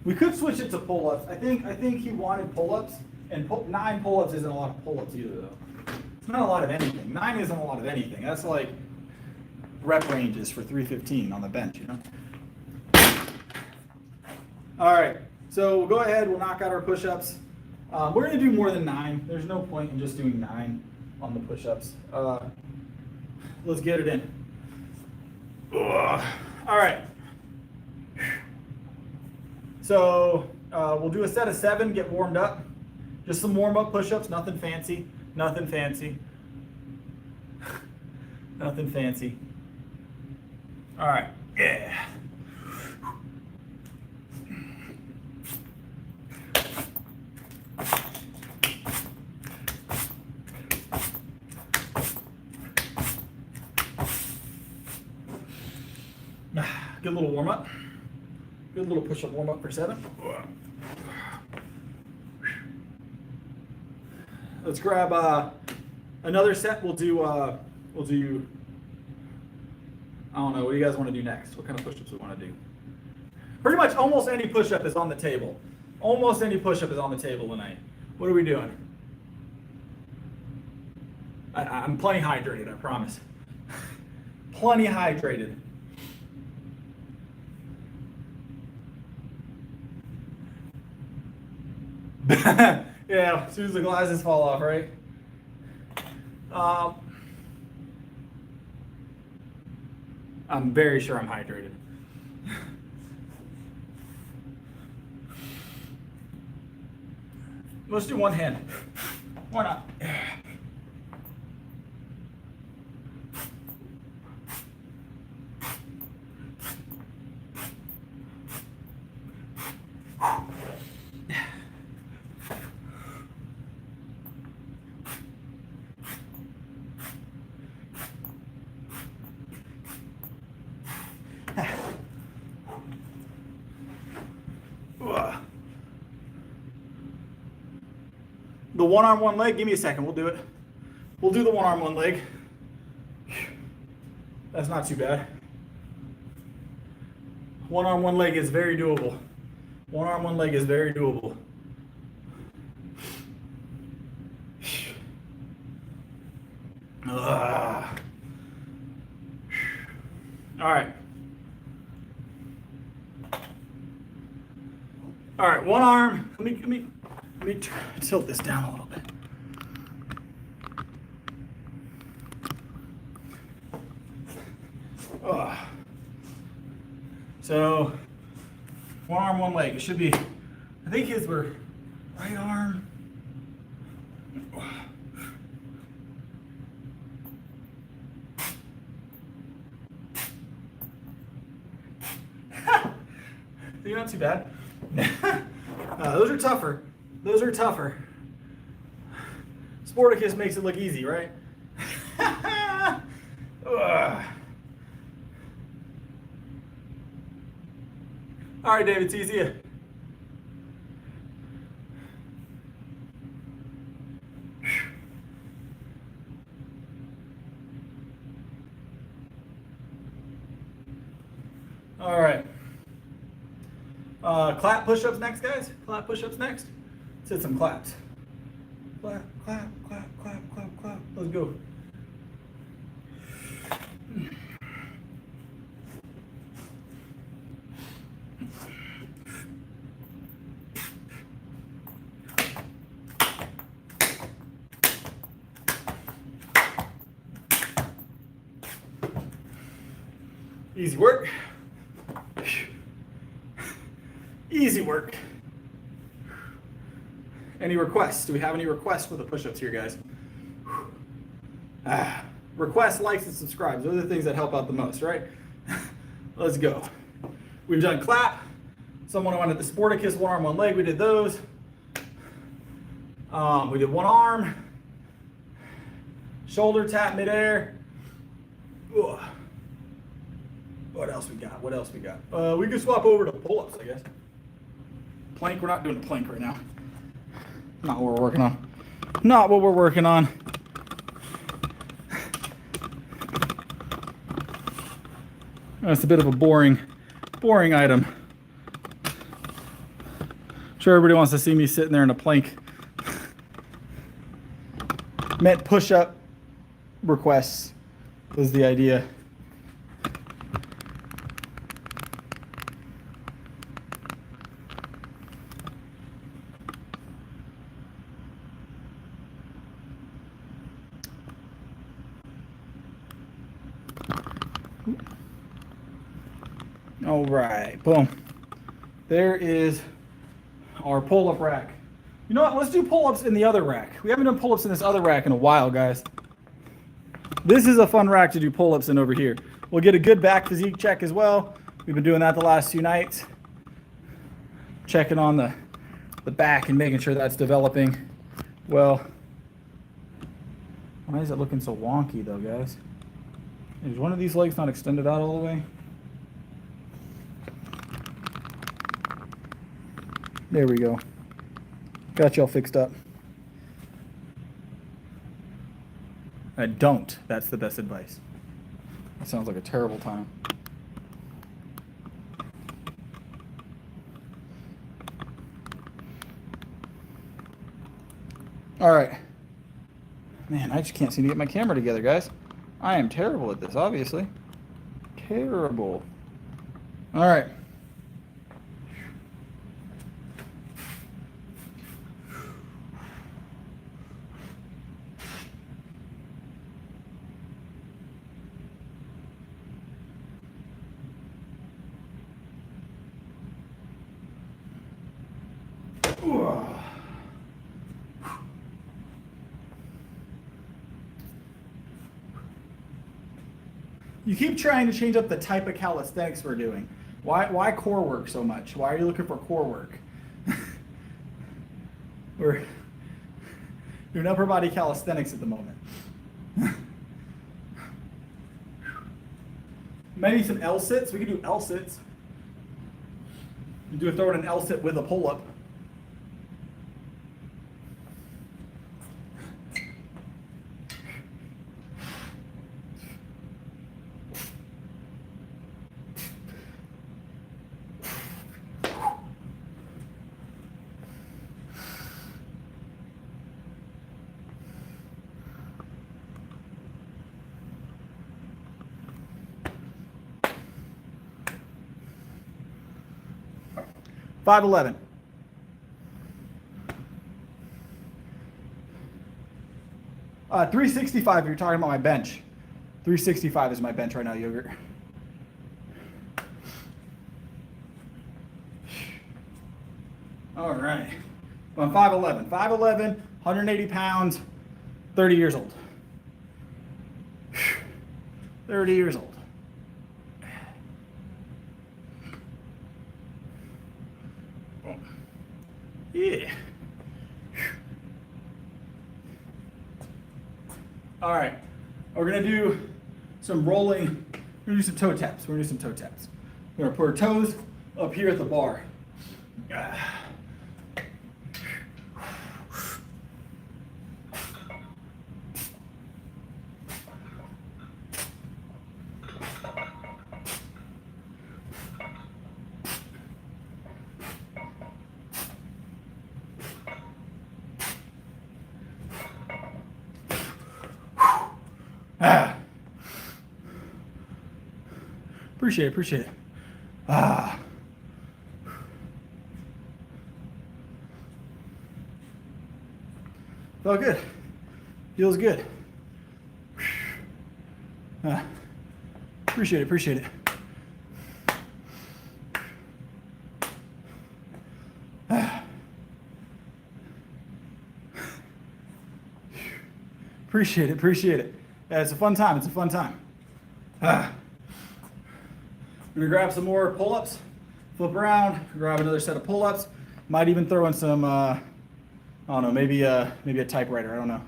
We could switch it to pull-ups. I think he wanted pull-ups, and 9 pull-ups isn't a lot of pull-ups either, though. It's not a lot of anything. 9 isn't a lot of anything. That's like rep ranges for 315 on the bench, you know? All right, so we'll go ahead, we'll knock out our push-ups. We're gonna do more than 9. There's no point in just doing 9 on the push-ups. Let's get it in. Ugh. All right. So we'll do a set of 7, get warmed up. Just some warm-up push-ups, nothing fancy, nothing fancy. Nothing fancy. All right, yeah. Good little warm-up. Good little push-up warm-up for 7. Let's grab another set. We'll do I don't know, what do you guys want to do next? What kind of push-ups we want to do? Pretty much almost any push-up is on the table. Almost any push-up is on the table tonight. What are we doing? I'm plenty hydrated, I promise. Plenty hydrated. Yeah, as soon as the glasses fall off, right? I'm very sure I'm hydrated. Let's do one hand. Why not? The one arm, one leg, give me a second, we'll do it. We'll do the one arm, one leg. That's not too bad. One arm, one leg is very doable. One arm, one leg is very doable. Ugh. All right. All right, one arm. Let me tilt this down a little bit. Ugh. So, one arm, one leg. It should be, I think his were right arm. You're not too bad. Those are tougher. Those are tougher. Sporticus makes it look easy, right? All right, David, see you. All right. Clap push-ups next, guys. Clap push-ups next. Let's hit some claps. Clap, clap, clap, clap, clap, clap. Let's go. Easy work. Easy work. Any requests? Do we have any requests for the push-ups here, guys? Requests, likes, and subscribes. Those are the things that help out the most, right? Let's go. We've done clap. Someone wanted the Sporticus, one arm, one leg. We did those. We did one arm. Shoulder tap midair. Ugh. What else we got? What else we got? We can swap over to pull-ups, I guess. Plank, we're not doing a plank right now. Not what we're working on. Not what we're working on. That's a bit of a boring item. Sure, everybody wants to see me sitting there in a plank. Meant push-up requests was the idea. All right, boom. There is our pull-up rack. You know what? Let's do pull-ups in the other rack. We haven't done pull-ups in this other rack in a while, guys. This is a fun rack to do pull-ups in over here. We'll get a good back physique check as well. We've been doing that the last few nights. Checking on the back and making sure that's developing well. Why is it looking so wonky though, guys? Is one of these legs not extended out all the way? There we go. Got y'all fixed up. Don't. That's the best advice. That sounds like a terrible time. All right. Man, I just can't seem to get my camera together, guys. I am terrible at this, obviously. Terrible. All right. You keep trying to change up the type of calisthenics we're doing. Why core work so much? Why are you looking for core work? We're doing upper body calisthenics at the moment. Maybe some L sits. We could do L sits. You do throw in an L sit with a pull up. $511. $365 if you're talking about my bench. $365 is my bench right now, Yogurt. All right. I'm 5'11". 5'11", 180 pounds, 30 years old. 30 years old. Yeah. All right. We're going to do some rolling. We're going to do some toe taps. We're going to do some toe taps. We're going to put our toes up here at the bar. Appreciate it. Felt good. Feels good. Appreciate it. Appreciate it. Yeah, it's a fun time. I'm gonna grab some more pull-ups, flip around, grab another set of pull-ups. Might even throw in some, I don't know, maybe a typewriter. I don't know.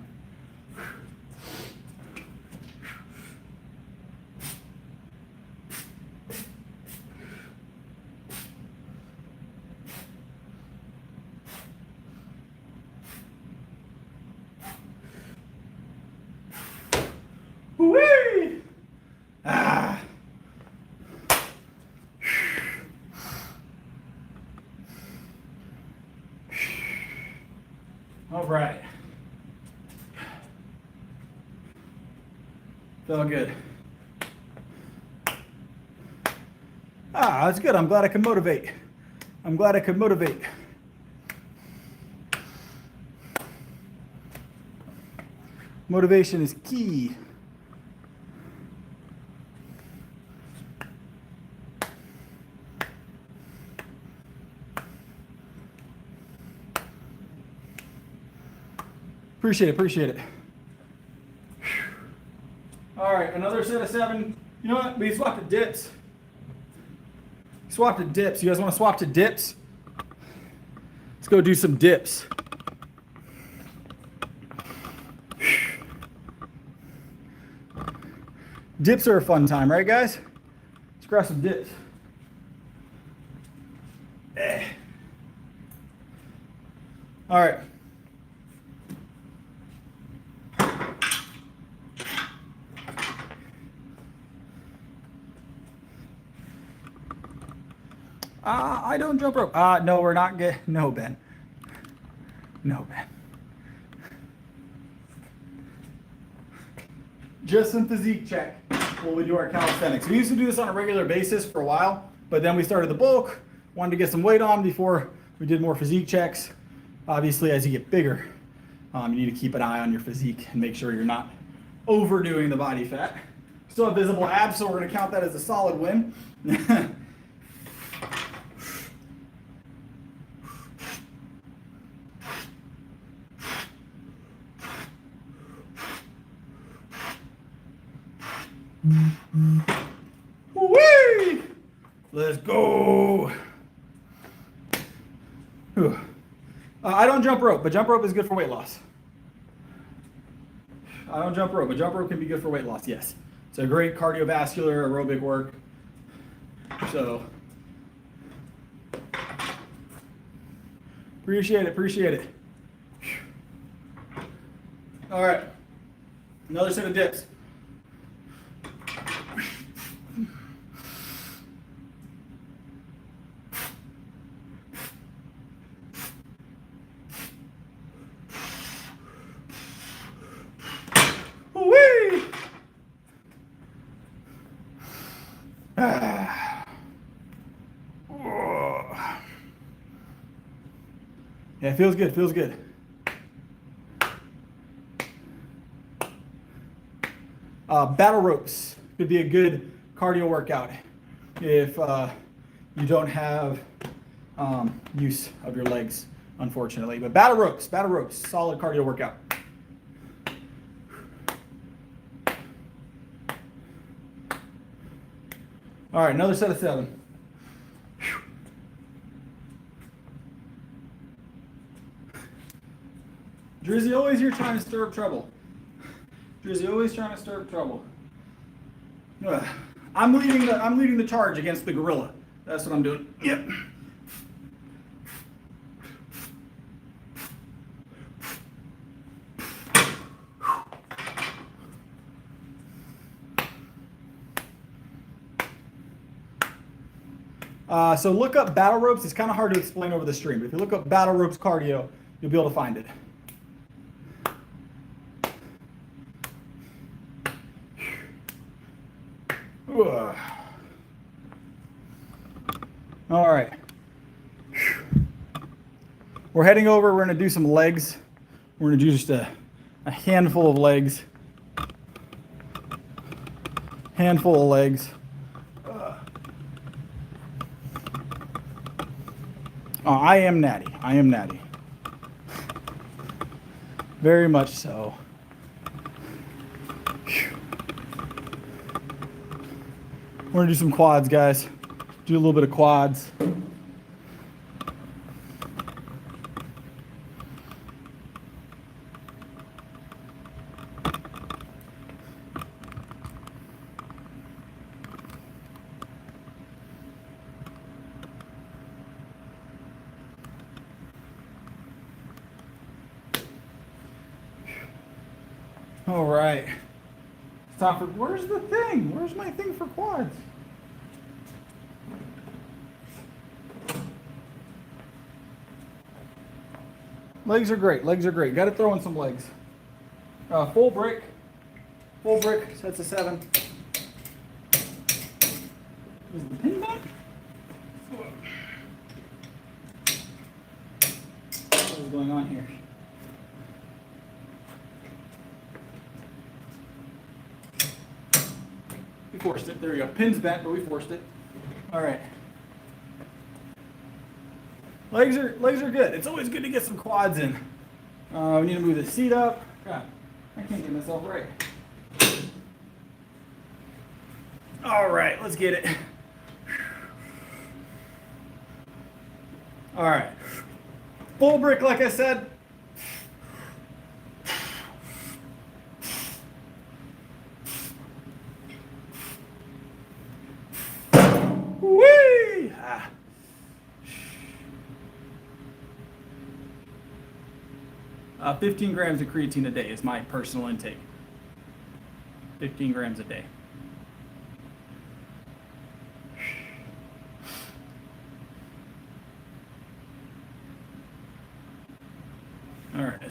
Whee! All right. Felt good. That's good. I'm glad I can motivate. Motivation is key. Appreciate it. All right, another set of 7. You know what? We swapped to dips. You guys want to swap to dips? Let's go do some dips. Dips are a fun time, right, guys? Let's grab some dips. All right. I don't jump rope. No, we're not good. No, Ben. No, Ben. Just some physique check while we do our calisthenics. We used to do this on a regular basis for a while, but then we started the bulk, wanted to get some weight on before we did more physique checks. Obviously, as you get bigger, you need to keep an eye on your physique and make sure you're not overdoing the body fat. Still have visible abs, so we're going to count that as a solid win. Woo-wee! Let's go. I don't jump rope, but jump rope is good for weight loss. I don't jump rope, but jump rope can be good for weight loss, yes. It's a great cardiovascular aerobic work. So, appreciate it. All right, another set of dips. Whee! Yeah, it feels good. Battle ropes could be a good cardio workout if you don't have use of your legs, unfortunately. But battle ropes, solid cardio workout. All right, another set of 7. Drizzy always here trying to stir up trouble. I'm leading the charge against the gorilla. That's what I'm doing. Yep. So look up battle ropes. It's kind of hard to explain over the stream, but if you look up battle ropes cardio, you'll be able to find it. All right. We're heading over. We're going to do some legs. We're going to do just a handful of legs. Oh, I am natty. Very much so. We're gonna do some quads, guys. Do a little bit of quads. All right. It's time for, where's the thing? Where's my thing for quads? Legs are great. Got to throw in some legs. Full brick, sets of 7. Is the pin back? What is going on here? We forced it. There we go. Pin's bent, but we forced it. All right. Legs are good. It's always good to get some quads in. We need to move the seat up. God, I can't get myself right. All right, let's get it. All right. Full brick, like I said. Whee! 15 grams of creatine a day is my personal intake. 15 grams a day.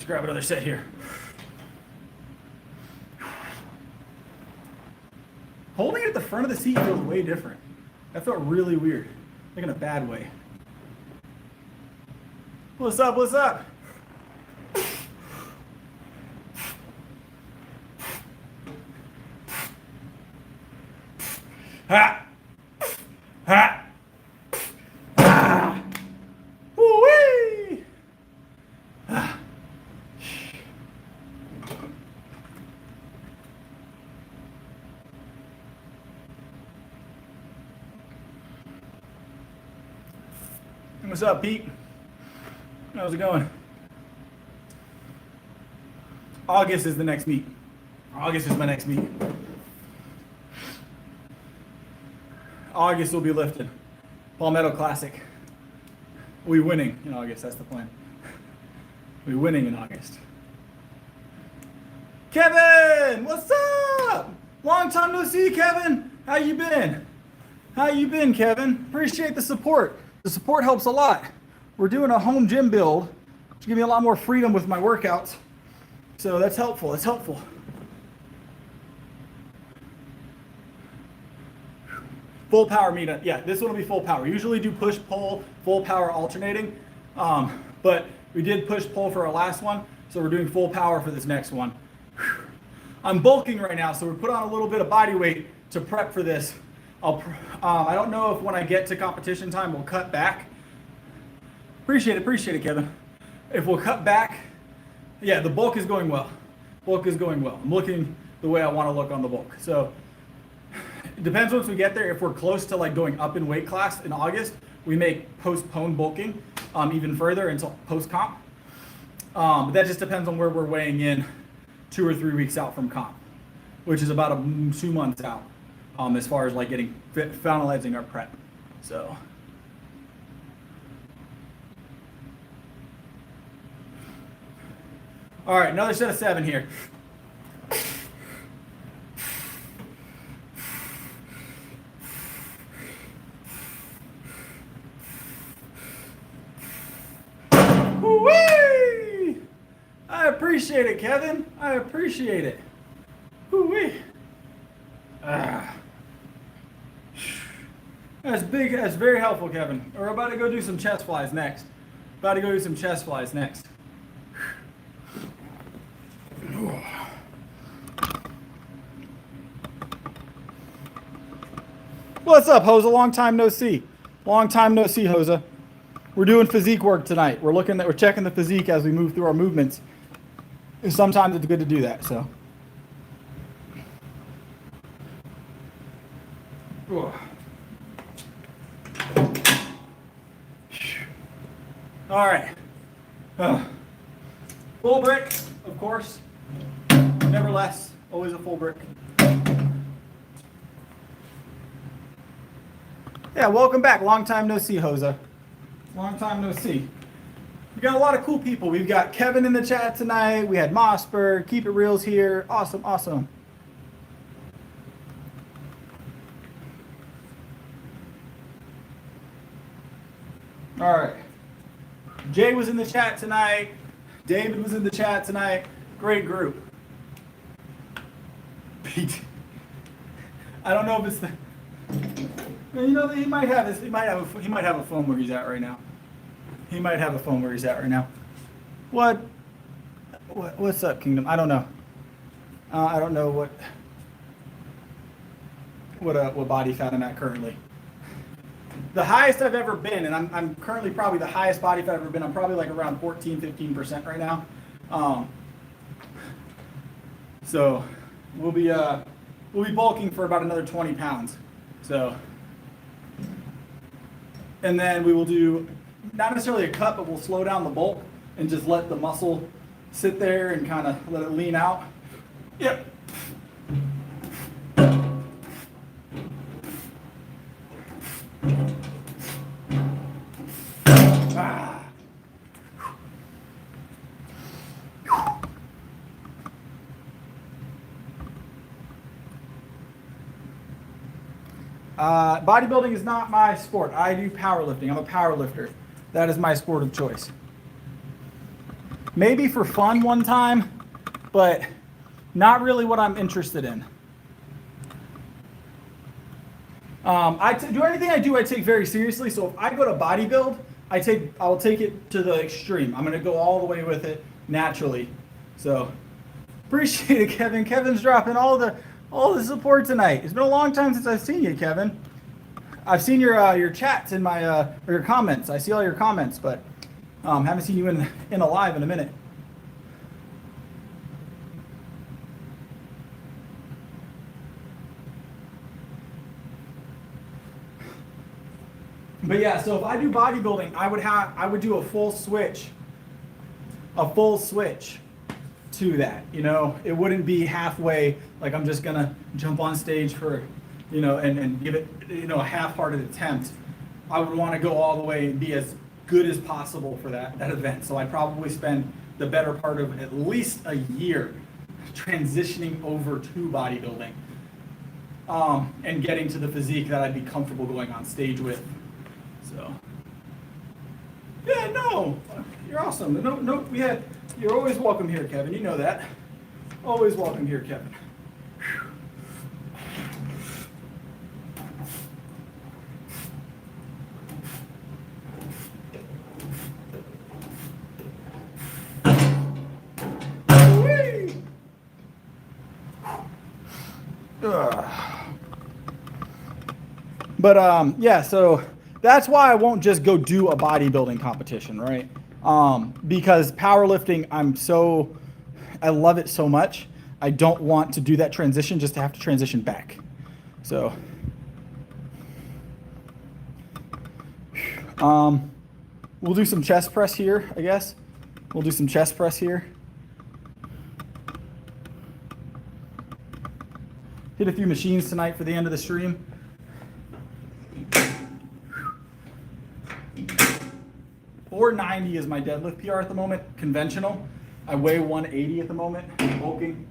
Let's grab another set here. Holding it at the front of the seat feels way different. That felt really weird, like in a bad way. What's up? What's up? Ha! Ha! Ah! Woo-wee! Ah. What's up, Pete? How's it going? August is the next meet. August is my next meet. August will be lifted. Palmetto Classic. We winning in August, that's the plan. We winning in August. Kevin, what's up? Long time no see, Kevin. How you been? How you been, Kevin? Appreciate the support. The support helps a lot. We're doing a home gym build, which gives me a lot more freedom with my workouts. So that's helpful, it's helpful. Full power meet, yeah, this one will be full power. We usually do push, pull, full power alternating, but we did push, pull for our last one, so we're doing full power for this next one. I'm bulking right now, so we put on a little bit of body weight to prep for this. I don't know if when I get to competition time, we'll cut back. Appreciate it, Kevin. If we'll cut back, yeah, the bulk is going well. Bulk is going well. I'm looking the way I want to look on the bulk. So it depends once we get there. If we're close to like going up in weight class in August, we may postpone bulking even further until post-comp. But that just depends on where we're weighing in 2 or 3 weeks out from comp, which is about 2 months out as far as like getting finalizing our prep. So. All right, another set of 7 here. Woo-wee! I appreciate it, Kevin. I appreciate it. Woo-wee. That's big. That's very helpful, Kevin. We're about to go do some chest flies next. What's up, Hosa? Long time no see. Hosa. We're doing physique work tonight. We're checking the physique as we move through our movements. And sometimes it's good to do that, so. All right. Full brick, of course. Never less. Always a full brick. Yeah, welcome back. Long time no see, Hosa. Long time no see. We got a lot of cool people. We've got Kevin in the chat tonight. We had Mossberg, Keep It Real's here. Awesome, awesome. All right. Jay was in the chat tonight. David was in the chat tonight. Great group. Pete. I don't know if it's the. You know, he might have a phone where he's at right now. What's up, Kingdom? I don't know. I don't know what body fat I'm at currently. The highest I've ever been, and I'm currently probably the highest body fat I've ever been. I'm probably like around 14-15% right now. So we'll be bulking for about another 20 pounds. So, and then we will do not necessarily a cut, but we'll slow down the bulk and just let the muscle sit there and kind of let it lean out. Yep. Bodybuilding is not my sport. I do powerlifting. I'm a power lifter. That is my sport of choice. maybe for fun one time, but not really what I'm interested in. Do anything I do, I take very seriously. So if I go to bodybuild, I'll take it to the extreme. I'm gonna go all the way with it naturally. So appreciate it, Kevin. Kevin's dropping all the support tonight. It's been a long time since I've seen you, Kevin. I've seen your chats in my or your comments. I see all your comments, but haven't seen you in a live in a minute. But yeah, so if I do bodybuilding, I would do a full switch to that. You know, it wouldn't be halfway, like I'm just gonna jump on stage for, you know, and give it, you know, a half-hearted attempt. I would want to go all the way and be as good as possible for that event. So I'd probably spend the better part of at least a year transitioning over to bodybuilding, and getting to the physique that I'd be comfortable going on stage with. So, yeah, no, you're awesome. You're always welcome here, Kevin. You know that. Always welcome here, Kevin. But yeah, so that's why I won't just go do a bodybuilding competition, right? Because powerlifting, I love it so much. I don't want to do that transition just to have to transition back. So, we'll do some chest press here, I guess. We'll do some chest press here. Hit a few machines tonight for the end of the stream. .490 is my deadlift PR at the moment, conventional. I weigh 180 at the moment, bulking.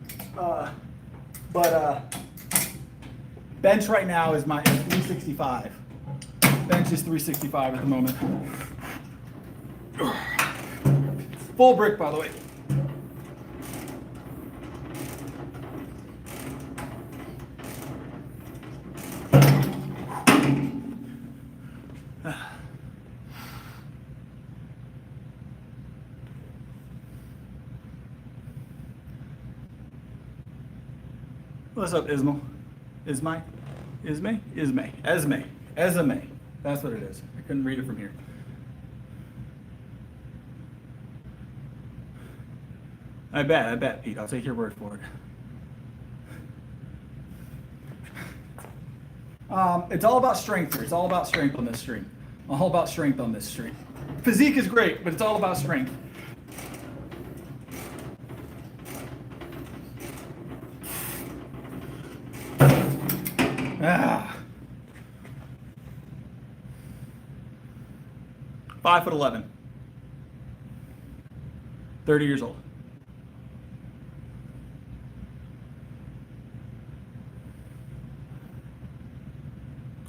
But bench right now is 365. Bench is 365 at the moment. Full brick, by the way. What's up, Ismail? Esme? That's what it is. I couldn't read it from here. I bet, Pete. I'll take your word for it. It's all about strength here. It's all about strength on this stream. All about strength on this stream. Physique is great, but it's all about strength. Ah. 5'11". 30 years old.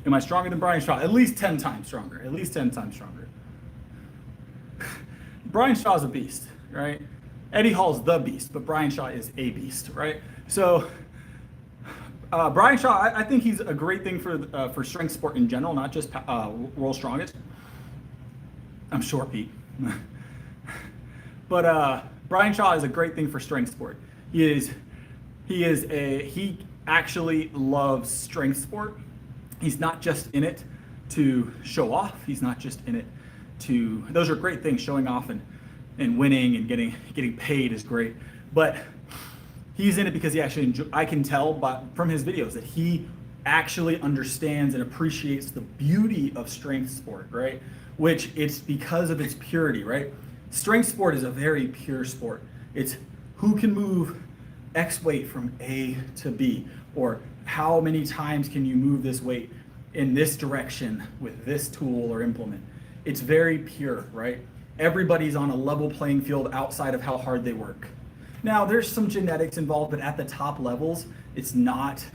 Am I stronger than Brian Shaw? At least 10 times stronger. At least 10 times stronger. Brian Shaw's a beast, right? Eddie Hall's the beast, but Brian Shaw is a beast, right? So Brian Shaw, I think he's a great thing for strength sport in general, not just World's Strongest. I'm short, Pete. But Brian Shaw is a great thing for strength sport. He actually loves strength sport. He's not just in it to show off. He's not just in it to, those are great things, showing off and winning and getting paid is great. But he's in it because he actually I can tell from his videos that he actually understands and appreciates the beauty of strength sport, right? Which it's because of its purity, right? Strength sport is a very pure sport. It's who can move X weight from A to B, or how many times can you move this weight in this direction with this tool or implement. It's very pure, right? Everybody's on a level playing field outside of how hard they work. Now, there's some genetics involved, but at the top levels, it's not.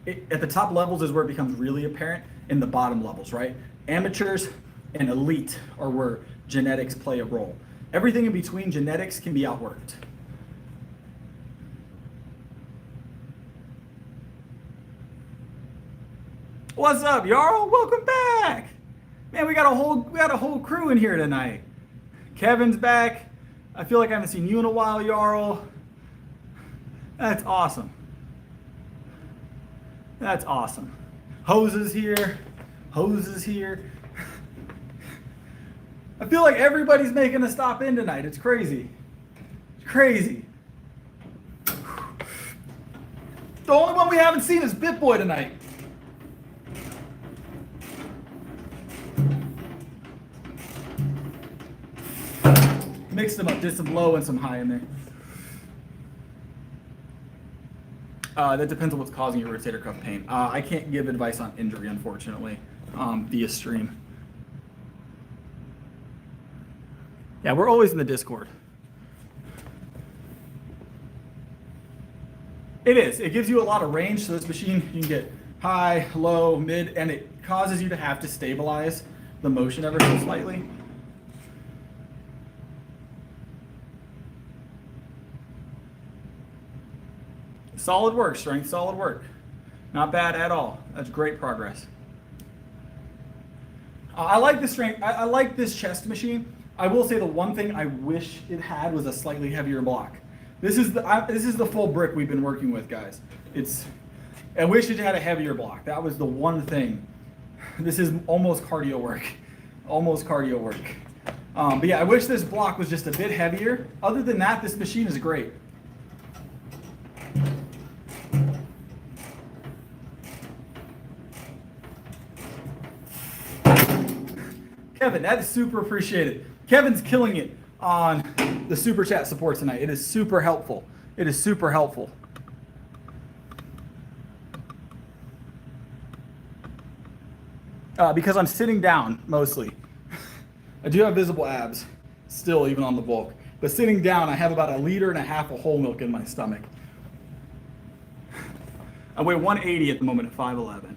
At the top levels is where it becomes really apparent. In the bottom levels, right? Amateurs and elite are where genetics play a role. Everything in between genetics can be outworked. What's up, Jarl? Welcome back. Man, we got a whole crew in here tonight. Kevin's back. I feel like I haven't seen you in a while, Jarl. That's awesome. That's awesome. Hose is here. Hose is here. I feel like everybody's making a stop in tonight. It's crazy. It's crazy. The only one we haven't seen is BitBoy tonight. Mixed them up, did some low and some high in there. That depends on what's causing your rotator cuff pain. I can't give advice on injury, unfortunately, via stream. Yeah, we're always in the Discord. It is. It gives you a lot of range. So this machine, you can get high, low, mid, and it causes you to have to stabilize the motion ever so slightly. Solid work, strength, solid work. Not bad at all. That's great progress. I like the strength. I like this chest machine. I will say the one thing I wish it had was a slightly heavier block. This is the full brick we've been working with, guys. I wish it had a heavier block. That was the one thing. This is almost cardio work. Almost cardio work. But yeah, I wish this block was just a bit heavier. Other than that, this machine is great. Kevin, that is super appreciated. Kevin's killing it on the super chat support tonight. It is super helpful. It is super helpful. Because I'm sitting down mostly. I do have visible abs still, even on the bulk. But sitting down, I have about 1.5 liters of whole milk in my stomach. I weigh 180 at the moment at 5'11".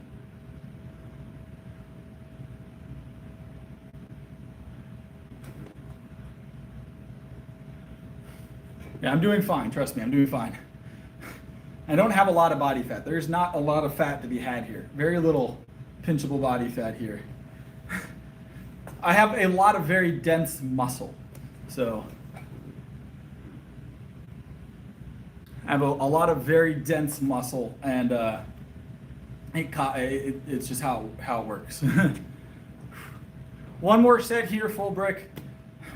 Yeah, I'm doing fine. Trust me, I'm doing fine. I don't have a lot of body fat. There's not a lot of fat to be had here. Very little pinchable body fat here. I have a lot of very dense muscle. So I have a lot of very dense muscle, and it's just how it works. One more set here, full brick.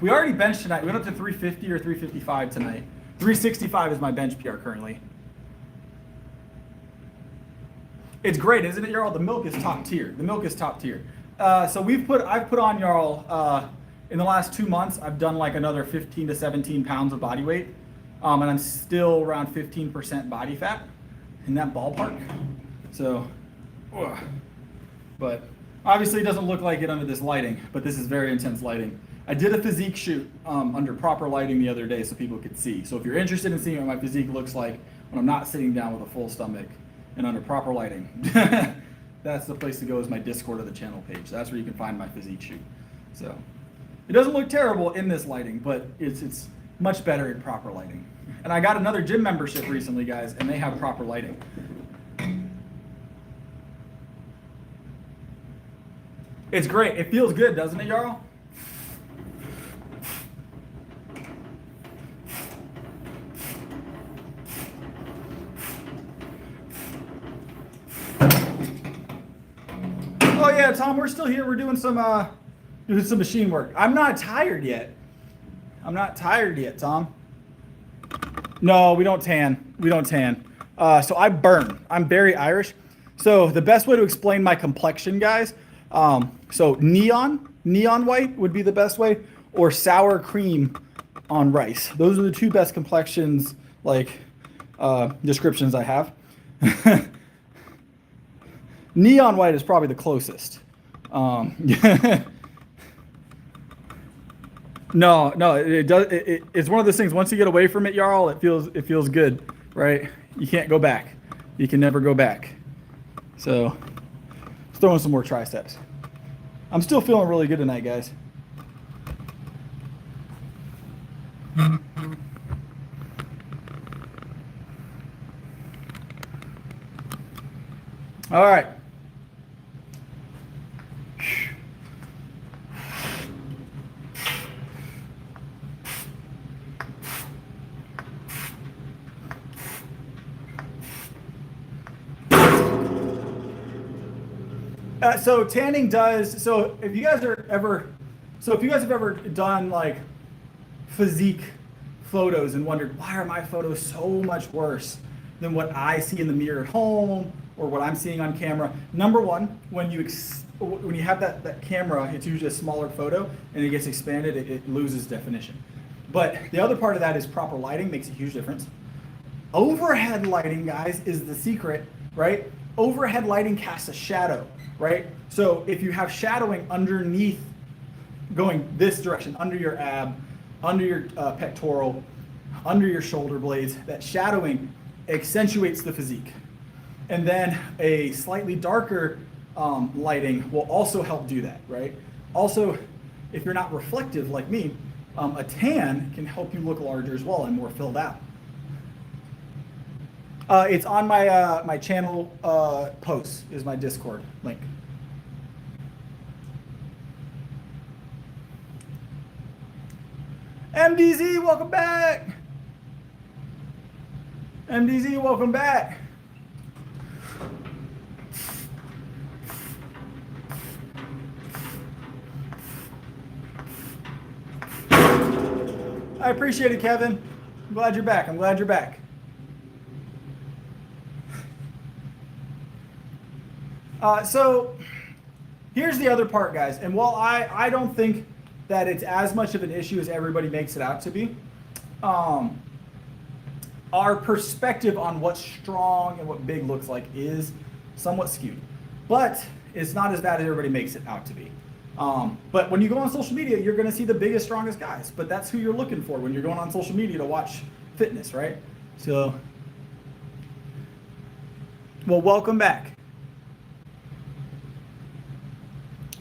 We already benched tonight. We went up to 350 or 355 tonight. 365 is my bench PR currently. It's great, isn't it, Jarl? The milk is top tier. The milk is top tier. So I've put on, Jarl, in the last 2 months, I've done like another 15 to 17 pounds of body weight. And I'm still around 15% body fat in that ballpark. So, but obviously it doesn't look like it under this lighting, but this is very intense lighting. I did a physique shoot under proper lighting the other day so people could see. So if you're interested in seeing what my physique looks like when I'm not sitting down with a full stomach and under proper lighting, that's the place to go, is my Discord or the channel page. That's where you can find my physique shoot. So it doesn't look terrible in this lighting, but it's much better in proper lighting. And I got another gym membership recently, guys, and they have proper lighting. It's great. It feels good, doesn't it, Jarl? Oh yeah, Tom, we're still here. We're doing some machine work. I'm not tired yet. I'm not tired yet, Tom. No, we don't tan. We don't tan. So I burn. I'm very Irish. So the best way to explain my complexion, guys, so neon white would be the best way, or sour cream on rice. Those are the two best complexions, descriptions I have. Neon white is probably the closest. No, it does. It's one of those things. Once you get away from it, Jarl, it feels good, right? You can't go back. You can never go back. So, let's throw in some more triceps. I'm still feeling really good tonight, guys. All right. So tanning does, so if you guys have ever done like physique photos and wondered, why are my photos so much worse than what I see in the mirror at home or what I'm seeing on camera? Number one, when you have that camera, it's usually a smaller photo and it gets expanded, it loses definition. But the other part of that is proper lighting makes a huge difference. Overhead lighting, guys, is the secret, right? Overhead lighting casts a shadow, right? So if you have shadowing underneath, going this direction, under your ab, under your pectoral, under your shoulder blades, that shadowing accentuates the physique. And then a slightly darker lighting will also help do that, right? Also, if you're not reflective like me, a tan can help you look larger as well and more filled out. It's on my my channel posts is my Discord link. MDZ, welcome back. MDZ, welcome back. I appreciate it, Kevin. I'm glad you're back. I'm glad you're back. So here's the other part, guys. And while I don't think that it's as much of an issue as everybody makes it out to be, our perspective on what strong and what big looks like is somewhat skewed. But it's not as bad as everybody makes it out to be. But when you go on social media, you're going to see the biggest, strongest guys. But that's who you're looking for when you're going on social media to watch fitness, right? So, well, welcome back.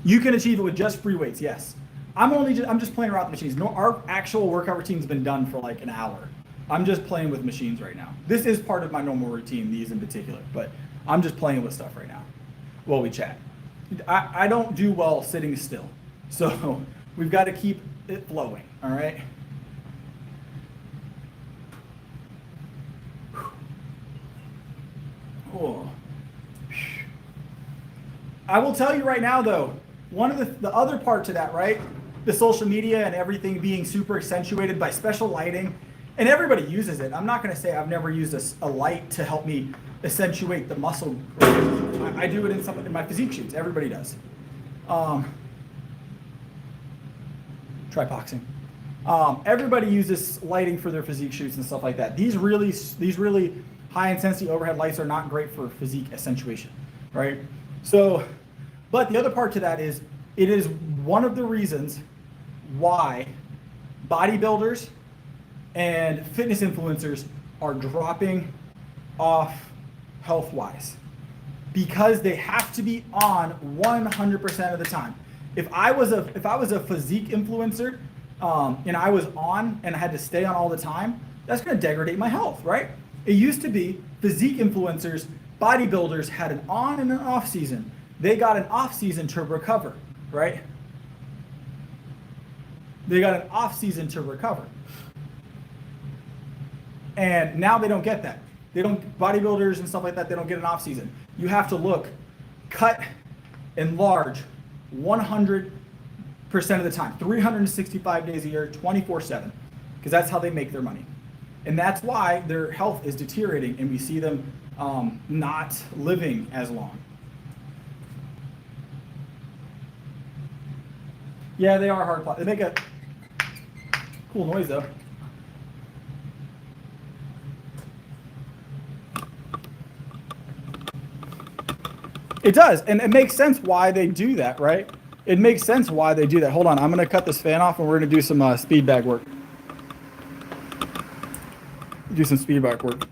You can achieve it with just free weights, yes. I'm just playing around with machines. No, our actual workout routine's been done for like an hour. I'm just playing with machines right now. This is part of my normal routine, these in particular, but I'm just playing with stuff right now while we chat. I don't do well sitting still, so we've got to keep it flowing, all right? Oh. I will tell you right now, though, one of the other part to that, right? The social media and everything being super accentuated by special lighting, and everybody uses it. I'm not going to say I've never used a light to help me accentuate the muscle. I do it in my physique shoots. Everybody does. Try boxing. Everybody uses lighting for their physique shoots and stuff like that. These really high intensity overhead lights are not great for physique accentuation, right? So, but the other part to that is, it is one of the reasons why bodybuilders and fitness influencers are dropping off health-wise, because they have to be on 100% of the time. If I was a physique influencer and I was on and I had to stay on all the time, that's going to degrade my health, right? It used to be physique influencers, bodybuilders had an on and an off season. They got an off season to recover, right? They got an off season to recover. And now they don't get that. Bodybuilders and stuff like that, they don't get an off season. You have to look, cut, enlarge 100% of the time, 365 days a year, 24/7, because that's how they make their money. And that's why their health is deteriorating and we see them not living as long. Yeah, they are hard. They make a cool noise though. It does, and it makes sense why they do that, right? It makes sense why they do that. Hold on, I'm gonna cut this fan off and we're gonna do some speed bag work. Do some speed bag work.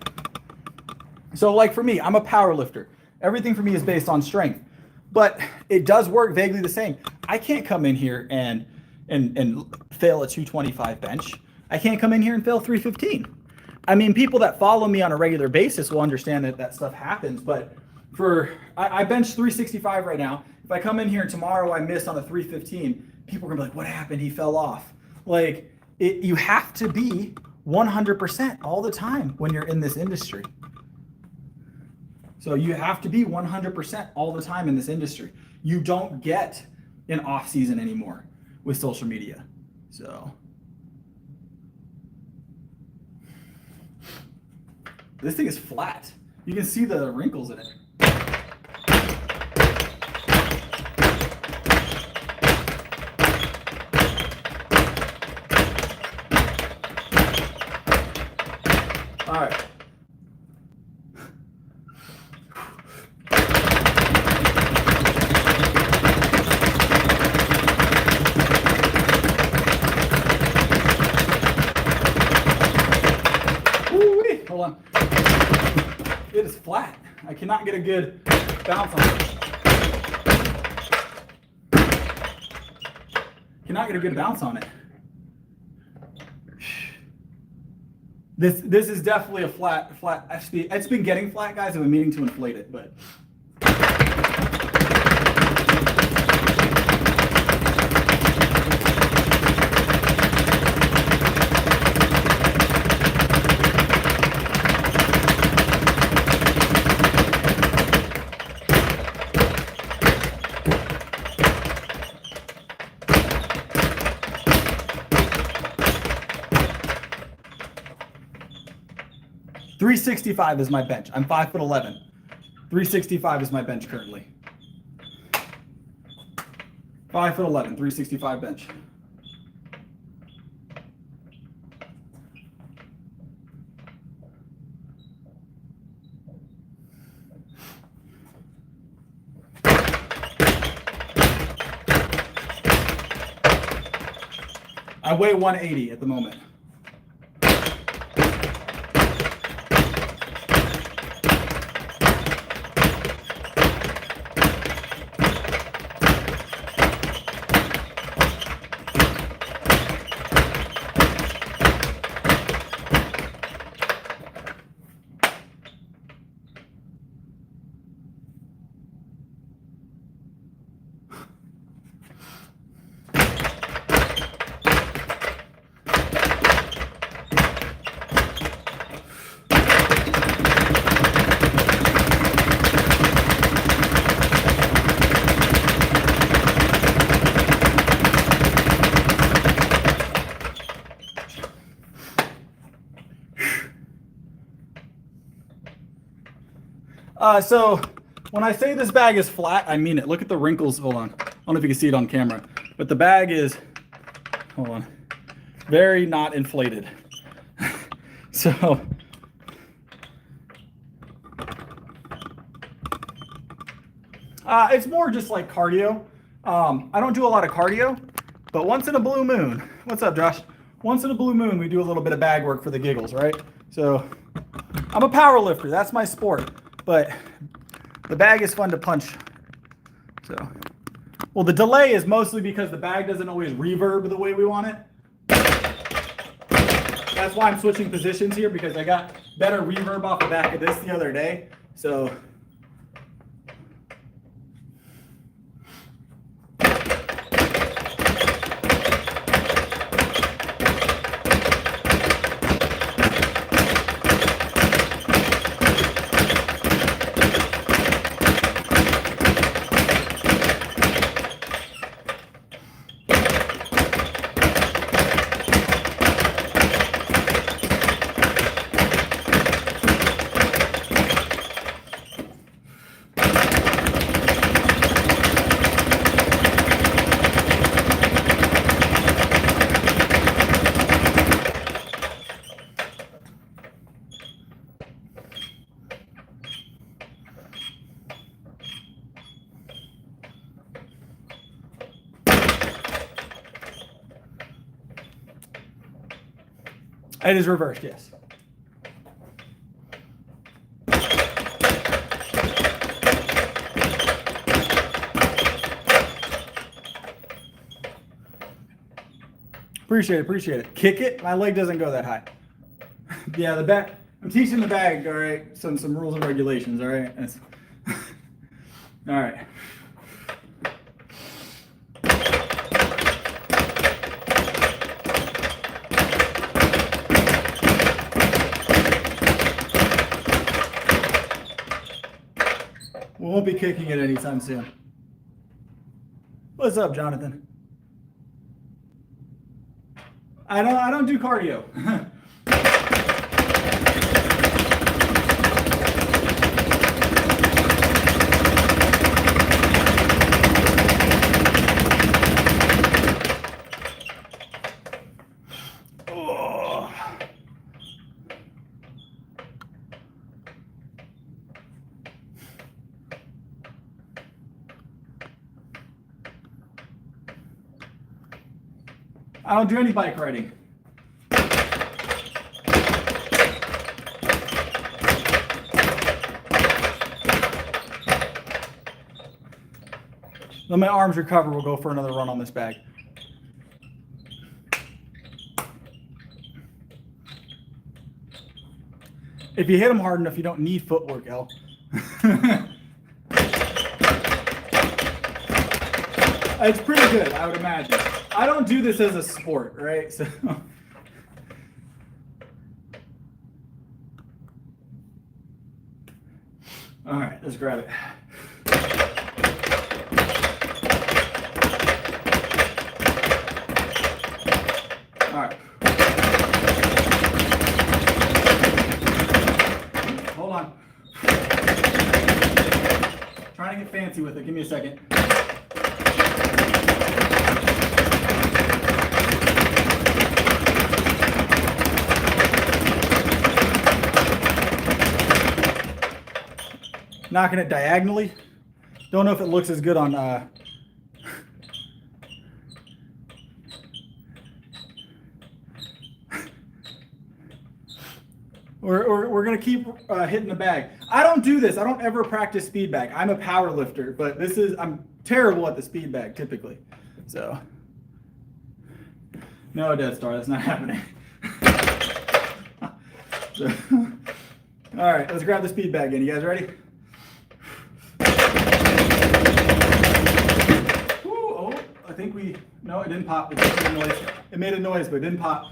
So like for me, I'm a power lifter. Everything for me is based on strength, but it does work vaguely the same. I can't come in here and fail a 225 bench. I can't come in here and fail 315. I mean, people that follow me on a regular basis will understand that that stuff happens, but I bench 365 right now. If I come in here and tomorrow I miss on a 315, people are gonna be like, what happened? He fell off. Like, you have to be 100% all the time when you're in this industry. So you have to be 100% all the time in this industry. You don't get an off season anymore with social media. So this thing is flat. You can see the wrinkles in it. All right. Ooh-wee. Hold on. It is flat. I cannot get a good bounce on it. Cannot get a good bounce on it. This is definitely a flat. It's been getting flat, guys. I've been meaning to inflate it, but. .365 is my bench. I'm 5'11". 365 is my bench currently. 5'11", 365 bench. I weigh 180 at the moment. So when I say this bag is flat, I mean it. Look at the wrinkles. Hold on. I don't know if you can see it on camera, but the bag is, hold on, very not inflated. So it's more just like cardio. I don't do a lot of cardio, but once in a blue moon, what's up, Josh? Once in a blue moon, we do a little bit of bag work for the giggles, right? So I'm a power lifter. That's my sport. But the bag is fun to punch. So, well, the delay is mostly because the bag doesn't always reverb the way we want it. That's why I'm switching positions here, because I got better reverb off the back of this the other day. So it is reversed, yes. Appreciate it. Kick it. My leg doesn't go that high. Yeah, the bag. I'm teaching the bag. All right, some rules and regulations. All right. All right. We won't be kicking it anytime soon. What's up, Jonathan? I don't do cardio. Oh. I don't do any bike riding. When my arms recover, we'll go for another run on this bag. If you hit them hard enough, you don't need footwork, El. It's pretty good, I would imagine. I don't do this as a sport, right? So. All right, let's grab it. All right. Hold on. Trying to get fancy with it. Give me a second. Knocking it diagonally. Don't know if it looks as good on we're gonna keep hitting the bag. I don't do this. I don't ever practice speed bag. I'm a power lifter, but I'm terrible at the speed bag typically. So no, Death Star, that's not happening. So, all right, let's grab the speed bag in. You guys ready? I think no, it didn't pop. It just made a noise. It made a noise, but it didn't pop.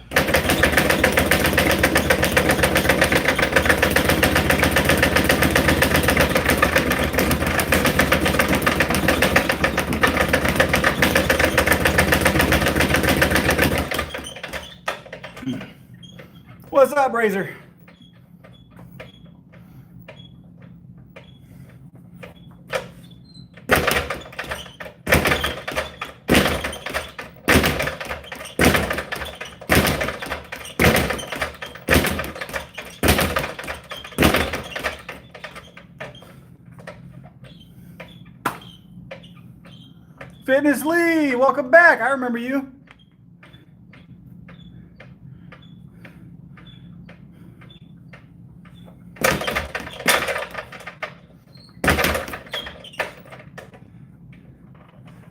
What's up, Razor? Fitness Lee, welcome back. I remember you.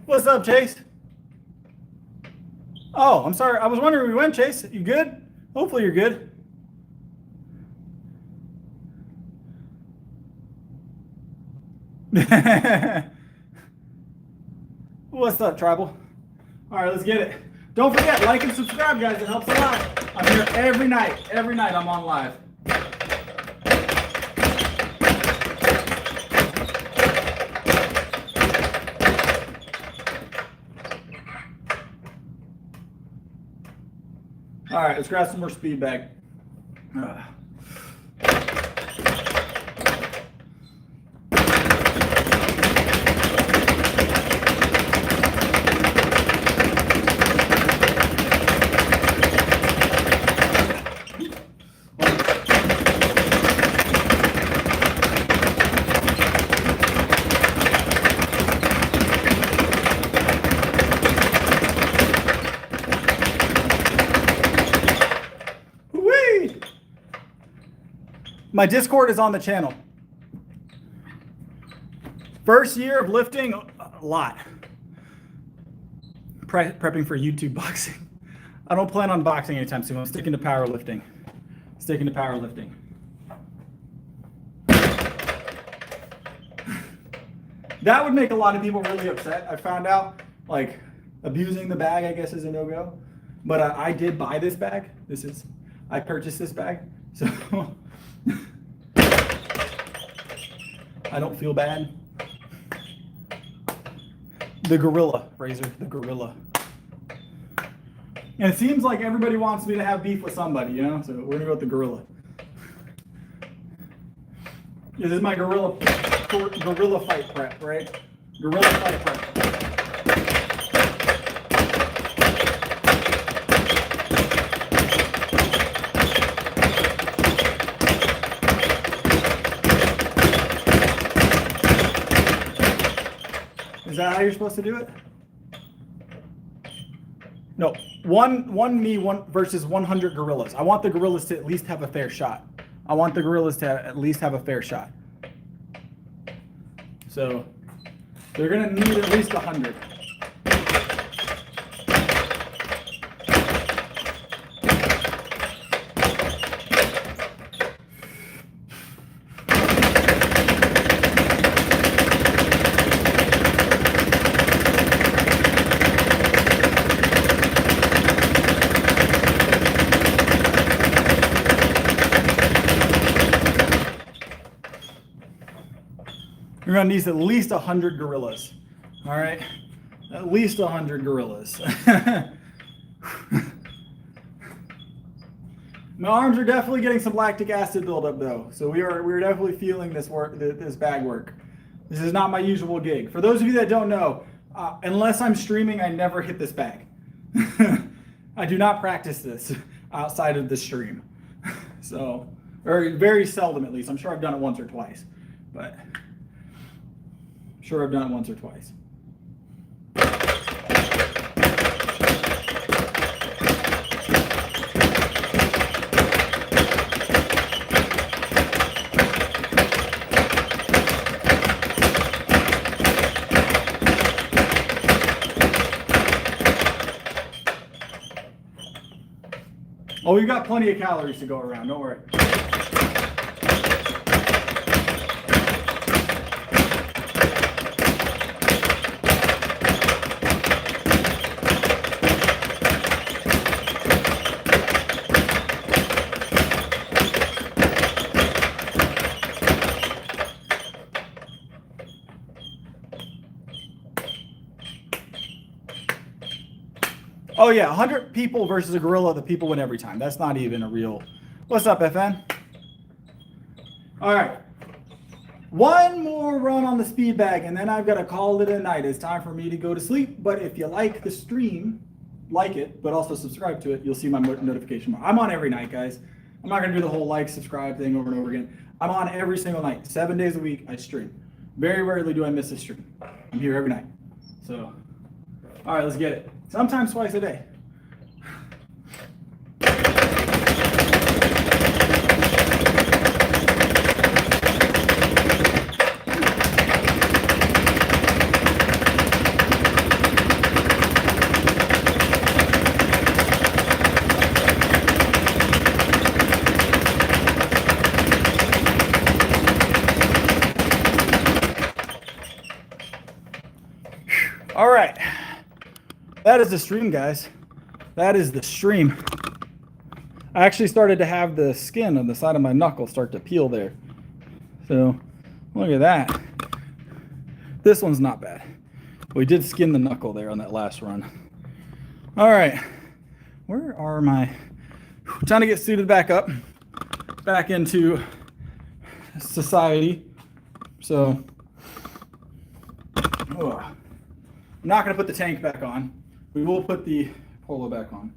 What's up, Chase? Oh, I'm sorry. I was wondering where you went, Chase. You good? Hopefully you're good. What's up, Tribal? All right, let's get it. Don't forget, like and subscribe, guys. It helps a lot. I'm here every night. Every night I'm on live. All right, let's grab some more speed bag. My Discord is on the channel. First year of lifting, a lot. Prepping for YouTube boxing. I don't plan on boxing anytime soon. I'm sticking to powerlifting. Sticking to powerlifting. That would make a lot of people really upset. I found out, like, abusing the bag, I guess, is a no-go. But I did buy this bag. I purchased this bag. So I don't feel bad. The Gorilla, Razor, the Gorilla. And it seems like everybody wants me to have beef with somebody, you know? So we're gonna go with the Gorilla. This is my Gorilla fight prep, right? Gorilla fight prep. Is that how you're supposed to do it? No, one me versus 100 gorillas. I want the gorillas to at least have a fair shot. So they're gonna need at least 100. You're gonna need at least 100 gorillas. All right, at least 100 gorillas. My arms are definitely getting some lactic acid buildup though, so we're definitely feeling this bag work. This is not my usual gig. For those of you that don't know, unless I'm streaming, I never hit this bag. I do not practice this outside of the stream, so or very seldom at least. I'm sure I've done it once or twice, but. Sure, I've done it once or twice. Oh, we've got plenty of calories to go around, don't worry. Oh yeah, 100 people versus a gorilla, the people win every time. That's not even a real... What's up, FN? All right. One more run on the speed bag, and then I've got to call it a night. It's time for me to go to sleep. But if you like the stream, like it, but also subscribe to it, you'll see my notification bar. I'm on every night, guys. I'm not going to do the whole like, subscribe thing over and over again. I'm on every single night. 7 days a week, I stream. Very rarely do I miss a stream. I'm here every night. So, all right, let's get it. Sometimes twice a day. All right. That is the stream, guys. That is the stream. I actually started to have the skin on the side of my knuckle start to peel there. So look at that. This one's not bad. We did skin the knuckle there on that last run. All right. Where are my... Trying to get suited back up. Back into society. So... I'm not going to put the tank back on. We will put the polo back on.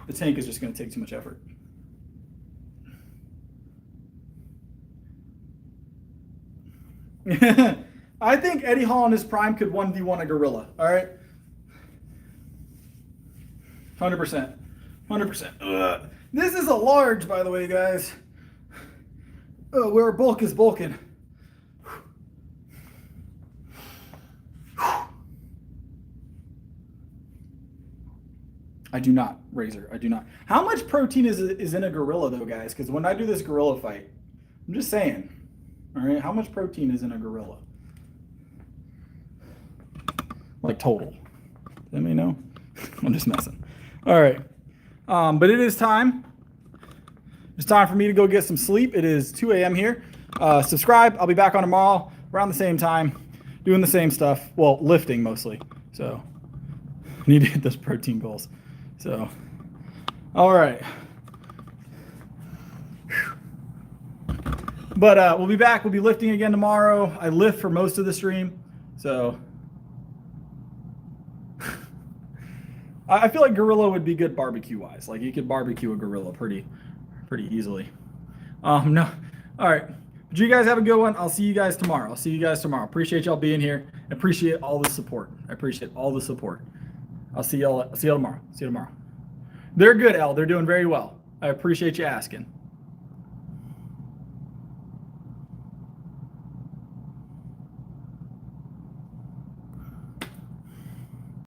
The tank is just going to take too much effort. I think Eddie Hall in his prime could 1v1 a gorilla. All right? 100%. 100%. This is a large, by the way, guys. Where bulk is bulking. I do not, Razor. I do not. How much protein is in a gorilla though, guys? Because when I do this gorilla fight, I'm just saying. All right, how much protein is in a gorilla? Like total. Let me know. I'm just messing. All right, but it is time. It's time for me to go get some sleep. It is 2 a.m. here. Subscribe. I'll be back on tomorrow around the same time, doing the same stuff. Well, lifting mostly. So need to hit those protein goals. So, all right. But we'll be back. We'll be lifting again tomorrow. I lift for most of the stream. So I feel like gorilla would be good barbecue wise. Like you could barbecue a gorilla pretty easily. No. All right. But you guys have a good one. I'll see you guys tomorrow. Appreciate y'all being here. Appreciate all the support. I'll see y'all tomorrow. They're good, Elle. They're doing very well. I appreciate you asking.